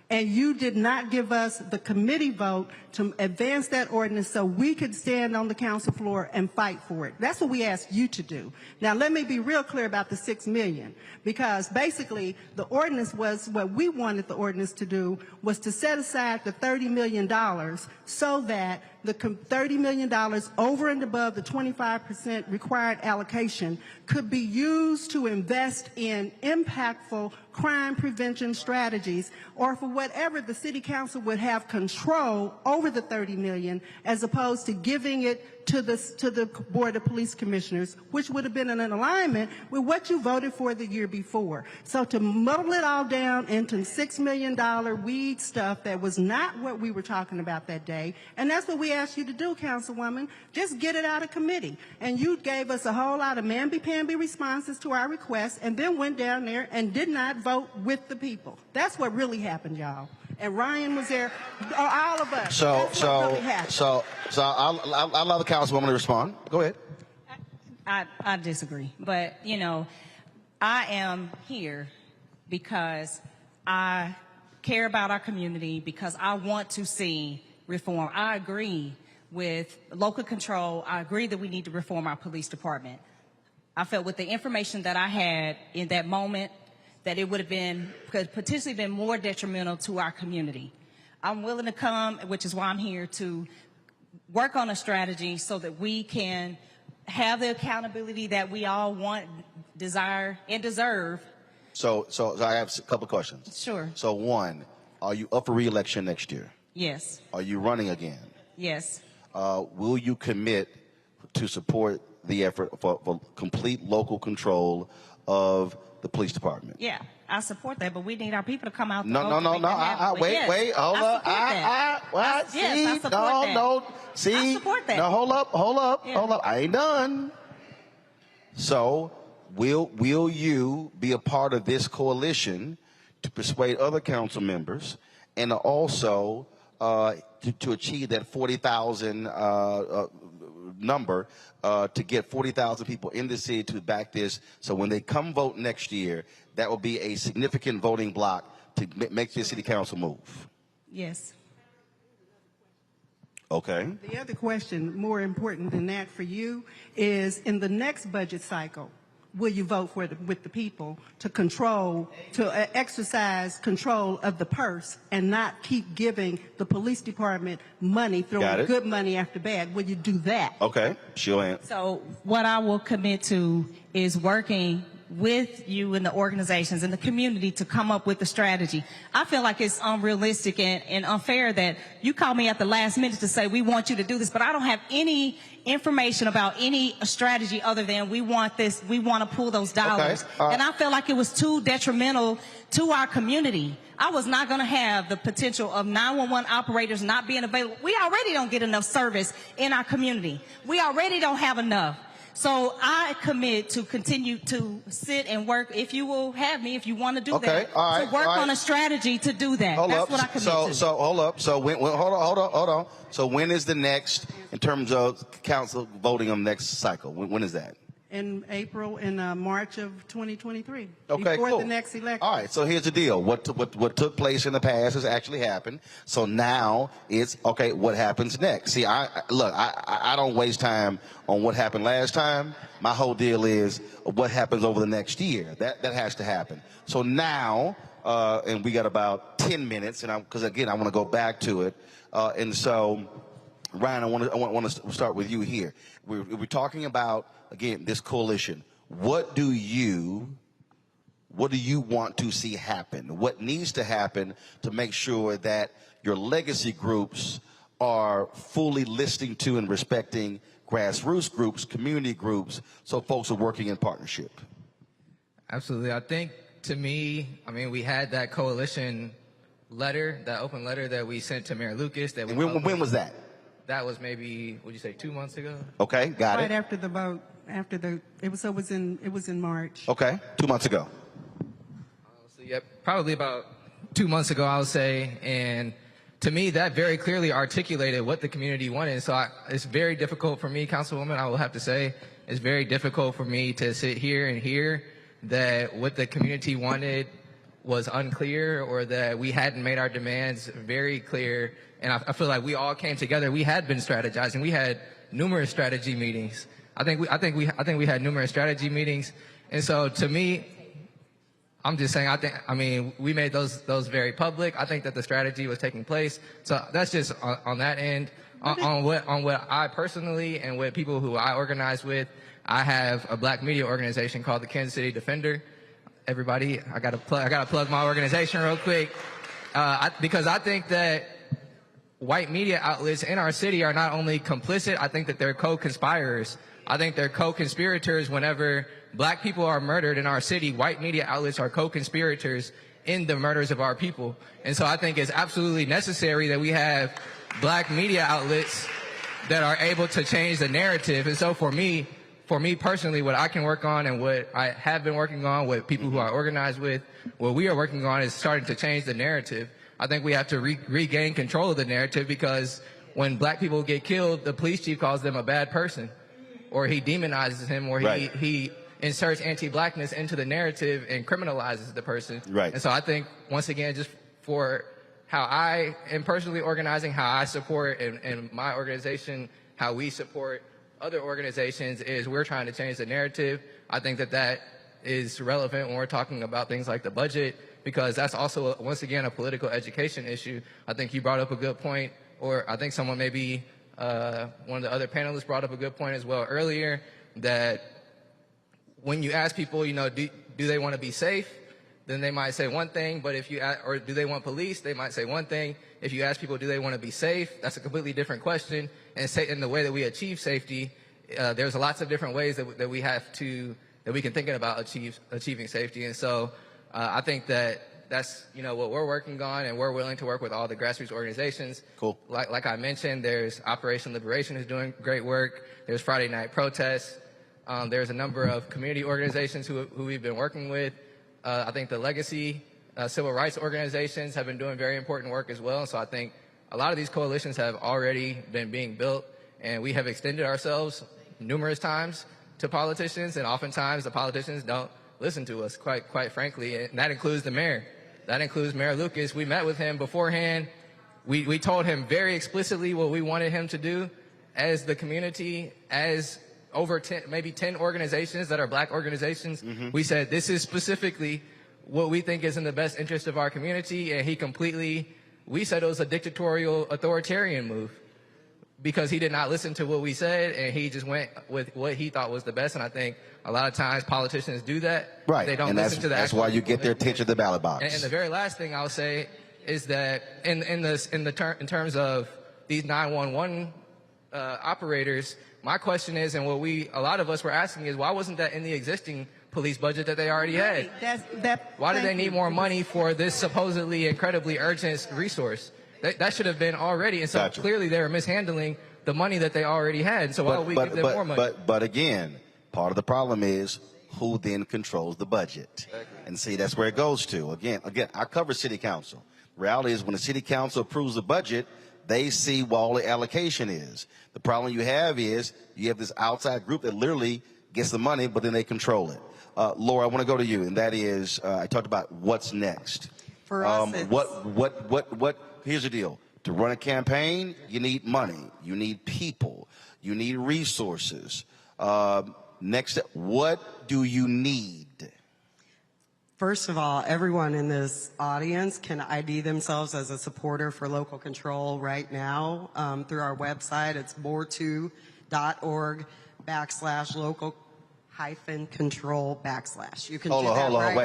and you did not give us the committee vote to advance that ordinance so we could stand on the council floor and fight for it. That's what we asked you to do. Now, let me be real clear about the $6 million, because basically the ordinance was, what we wanted the ordinance to do was to set aside the $30 million so that the $30 million over and above the 25% required allocation could be used to invest in impactful crime prevention strategies, or for whatever the city council would have control over the $30 million, as opposed to giving it to the Board of Police Commissioners, which would have been in alignment with what you voted for the year before. So to muddle it all down into $6 million weed stuff, that was not what we were talking about that day. And that's what we asked you to do, Councilwoman. Just get it out of committee. And you gave us a whole lot of mamby-pamby responses to our requests, and then went down there and did not vote with the people. That's what really happened, y'all. And Ryan was there, all of us. So I'll allow the councilwoman to respond. Go ahead. I disagree, but I am here because I care about our community, because I want to see reform. I agree with local control. I agree that we need to reform our police department. I felt with the information that I had in that moment that it could potentially been more detrimental to our community. I'm willing to come, which is why I'm here, to work on a strategy so that we can have the accountability that we all want, desire, and deserve. So I have a couple of questions. Sure. So one, are you up for re-election next year? Yes. Are you running again? Yes. Will you commit to support the effort for complete local control of the police department? Yeah, I support that, but we need our people to come out. Wait, hold up. I support that. No, hold up. I ain't done. So, will you be a part of this coalition to persuade other council members, and also to achieve that 40,000 number, to get 40,000 people in the city to back this, so when they come vote next year, that will be a significant voting block to make this city council move? Yes. Okay. The other question, more important than that for you, is in the next budget cycle, will you vote with the people to exercise control of the purse and not keep giving the police department money, throwing good money after bad? Will you do that? Okay. She'll answer. So what I will commit to is working with you and the organizations and the community to come up with the strategy. I feel like it's unrealistic and unfair that you call me at the last minute to say we want you to do this, but I don't have any information about any strategy other than we want this, we want to pull those dollars. Okay. And I felt like it was too detrimental to our community. I was not going to have the potential of 911 operators not being available. We already don't get enough service in our community. We already don't have enough. So I commit to continue to sit and work, if you will have me, if you want to do that, all right, to work all right. on a strategy to do that. That's what I commit to. So hold up. So hold on. So when is the next, in terms of council voting on the next cycle? When is that? In March of 2023. Okay, before cool. the next election. All right, so here's the deal. What took place in the past has actually happened. So now it's, okay, what happens next? See, I don't waste time on what happened last time. My whole deal is what happens over the next year. That has to happen. So now, and we got about 10 minutes, and because again, I want to go back to it. And so, Ryan, I want to start with you here. We're talking about, again, this coalition. What do you want to see happen? What needs to happen to make sure that your legacy groups are fully listening to and respecting grassroots groups, community groups, so folks are working in partnership? Absolutely. I think, to me, we had that coalition letter, that open letter that we sent to Mayor Lucas. That when was that? That was maybe, would you say, 2 months ago? Okay, got it. Right after the vote, it was in March. Okay, 2 months ago. So yeah, probably about 2 months ago, I would say. And to me, that very clearly articulated what the community wanted. So it's very difficult for me, Councilwoman, I will have to say, it's very difficult for me to sit here and hear that what the community wanted was unclear, or that we hadn't made our demands very clear. And I feel like we all came together. We had been strategizing. We had numerous strategy meetings. I think we had numerous strategy meetings. And so, to me, I'm just saying, we made those very public. I think that the strategy was taking place. So that's just on that end. On what I personally and with people who I organize with, I have a black media organization called the Kansas City Defender. Everybody, I gotta plug my organization real quick, because I think that white media outlets in our city are not only complicit, I think that they're co-conspirators. I think they're co-conspirators whenever black people are murdered in our city. White media outlets are co-conspirators in the murders of our people. And so I think it's absolutely necessary that we have black media outlets that are able to change the narrative. And so for me personally, what I can work on and what I have been working on with people who I organize with, what we are working on is starting to change the narrative. I think we have to regain control of the narrative, because when black people get killed, the police chief calls them a bad person, or he demonizes him, or he inserts anti-blackness into the narrative and criminalizes the person. Right. And so I think, once again, just for how I am personally organizing, how I support and my organization, how we support other organizations, is we're trying to change the narrative. I think that is relevant when we're talking about things like the budget, because that's also, once again, a political education issue. I think you brought up a good point, or I think someone maybe, one of the other panelists brought up a good point as well earlier, that when you ask people, do they want to be safe, then they might say one thing, but or do they want police, they might say one thing. If you ask people, do they want to be safe, that's a completely different question. And in the way that we achieve safety, there's lots of different ways that we can think about achieving safety. And so I think that's what we're working on, and we're willing to work with all the grassroots organizations. Cool. Like I mentioned, there's Operation Liberation is doing great work. There's Friday Night Protests. There's a number of community organizations who we've been working with. I think the legacy civil rights organizations have been doing very important work as well. So I think a lot of these coalitions have already been being built, and we have extended ourselves numerous times to politicians, and oftentimes the politicians don't listen to us, quite frankly, and that includes the mayor. That includes Mayor Lucas. We met with him beforehand. We told him very explicitly what we wanted him to do as the community, as over 10, maybe 10 organizations that are black organizations. Mm-hmm. We said, this is specifically what we think is in the best interest of our community, and we said it was a dictatorial, authoritarian move. because he did not listen to what we said and he just went with what he thought was the best. And I think a lot of times politicians do that. Right. They don't and listen to the that's actual why you people. get their attention at the ballot box. And the very last thing I'll say is that in terms of these 911 operators, my question is, and what a lot of us were asking is, why wasn't that in the existing police budget that they already had? Why do they need more money for this supposedly incredibly urgent resource? That should have been already. And so clearly they were mishandling the money that they already had. So why would we give them more money? But again, part of the problem is who then controls the budget. Exactly. And see, that's where it goes to. Again, I cover city council. Reality is when the city council approves the budget, they see what all the allocation is. The problem you have is you have this outside group that literally gets the money, but then they control it. Laura, I want to go to you, and that is, I talked about what's next. For us, here's the deal. To run a campaign, you need money, you need people, you need resources. Next, what do you need? First of all, everyone in this audience can ID themselves as a supporter for local control right now through our website. It's more2.org/local-control/. You can hold do that on, right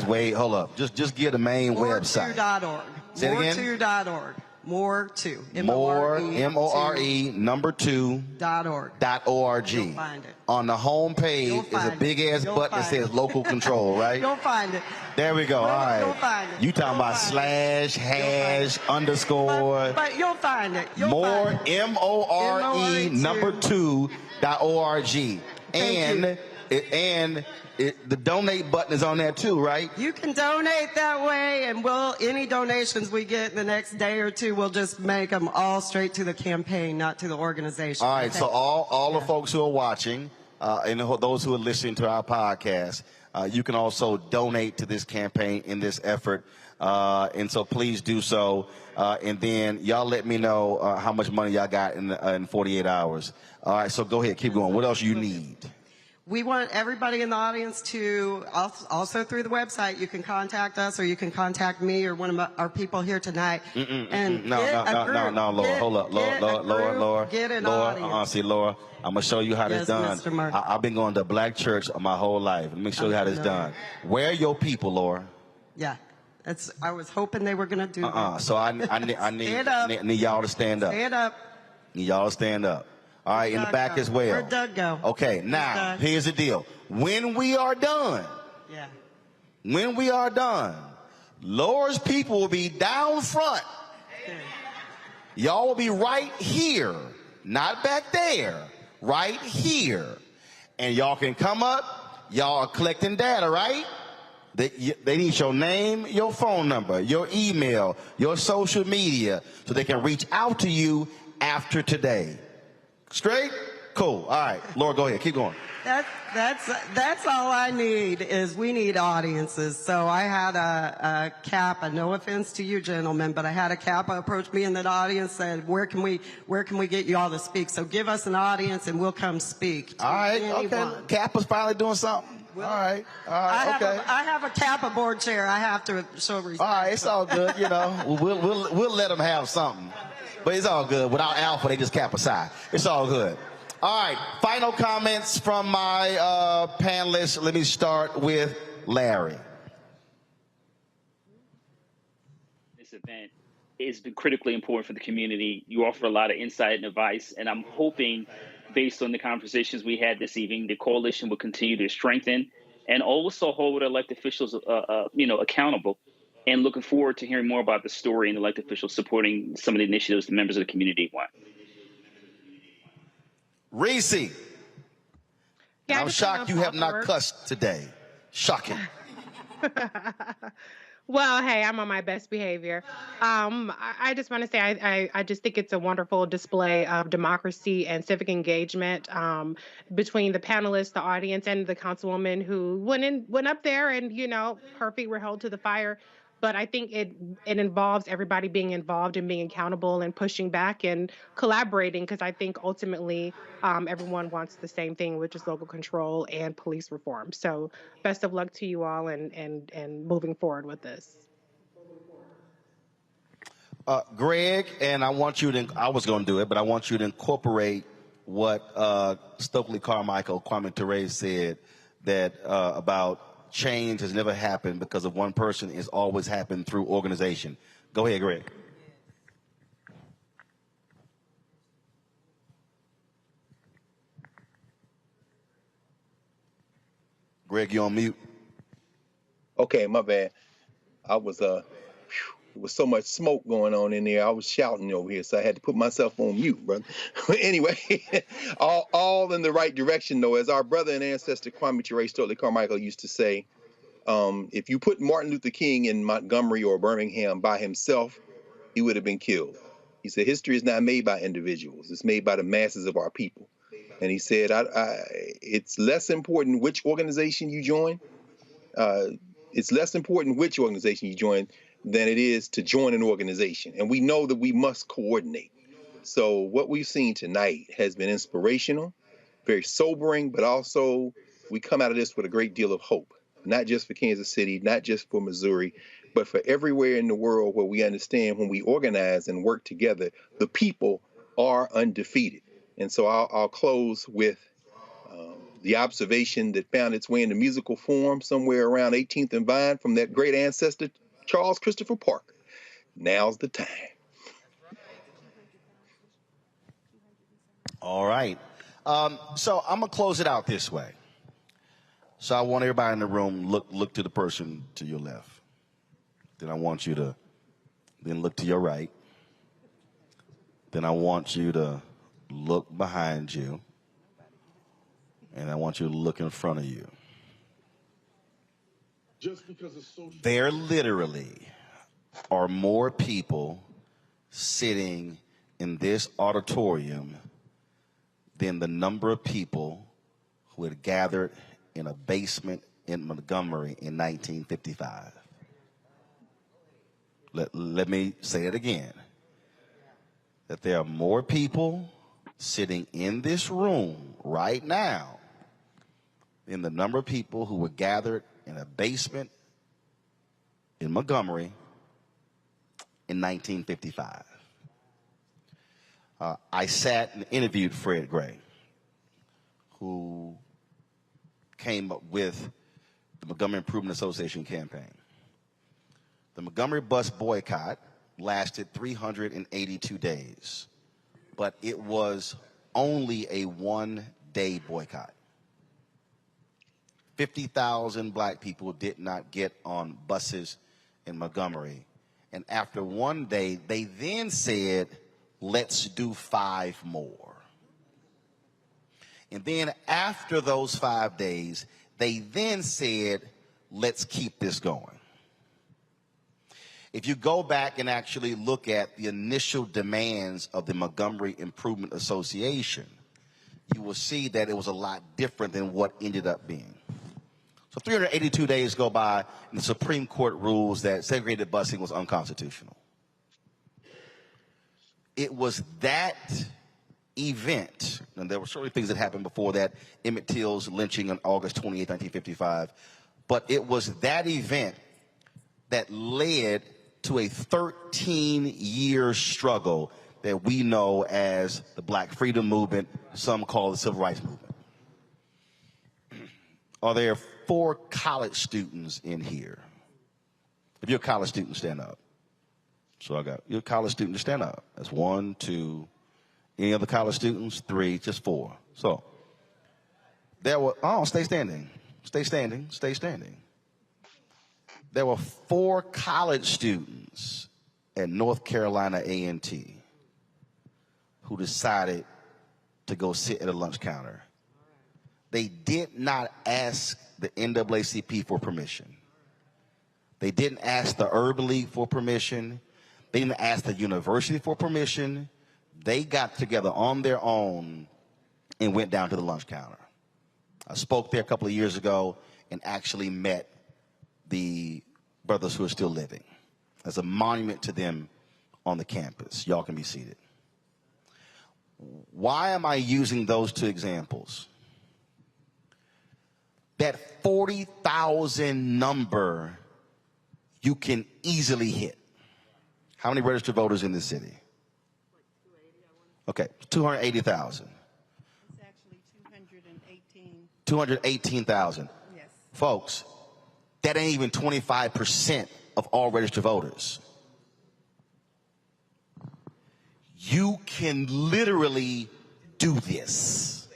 wait. Hold up. Just give the main website. More2.org. Say it again? More2.org. More2. M-O-R-E, number 2. .org. .org. You'll find it. On the home page is a big ass button that says local control, right? You'll find it. There we go. All right. You'll find it. You talking about slash, hash, underscore. But you'll find it. More, M-O-R-E, number 2.org. And the donate button is on there too, right? You can donate that way, and any donations we get in the next day or two, we'll just make them all straight to the campaign, not to the organization. All right, so all the folks who are watching and those who are listening to our podcast, you can also donate to this campaign in this effort. And so please do so. And then y'all let me know how much money y'all got in 48 hours. All right, so go ahead, keep going. What else you need? We want everybody in the audience to, also through the website, you can contact us or you can contact me or one of our people here tonight. No, Laura, hold up. Laura. Get an audience. See, Laura, I'm going to show you how this done. Mr. Martin. I've been going to black church my whole life. Let me show you how this done. Where are your people, Laura? Yeah. I was hoping they were going to do that. So I need y'all to stand up. Stand up. Need y'all to stand up. All right, in the back as well. Where'd Doug go? Okay, now, here's the deal. When we are done, Laura's people will be down front. Y'all will be right here, not back there, right here. And y'all can come up. Y'all are collecting data, right? They need your name, your phone number, your email, your social media, so they can reach out to you after today. Straight? Cool. All right. Laura, go ahead. Keep going. That's all I need is we need audiences. So I had a CAPA, no offense to you gentlemen, but I had a CAPA approach me in that audience, said, where can we get you all to speak? So give us an audience and we'll come speak. All right. Okay. CAPA's finally doing something. All right. I have a CAPA board chair. I have to show respect. All right. It's all good. We'll let them have something. But it's all good. Without Alpha, they just cap aside. It's all good. All right. Final comments from my panelists. Let me start with Larry. This event has been critically important for the community. You offer a lot of insight and advice, and I'm hoping, based on the conversations we had this evening, the coalition will continue to strengthen and also hold elected officials, accountable. And looking forward to hearing more about the story and elected officials supporting some of the initiatives the members of the community want. Reese. Yeah, I'm shocked you have not cussed today. Shocking. Well, hey, I'm on my best behavior. I just want to say I just think it's a wonderful display of democracy and civic engagement between the panelists, the audience, and the councilwoman who went up there and, her feet were held to the fire. But I think it involves everybody being involved and being accountable and pushing back and collaborating, because I think ultimately everyone wants the same thing, which is local control and police reform. So best of luck to you all and moving forward with this. Greg, and I want you to, I was going to do it, but I want you to incorporate what Stokely Carmichael, Kwame Ture said, that about change has never happened because of one person. It's always happened through organization. Go ahead, Greg. Greg, you on mute? Okay, my bad. I was there was so much smoke going on in there. I was shouting over here, so I had to put myself on mute, brother. Anyway, all in the right direction, though. As our brother and ancestor Kwame Ture Stokely Carmichael used to say, if you put Martin Luther King in Montgomery or Birmingham by himself, he would have been killed. He said, history is not made by individuals. It's made by the masses of our people. And he said, it's less important which organization you join. It's less important which organization you join than it is to join an organization. And we know that we must coordinate. So what we've seen tonight has been inspirational, very sobering, but also we come out of this with a great deal of hope, not just for Kansas City, not just for Missouri, but for everywhere in the world where we understand when we organize and work together, the people are undefeated. And so I'll close with the observation that found its way into musical form somewhere around 18th and Vine from that great ancestor, Charles Christopher Parker. Now's the time. All right. So I'm going to close it out this way. So I want everybody in the room, look to the person to your left. Then I want you to then look to your right. Then I want you to look behind you. And I want you to look in front of you. Just because it's social. There literally are more people sitting in this auditorium than the number of people who had gathered in a basement in Montgomery in 1955. Let me say it again. That there are more people sitting in this room right now than the number of people who were gathered in a basement in Montgomery in 1955. I sat and interviewed Fred Gray, who came up with the Montgomery Improvement Association campaign. The Montgomery bus boycott lasted 382 days, but it was only a one-day boycott. 50,000 black people did not get on buses in Montgomery. And after one day, they then said, let's do 5 more. And then after those 5 days, they then said, let's keep this going. If you go back and actually look at the initial demands of the Montgomery Improvement Association, you will see that it was a lot different than what ended up being. So 382 days go by, and the Supreme Court rules that segregated busing was unconstitutional. It was that event, and there were certainly things that happened before that, Emmett Till's lynching on August 28, 1955, but it was that event that led to a 13-year struggle that we know as the Black Freedom Movement, some call the Civil Rights Movement. Are there 4 college students in here? If you're a college student, stand up. So you're a college student, to stand up. That's 1, 2. Any other college students? 3, just 4. So there were, stay standing. Stay standing, stay standing. There were 4 college students at North Carolina A&T who decided to go sit at a lunch counter. They did not ask the NAACP for permission. They didn't ask the Urban League for permission. They didn't ask the university for permission. They got together on their own and went down to the lunch counter. I spoke there a couple of years ago and actually met the brothers who are still living as a monument to them on the campus. Y'all can be seated. Why am I using those 2 examples? That 40,000 number you can easily hit. How many registered voters in this city? Okay, 280,000. It's actually 218. 218,000. Yes. Folks, that ain't even 25% of all registered voters. You can literally do this.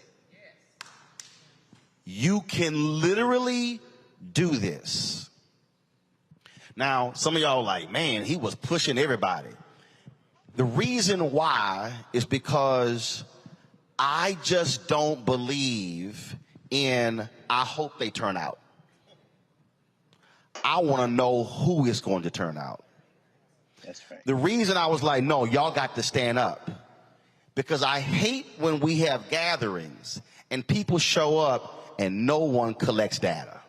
You can literally do this. Now, some of y'all are like, man, he was pushing everybody. The reason why is because I just don't believe in, I hope they turn out. I want to know who is going to turn out. That's right. The reason I was like, no, y'all got to stand up, because I hate when we have gatherings and people show up and no one collects data.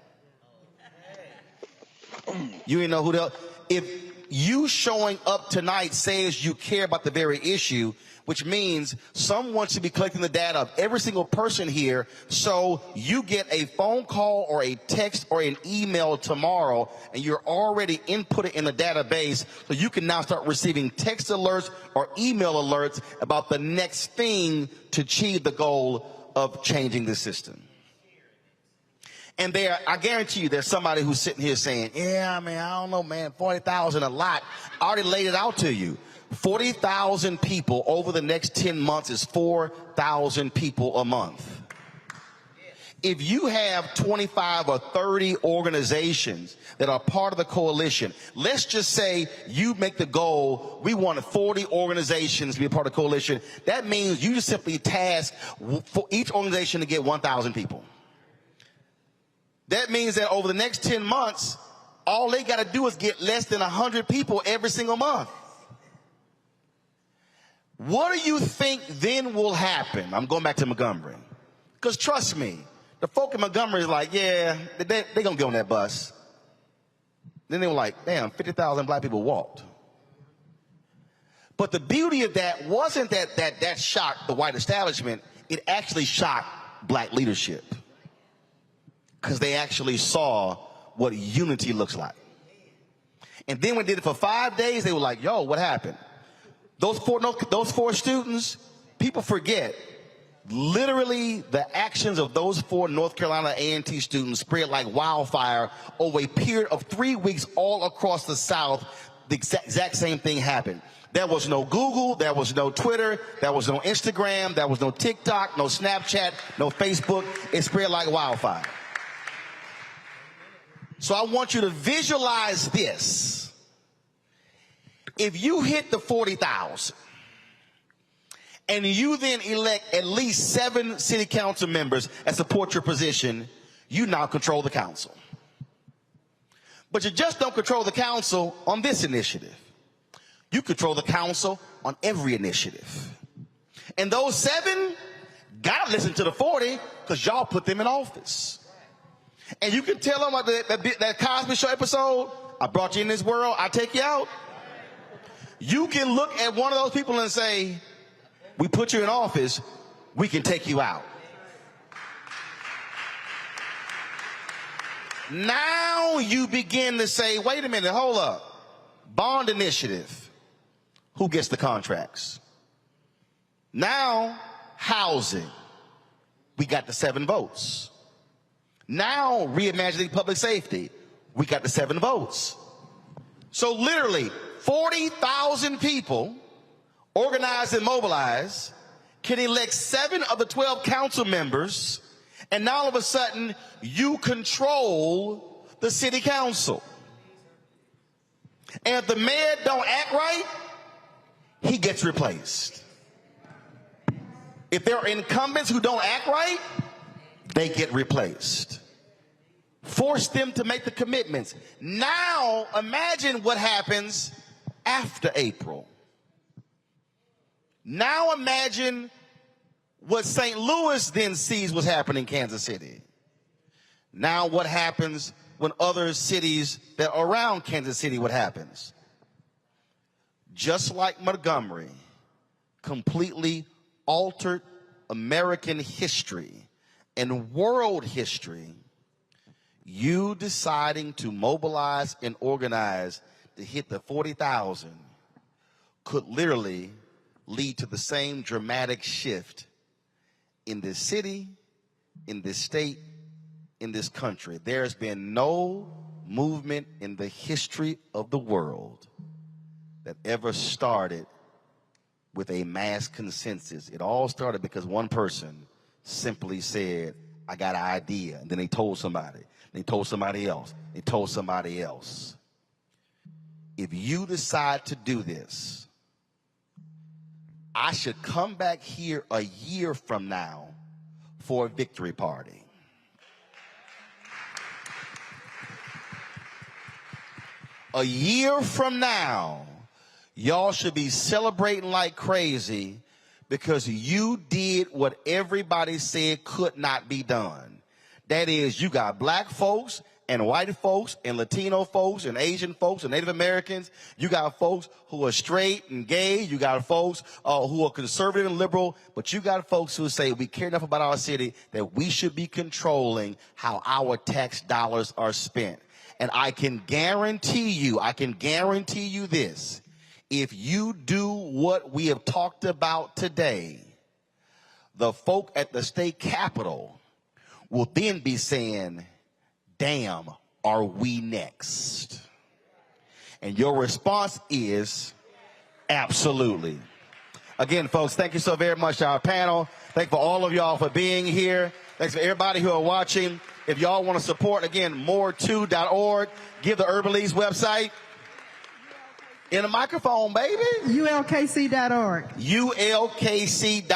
You didn't know who the, if you showing up tonight says you care about the very issue, which means someone should be collecting the data of every single person here, so you get a phone call or a text or an email tomorrow and you're already inputted in the database, so you can now start receiving text alerts or email alerts about the next thing to achieve the goal of changing the system. And there, I guarantee you, there's somebody who's sitting here saying, yeah, man, I don't know, man, 40,000 a lot. I already laid it out to you. 40,000 people over the next 10 months is 4,000 people a month. If you have 25 or 30 organizations that are part of the coalition, let's just say you make the goal, we want 40 organizations to be a part of the coalition. That means you just simply task for each organization to get 1,000 people. That means that over the next 10 months, all they got to do is get less than 100 people every single month. What do you think then will happen? I'm going back to Montgomery. Because trust me, the folk in Montgomery is like, yeah, they're going to get on that bus. Then they were like, damn, 50,000 black people walked. But the beauty of that wasn't that shocked the white establishment. It actually shocked black leadership. Because they actually saw what unity looks like. And then when they did it for 5 days, they were like, yo, what happened? Those four students, people forget, literally the actions of those 4 North Carolina A&T students spread like wildfire over a period of 3 weeks all across the South. The exact same thing happened. There was no Google, there was no Twitter, there was no Instagram, there was no TikTok, no Snapchat, no Facebook. It spread like wildfire. So I want you to visualize this. If you hit the 40,000 and you then elect at least 7 city council members that support your position, you now control the council. But you just don't control the council on this initiative. You control the council on every initiative. And those 7 gotta listen to the 40 because y'all put them in office. And you can tell them about that Cosby Show episode, I brought you in this world, I take you out. You can look at one of those people and say, we put you in office, we can take you out. Now you begin to say, wait a minute, hold up. Bond initiative, who gets the contracts? Now, housing, we got the 7 votes. Now, reimagining public safety, we got the 7 votes. So literally, 40,000 people organized and mobilized can elect 7 of the 12 council members, and now all of a sudden, you control the city council. And if the mayor don't act right, he gets replaced. If there are incumbents who don't act right, they get replaced. Force them to make the commitments. Now, imagine what happens after April. Now imagine what St. Louis then sees what's happening in Kansas City. Now what happens when other cities that are around Kansas City, what happens? Just like Montgomery completely altered American history and world history, you deciding to mobilize and organize to hit the 40,000 could literally lead to the same dramatic shift in this city, in this state, in this country. There's been no movement in the history of the world that ever started with a mass consensus. It all started because one person simply said, I got an idea. And then they told somebody. They told somebody else. They told somebody else. If you decide to do this, I should come back here a year from now for a victory party. A year from now, y'all should be celebrating like crazy because you did what everybody said could not be done. That is, you got black folks and white folks and Latino folks and Asian folks and Native Americans. You got folks who are straight and gay. You got folks who are conservative and liberal. But you got folks who say we care enough about our city that we should be controlling how our tax dollars are spent. And I can guarantee you this. If you do what we have talked about today, the folk at the state capitol will then be saying, damn, are we next? And your response is absolutely. Again, folks, thank you so very much to our panel. Thank you for all of y'all for being here. Thanks for everybody who are watching. If y'all want to support, again, more2.org, give the Urban League's website. In a microphone, baby. ULKC.org. ULKC.org.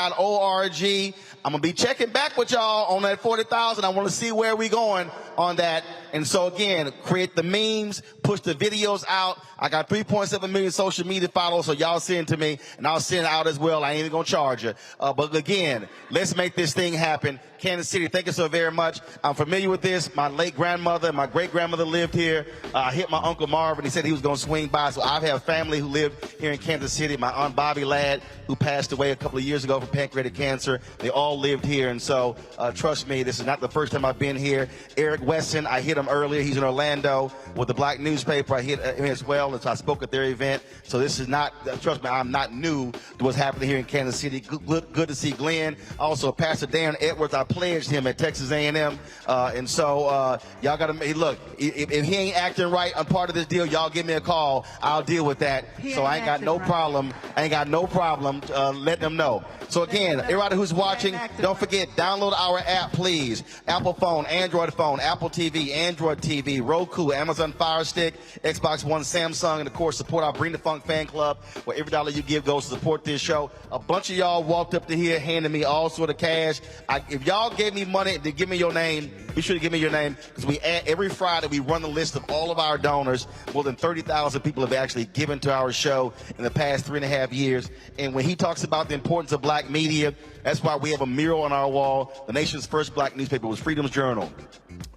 I'm going to be checking back with y'all on that 40,000. I want to see where we going on that. And so, again, create the memes, push the videos out. I got 3.7 million social media followers, so y'all send to me, and I'll send it out as well. I ain't even going to charge you. But, again, let's make this thing happen. Kansas City, thank you so very much. I'm familiar with this. My late grandmother and my great-grandmother lived here. I hit my Uncle Marvin. He said he was going to swing by. So I have family who lived here in Kansas City. My Aunt Bobby Ladd, who passed away a couple of years ago from pancreatic cancer. They all lived here. And so, trust me, this is not the first time I've been here. Eric Weston, I hit him earlier. He's in Orlando with the Black newspaper. I hit him as well. And so I spoke at their event. So this is not, trust me, I'm not new to what's happening here in Kansas City. Good to see Glenn. Also, Pastor Dan Edwards, I pledged him at Texas A&M. And so y'all got to, look, if he ain't acting right on part of this deal, y'all give me a call. I'll deal with that. So I ain't got no problem. I ain't got no problem letting them know. So again, everybody who's watching, don't forget, download our app, please. Apple phone, Android phone, Apple TV, Android TV, Roku, Amazon Fire Stick, Xbox One, Samsung, and of course, support our Bring the Funk fan club, where every dollar you give goes to support this show. A bunch of y'all walked up to here, handing me all sort of cash. If y'all gave me money, then give me your name. Be sure to give me your name, because every Friday we run the list of all of our donors. More than 30,000 people have actually given to our show in the past 3.5 years. And when he talks about the importance of black media, that's why we have a mural on our wall. The nation's first black newspaper was Freedom's Journal.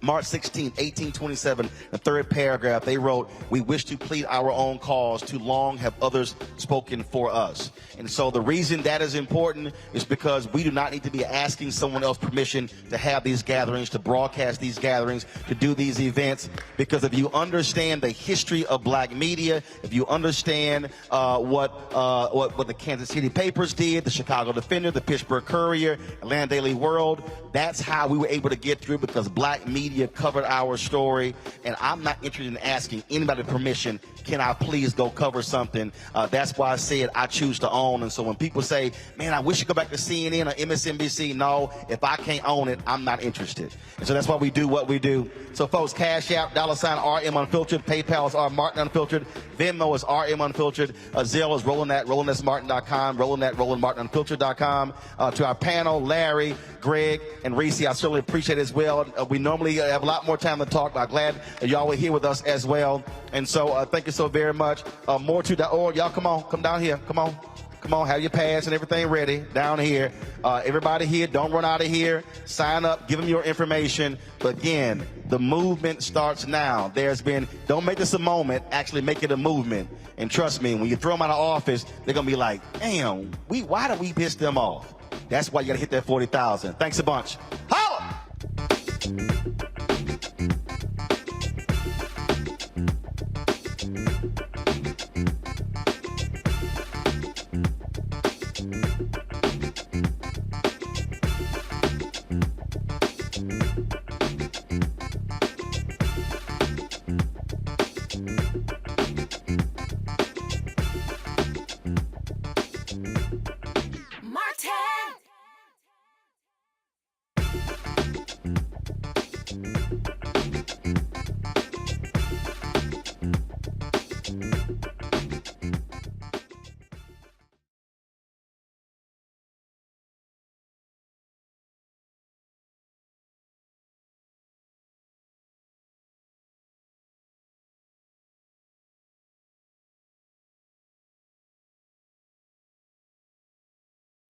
March 16, 1827, the third paragraph, they wrote, "We wish to plead our own cause. Too long have others spoken for us." And so the reason that is important is because we do not need to be asking someone else permission to have these gatherings, to broadcast these gatherings, to do these events. Because if you understand the history of black media, if you understand what the Kansas City papers did, the Chicago Defender, the Pittsburgh Courier, Atlanta Daily World, that's how we were able to get through, because black media covered our story. And I'm not interested in asking anybody permission, can I please go cover something? That's why I said I choose to own. And so when people say, man, I wish you go back to CNN or MSNBC, no, if I can't own it, I'm not interested. And so that's why we do what we do. So folks, Cash App, $RM Unfiltered, PayPal is R Martin Unfiltered, Venmo is RM Unfiltered, Zelle is Roland at RolandSMartin.com, Roland at RolandMartinUnfiltered.com. To our panel, Larry, Greg, and Reese, I certainly appreciate it as well. We normally have a lot more time to talk, but I'm glad that y'all were here with us as well. And so thank you so very much. More2.org, y'all come down here, come on, have your pass and everything ready down here. Everybody here, don't run out of here. Sign up, give them your information. But again, the movement starts now. Don't make this a moment, actually make it a movement. And trust me, when you throw them out of office, they're going to be like, damn, why did we piss them off? That's why you got to hit that 40,000. Thanks a bunch. Holla!